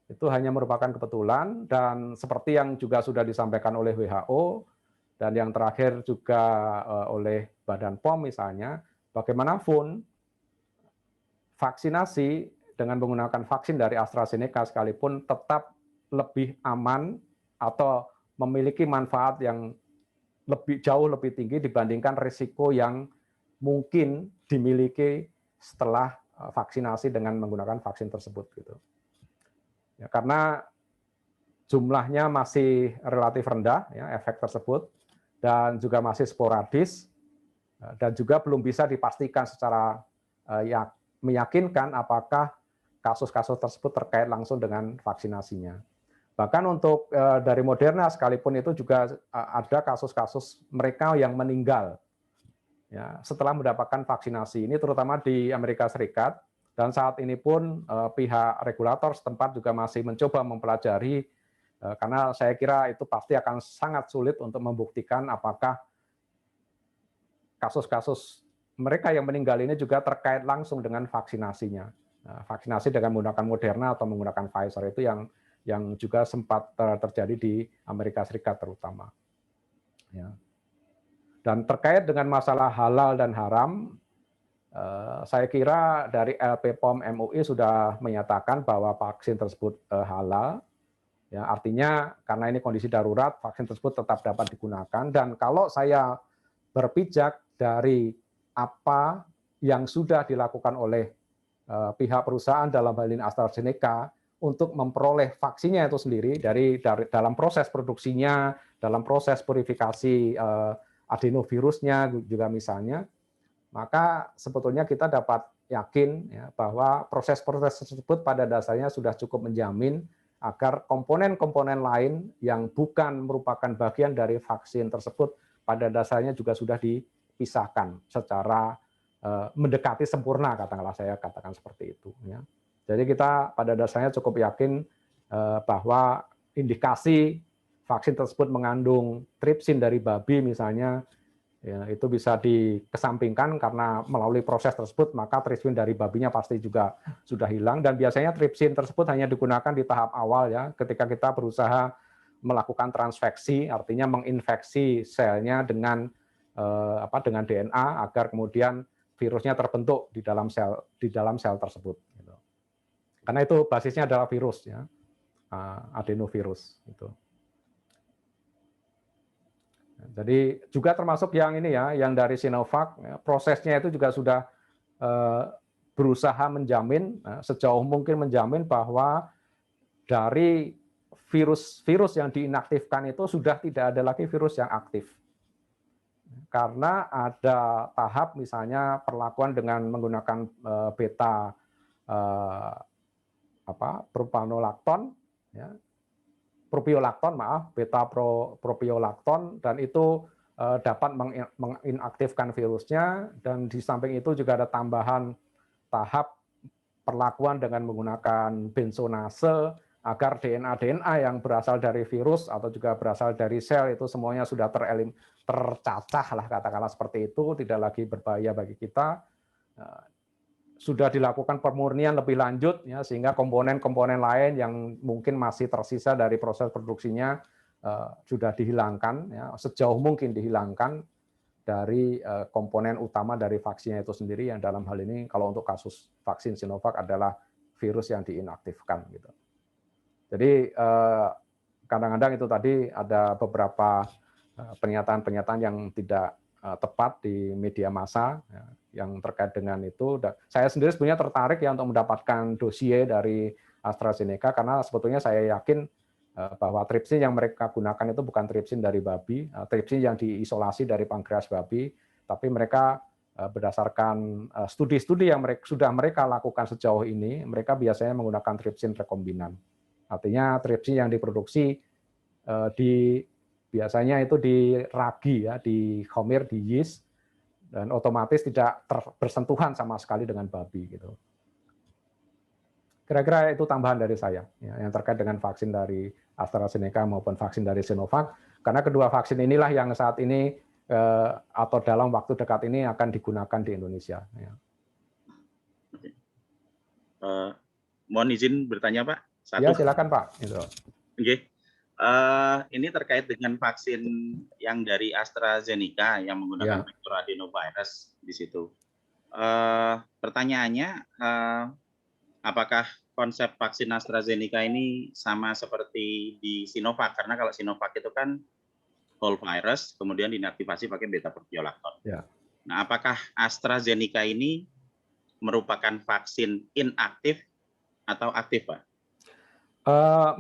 itu hanya merupakan kebetulan, dan seperti yang juga sudah disampaikan oleh WHO dan yang terakhir juga oleh Badan POM misalnya, bagaimanapun vaksinasi dengan menggunakan vaksin dari AstraZeneca sekalipun tetap lebih aman atau memiliki manfaat yang jauh lebih tinggi dibandingkan risiko yang mungkin dimiliki setelah vaksinasi dengan menggunakan vaksin tersebut gitu. Ya, karena jumlahnya masih relatif rendah ya, efek tersebut, dan juga masih sporadis, dan juga belum bisa dipastikan secara meyakinkan apakah kasus-kasus tersebut terkait langsung dengan vaksinasinya. Bahkan untuk dari Moderna sekalipun itu juga ada kasus-kasus mereka yang meninggal ya, setelah mendapatkan vaksinasi. Ini terutama di Amerika Serikat, dan saat ini pun pihak regulator setempat juga masih mencoba mempelajari, karena saya kira itu pasti akan sangat sulit untuk membuktikan apakah kasus-kasus mereka yang meninggal ini juga terkait langsung dengan vaksinasinya. Nah, vaksinasi dengan menggunakan Moderna atau menggunakan Pfizer itu yang juga sempat terjadi di Amerika Serikat terutama. Ya. Dan terkait dengan masalah halal dan haram, saya kira dari LPPOM MUI sudah menyatakan bahwa vaksin tersebut halal. Ya, artinya karena ini kondisi darurat, vaksin tersebut tetap dapat digunakan. Dan kalau saya berpijak dari apa yang sudah dilakukan oleh pihak perusahaan dalam hal ini AstraZeneca, untuk memperoleh vaksinnya itu sendiri dari dalam proses produksinya, dalam proses purifikasi adenovirusnya juga misalnya, maka sebetulnya kita dapat yakin ya, bahwa proses-proses tersebut pada dasarnya sudah cukup menjamin agar komponen-komponen lain yang bukan merupakan bagian dari vaksin tersebut pada dasarnya juga sudah dipisahkan secara mendekati sempurna, katakanlah saya katakan seperti itu. Ya. Jadi kita pada dasarnya cukup yakin bahwa indikasi vaksin tersebut mengandung tripsin dari babi misalnya, ya, itu bisa dikesampingkan karena melalui proses tersebut maka tripsin dari babinya pasti juga sudah hilang, dan biasanya tripsin tersebut hanya digunakan di tahap awal ya, ketika kita berusaha melakukan transfeksi, artinya menginfeksi selnya dengan dengan DNA agar kemudian virusnya terbentuk di dalam sel tersebut. Gitu. Karena itu basisnya adalah virus ya, adenovirus itu. Jadi juga termasuk yang ini ya, yang dari Sinovac, prosesnya itu juga sudah berusaha menjamin sejauh mungkin menjamin bahwa dari virus yang diinaktifkan itu sudah tidak ada lagi virus yang aktif. Karena ada tahap misalnya perlakuan dengan menggunakan beta propiolakton ya, beta propiolakton, dan itu dapat menginaktifkan virusnya, dan di samping itu juga ada tambahan tahap perlakuan dengan menggunakan benzonase agar DNA yang berasal dari virus atau juga berasal dari sel itu semuanya sudah tercacah lah, katakanlah seperti itu, tidak lagi berbahaya bagi kita. Sudah dilakukan pemurnian lebih lanjut ya, sehingga komponen-komponen lain yang mungkin masih tersisa dari proses produksinya sudah dihilangkan ya, sejauh mungkin dihilangkan dari komponen utama dari vaksinnya itu sendiri, yang dalam hal ini kalau untuk kasus vaksin Sinovac adalah virus yang diinaktifkan gitu. Jadi kadang-kadang itu tadi ada beberapa pernyataan-pernyataan yang tidak tepat di media massa ya, yang terkait dengan itu. Dan saya sendiri sebenarnya tertarik ya untuk mendapatkan dossier dari AstraZeneca, karena sebetulnya saya yakin bahwa tripsin yang mereka gunakan itu bukan tripsin dari babi, tripsin yang diisolasi dari pankreas babi, tapi mereka berdasarkan studi-studi yang sudah mereka lakukan sejauh ini, mereka biasanya menggunakan tripsin rekombinan. Artinya tripsin yang diproduksi biasanya itu di ragi ya, di khomir, di yeast, dan otomatis tidak bersentuhan sama sekali dengan babi gitu. Kira-kira itu tambahan dari saya ya, yang terkait dengan vaksin dari AstraZeneca maupun vaksin dari Sinovac, karena kedua vaksin inilah yang saat ini atau dalam waktu dekat ini akan digunakan di Indonesia. Ya. Mohon izin bertanya, Pak. Satu. Ya, silakan Pak. Oke. Ini terkait dengan vaksin yang dari AstraZeneca yang menggunakan vektor adenovirus di situ. Pertanyaannya, apakah konsep vaksin AstraZeneca ini sama seperti di Sinovac? Karena kalau Sinovac itu kan whole virus, kemudian inaktivasi pakai beta proteolactone. Ya. Nah, apakah AstraZeneca ini merupakan vaksin inaktif atau aktif, Pak?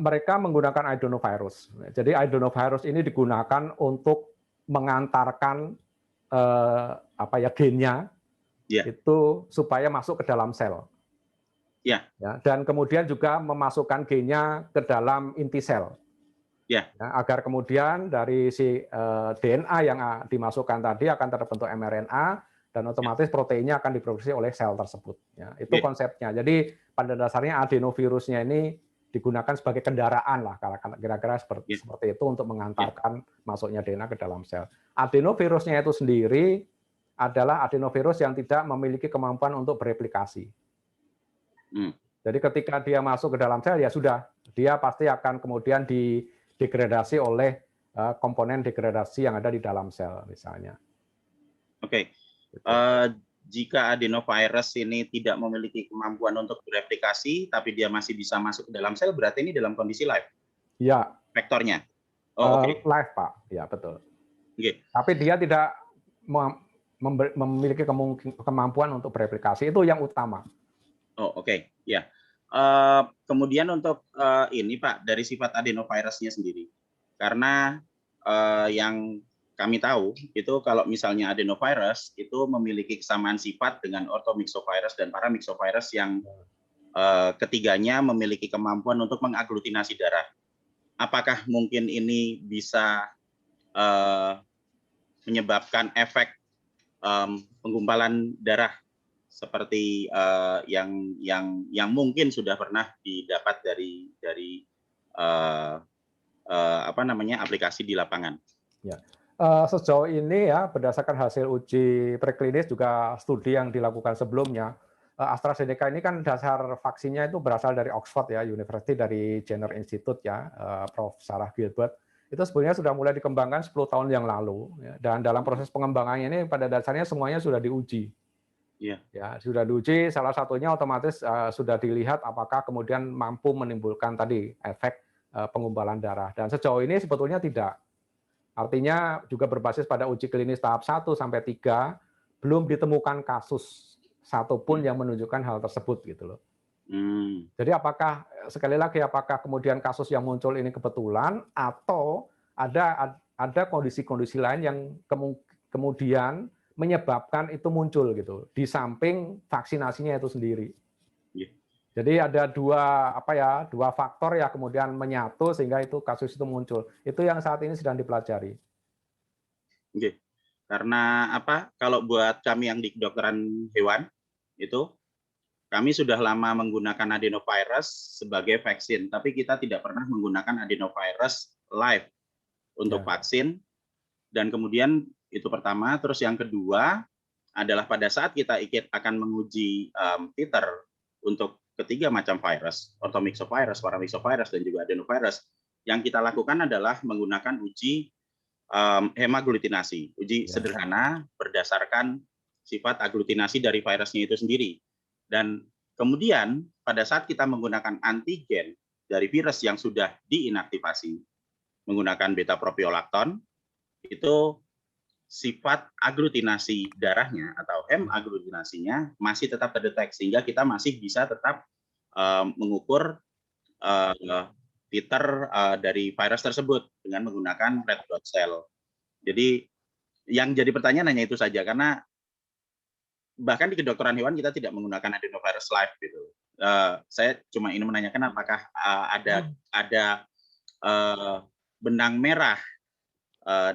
Mereka menggunakan adenovirus. Jadi adenovirus ini digunakan untuk mengantarkan gennya itu supaya masuk ke dalam sel. Ya, dan kemudian juga memasukkan gennya ke dalam inti sel. Ya, agar kemudian dari si DNA yang dimasukkan tadi akan terbentuk mRNA dan otomatis proteinnya akan diproduksi oleh sel tersebut. Ya, itu konsepnya. Jadi pada dasarnya adenovirusnya ini digunakan sebagai kendaraan lah, kira-kira seperti itu untuk mengantarkan masuknya DNA ke dalam sel. Adenovirusnya itu sendiri adalah adenovirus yang tidak memiliki kemampuan untuk bereplikasi. Jadi ketika dia masuk ke dalam sel ya sudah, dia pasti akan kemudian degradasi oleh komponen degradasi yang ada di dalam sel misalnya. Oke. Jika adenovirus ini tidak memiliki kemampuan untuk bereplikasi, tapi dia masih bisa masuk ke dalam sel, berarti ini dalam kondisi live? Iya. Vektornya? Live, Pak. Ya, betul. Tapi dia tidak memiliki kemampuan untuk bereplikasi. Itu yang utama. Ya. Kemudian untuk ini, Pak, dari sifat adenovirusnya sendiri. Karena yang kami tahu itu kalau misalnya adenovirus itu memiliki kesamaan sifat dengan orthomyxovirus dan paramyxovirus yang ketiganya memiliki kemampuan untuk mengaglutinasi darah. Apakah mungkin ini bisa menyebabkan efek penggumpalan darah seperti yang mungkin sudah pernah didapat dari aplikasi di lapangan? Ya. Sejauh ini ya berdasarkan hasil uji preklinis juga studi yang dilakukan sebelumnya, AstraZeneca ini kan dasar vaksinnya itu berasal dari Oxford ya, University dari Jenner Institute ya, Prof. Sarah Gilbert. Itu sebenarnya sudah mulai dikembangkan 10 tahun yang lalu ya, dan dalam proses pengembangannya ini pada dasarnya semuanya sudah diuji. Ya, sudah diuji, salah satunya otomatis sudah dilihat apakah kemudian mampu menimbulkan tadi efek penggumpalan darah, dan sejauh ini sebetulnya tidak. Artinya juga berbasis pada uji klinis tahap 1 sampai 3 belum ditemukan kasus satupun yang menunjukkan hal tersebut gitu loh. Jadi apakah sekali lagi apakah kemudian kasus yang muncul ini kebetulan atau ada kondisi-kondisi lain yang kemudian menyebabkan itu muncul gitu di samping vaksinasinya itu sendiri. Jadi ada dua faktor ya kemudian menyatu sehingga itu kasus itu muncul. Itu yang saat ini sedang dipelajari. Karena kalau buat kami yang di kedokteran hewan itu kami sudah lama menggunakan adenovirus sebagai vaksin, tapi kita tidak pernah menggunakan adenovirus live untuk vaksin. Dan kemudian itu pertama, terus yang kedua adalah pada saat kita akan menguji titer untuk ketiga macam virus, orthomyxovirus, paramyxovirus, dan juga adenovirus, yang kita lakukan adalah menggunakan uji hemaglutinasi, uji sederhana berdasarkan sifat aglutinasi dari virusnya itu sendiri. Dan kemudian pada saat kita menggunakan antigen dari virus yang sudah diinaktivasi menggunakan beta propiolakton, itu sifat aglutinasi darahnya atau hemaglutinasinya masih tetap terdeteksi, sehingga kita masih bisa tetap mengukur titer dari virus tersebut dengan menggunakan red blood cell. Jadi yang jadi pertanyaan hanya itu saja, karena bahkan di kedokteran hewan kita tidak menggunakan adenovirus live gitu. Saya cuma ingin menanyakan apakah ada benang merah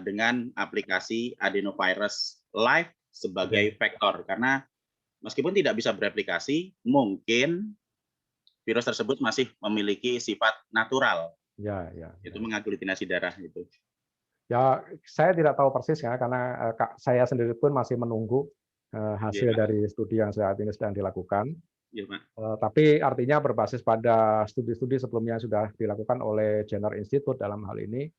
dengan aplikasi adenovirus live sebagai vektor, karena meskipun tidak bisa bereplikasi, mungkin virus tersebut masih memiliki sifat natural. Itu mengaglutinasi darah itu. Ya, saya tidak tahu persis ya, karena saya sendiri pun masih menunggu hasil dari studi yang saat ini sedang dilakukan. Tapi artinya berbasis pada studi-studi sebelumnya yang sudah dilakukan oleh Jenner Institute dalam hal ini,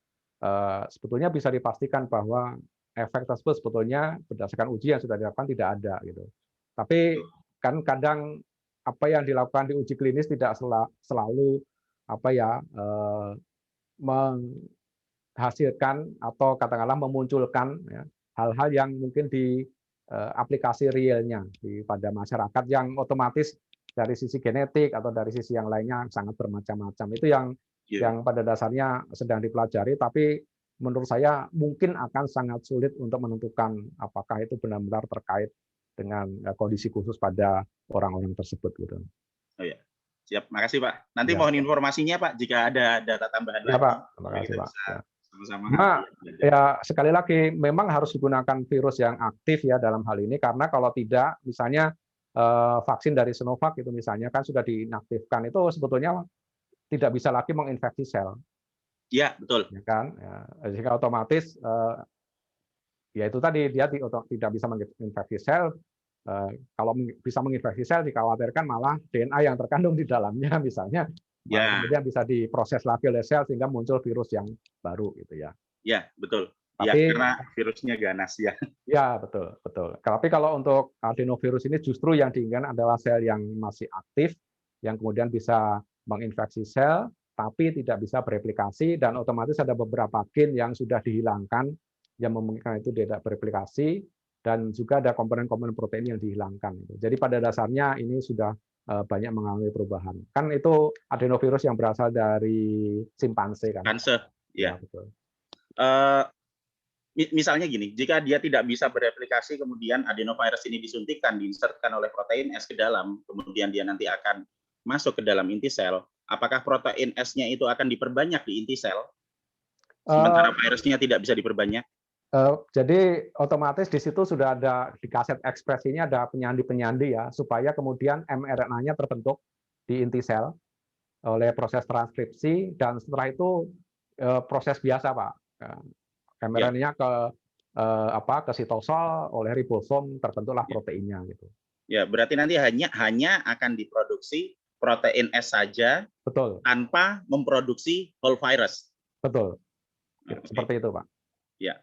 sebetulnya bisa dipastikan bahwa efek tersebut sebetulnya berdasarkan uji yang sudah dilakukan tidak ada gitu. Tapi kan kadang apa yang dilakukan di uji klinis tidak selalu menghasilkan atau katakanlah memunculkan hal-hal yang mungkin di aplikasi realnya pada masyarakat yang otomatis dari sisi genetik atau dari sisi yang lainnya sangat bermacam-macam. Itu yang pada dasarnya sedang dipelajari, tapi menurut saya mungkin akan sangat sulit untuk menentukan apakah itu benar-benar terkait dengan kondisi khusus pada orang-orang tersebut gitu. Oh ya, siap. Makasih Pak. Nanti mohon informasinya Pak jika ada data tambahan lagi. Pak. Terima kasih Pak. Sama-sama. Ya sekali lagi memang harus digunakan virus yang aktif ya dalam hal ini, karena kalau tidak misalnya vaksin dari Sinovac itu misalnya kan sudah diinaktifkan, itu sebetulnya tidak bisa lagi menginfeksi sel. Iya, betul. Ya kan? Ya, jika otomatis ya itu tadi dia tidak bisa menginfeksi sel. Kalau bisa menginfeksi sel dikhawatirkan malah DNA yang terkandung di dalamnya misalnya kemudian bisa diproses lagi oleh sel sehingga muncul virus yang baru gitu ya. Ya, betul. Tapi, karena virusnya ganas ya. Ya, betul. Tapi kalau untuk adenovirus ini justru yang diinginkan adalah sel yang masih aktif, yang kemudian bisa menginfeksi sel, tapi tidak bisa bereplikasi, dan otomatis ada beberapa gen yang sudah dihilangkan, yang memungkinkan itu tidak bereplikasi, dan juga ada komponen-komponen protein yang dihilangkan. Jadi pada dasarnya ini sudah banyak mengalami perubahan. Kan itu adenovirus yang berasal dari simpanse kan? Simpanse, ya. Betul. Misalnya gini, jika dia tidak bisa bereplikasi, kemudian adenovirus ini disuntikkan, diinsertkan oleh protein S ke dalam, kemudian dia nanti akan masuk ke dalam inti sel, apakah protein S-nya itu akan diperbanyak di inti sel, sementara virusnya tidak bisa diperbanyak? Jadi otomatis di situ sudah ada di kaset ekspresinya ada penyandi-penyandi ya, supaya kemudian mRNA-nya terbentuk di inti sel oleh proses transkripsi, dan setelah itu proses biasa Pak, mRNA-nya ke sitosol, oleh ribosom terbentuklah proteinnya gitu. Ya, berarti nanti hanya akan diproduksi protein S saja, betul, tanpa memproduksi whole virus. Betul, seperti itu Pak. Ya.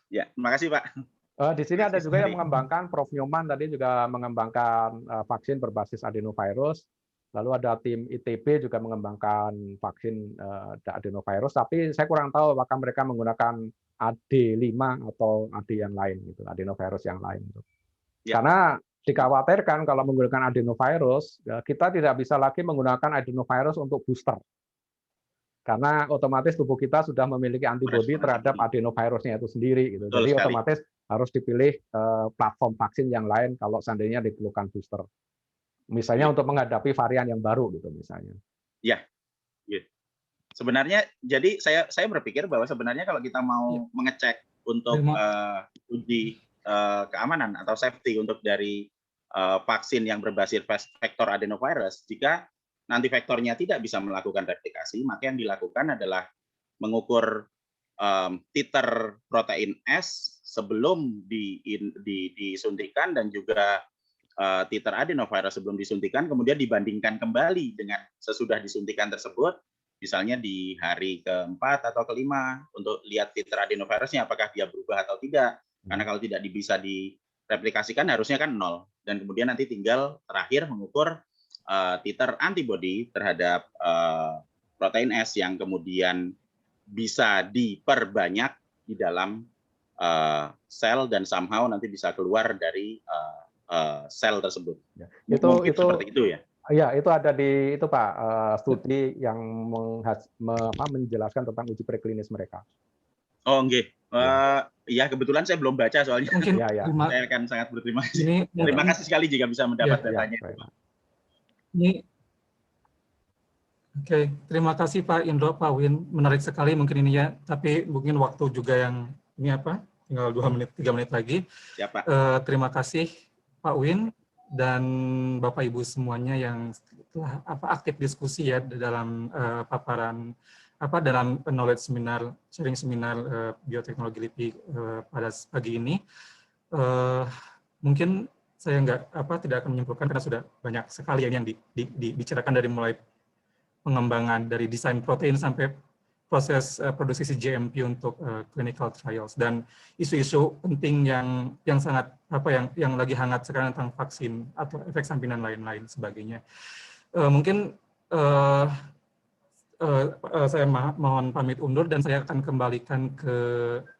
Ya, terima kasih Pak. Di sini ada juga yang mengembangkan, Prof. Nyoman tadi juga mengembangkan vaksin berbasis adenovirus. Lalu ada tim ITB juga mengembangkan vaksin adenovirus. Tapi saya kurang tahu apakah mereka menggunakan AD5 atau AD yang lain, gitu, adenovirus yang lain. Gitu. Ya. Karena dikhawatirkan kalau menggunakan adenovirus, kita tidak bisa lagi menggunakan adenovirus untuk booster. Karena otomatis tubuh kita sudah memiliki antibodi terhadap adenovirusnya itu sendiri, gitu. Jadi otomatis harus dipilih platform vaksin yang lain kalau seandainya diperlukan booster. Misalnya untuk menghadapi varian yang baru, gitu misalnya. Ya, sebenarnya jadi saya berpikir bahwa sebenarnya kalau kita mau mengecek untuk uji keamanan atau safety untuk dari vaksin yang berbasis vektor adenovirus. Jika nanti vektornya tidak bisa melakukan replikasi, maka yang dilakukan adalah mengukur titer protein S sebelum disuntikan dan juga titer adenovirus sebelum disuntikan, kemudian dibandingkan kembali dengan sesudah disuntikan tersebut, misalnya di hari keempat atau kelima, untuk lihat titer adenovirusnya apakah dia berubah atau tidak. Karena kalau tidak bisa direplikasikan harusnya kan 0. Dan kemudian nanti tinggal terakhir mengukur titer antibody terhadap protein S yang kemudian bisa diperbanyak di dalam sel dan somehow nanti bisa keluar dari sel tersebut. Ya, itu seperti itu ya. Ya, itu ada di itu Pak studi yang menjelaskan tentang uji preklinis mereka. Oh, enggak. Ya, kebetulan saya belum baca soalnya. Mungkin ya. Saya akan sangat berterima kasih. Terima kasih sekali jika bisa mendapat datanya. Oke, terima kasih Pak Indro, Pak Win. Menarik sekali mungkin ini ya. Tapi mungkin waktu juga yang ini apa? Tinggal 3 menit lagi. Siap, Pak. Terima kasih Pak Win dan Bapak Ibu semuanya yang telah aktif diskusi ya dalam paparan dalam knowledge seminar, sharing seminar bioteknologi LIPI pada pagi ini. Mungkin saya tidak akan menyimpulkan karena sudah banyak sekali yang dibicarakan dari mulai pengembangan dari desain protein sampai proses produksi GMP untuk clinical trials dan isu-isu penting yang sangat yang lagi hangat sekarang tentang vaksin atau efek samping dan lain-lain sebagainya. Mungkin saya mohon pamit undur dan saya akan kembalikan ke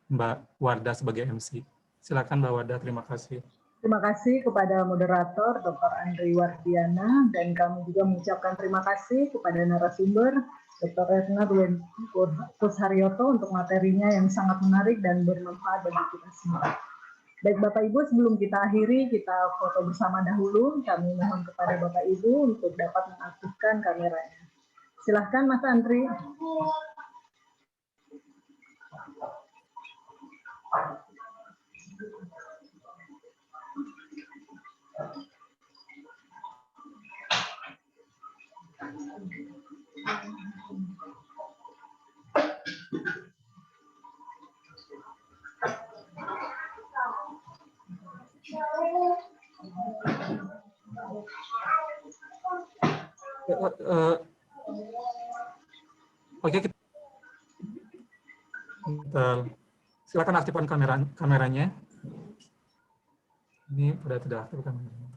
Mbak Wardah sebagai MC. Silakan Mbak Wardah, terima kasih. Terima kasih kepada moderator Dr. Andri Wardiana dan kami juga mengucapkan terima kasih kepada narasumber Dr. Retna Dwi Kusharyoto untuk materinya yang sangat menarik dan bermanfaat bagi kita semua. Baik Bapak Ibu, sebelum kita akhiri, kita foto bersama dahulu. Kami mohon kepada Bapak Ibu untuk dapat mengaktifkan kameranya. Silahkan Mas Andri. Oke, silakan aktifkan kameranya. Ini sudah tidak aktif kameranya.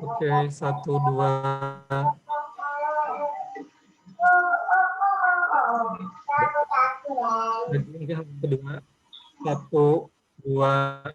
Oke, 1, 2. Mungkin kedua, 1, 2.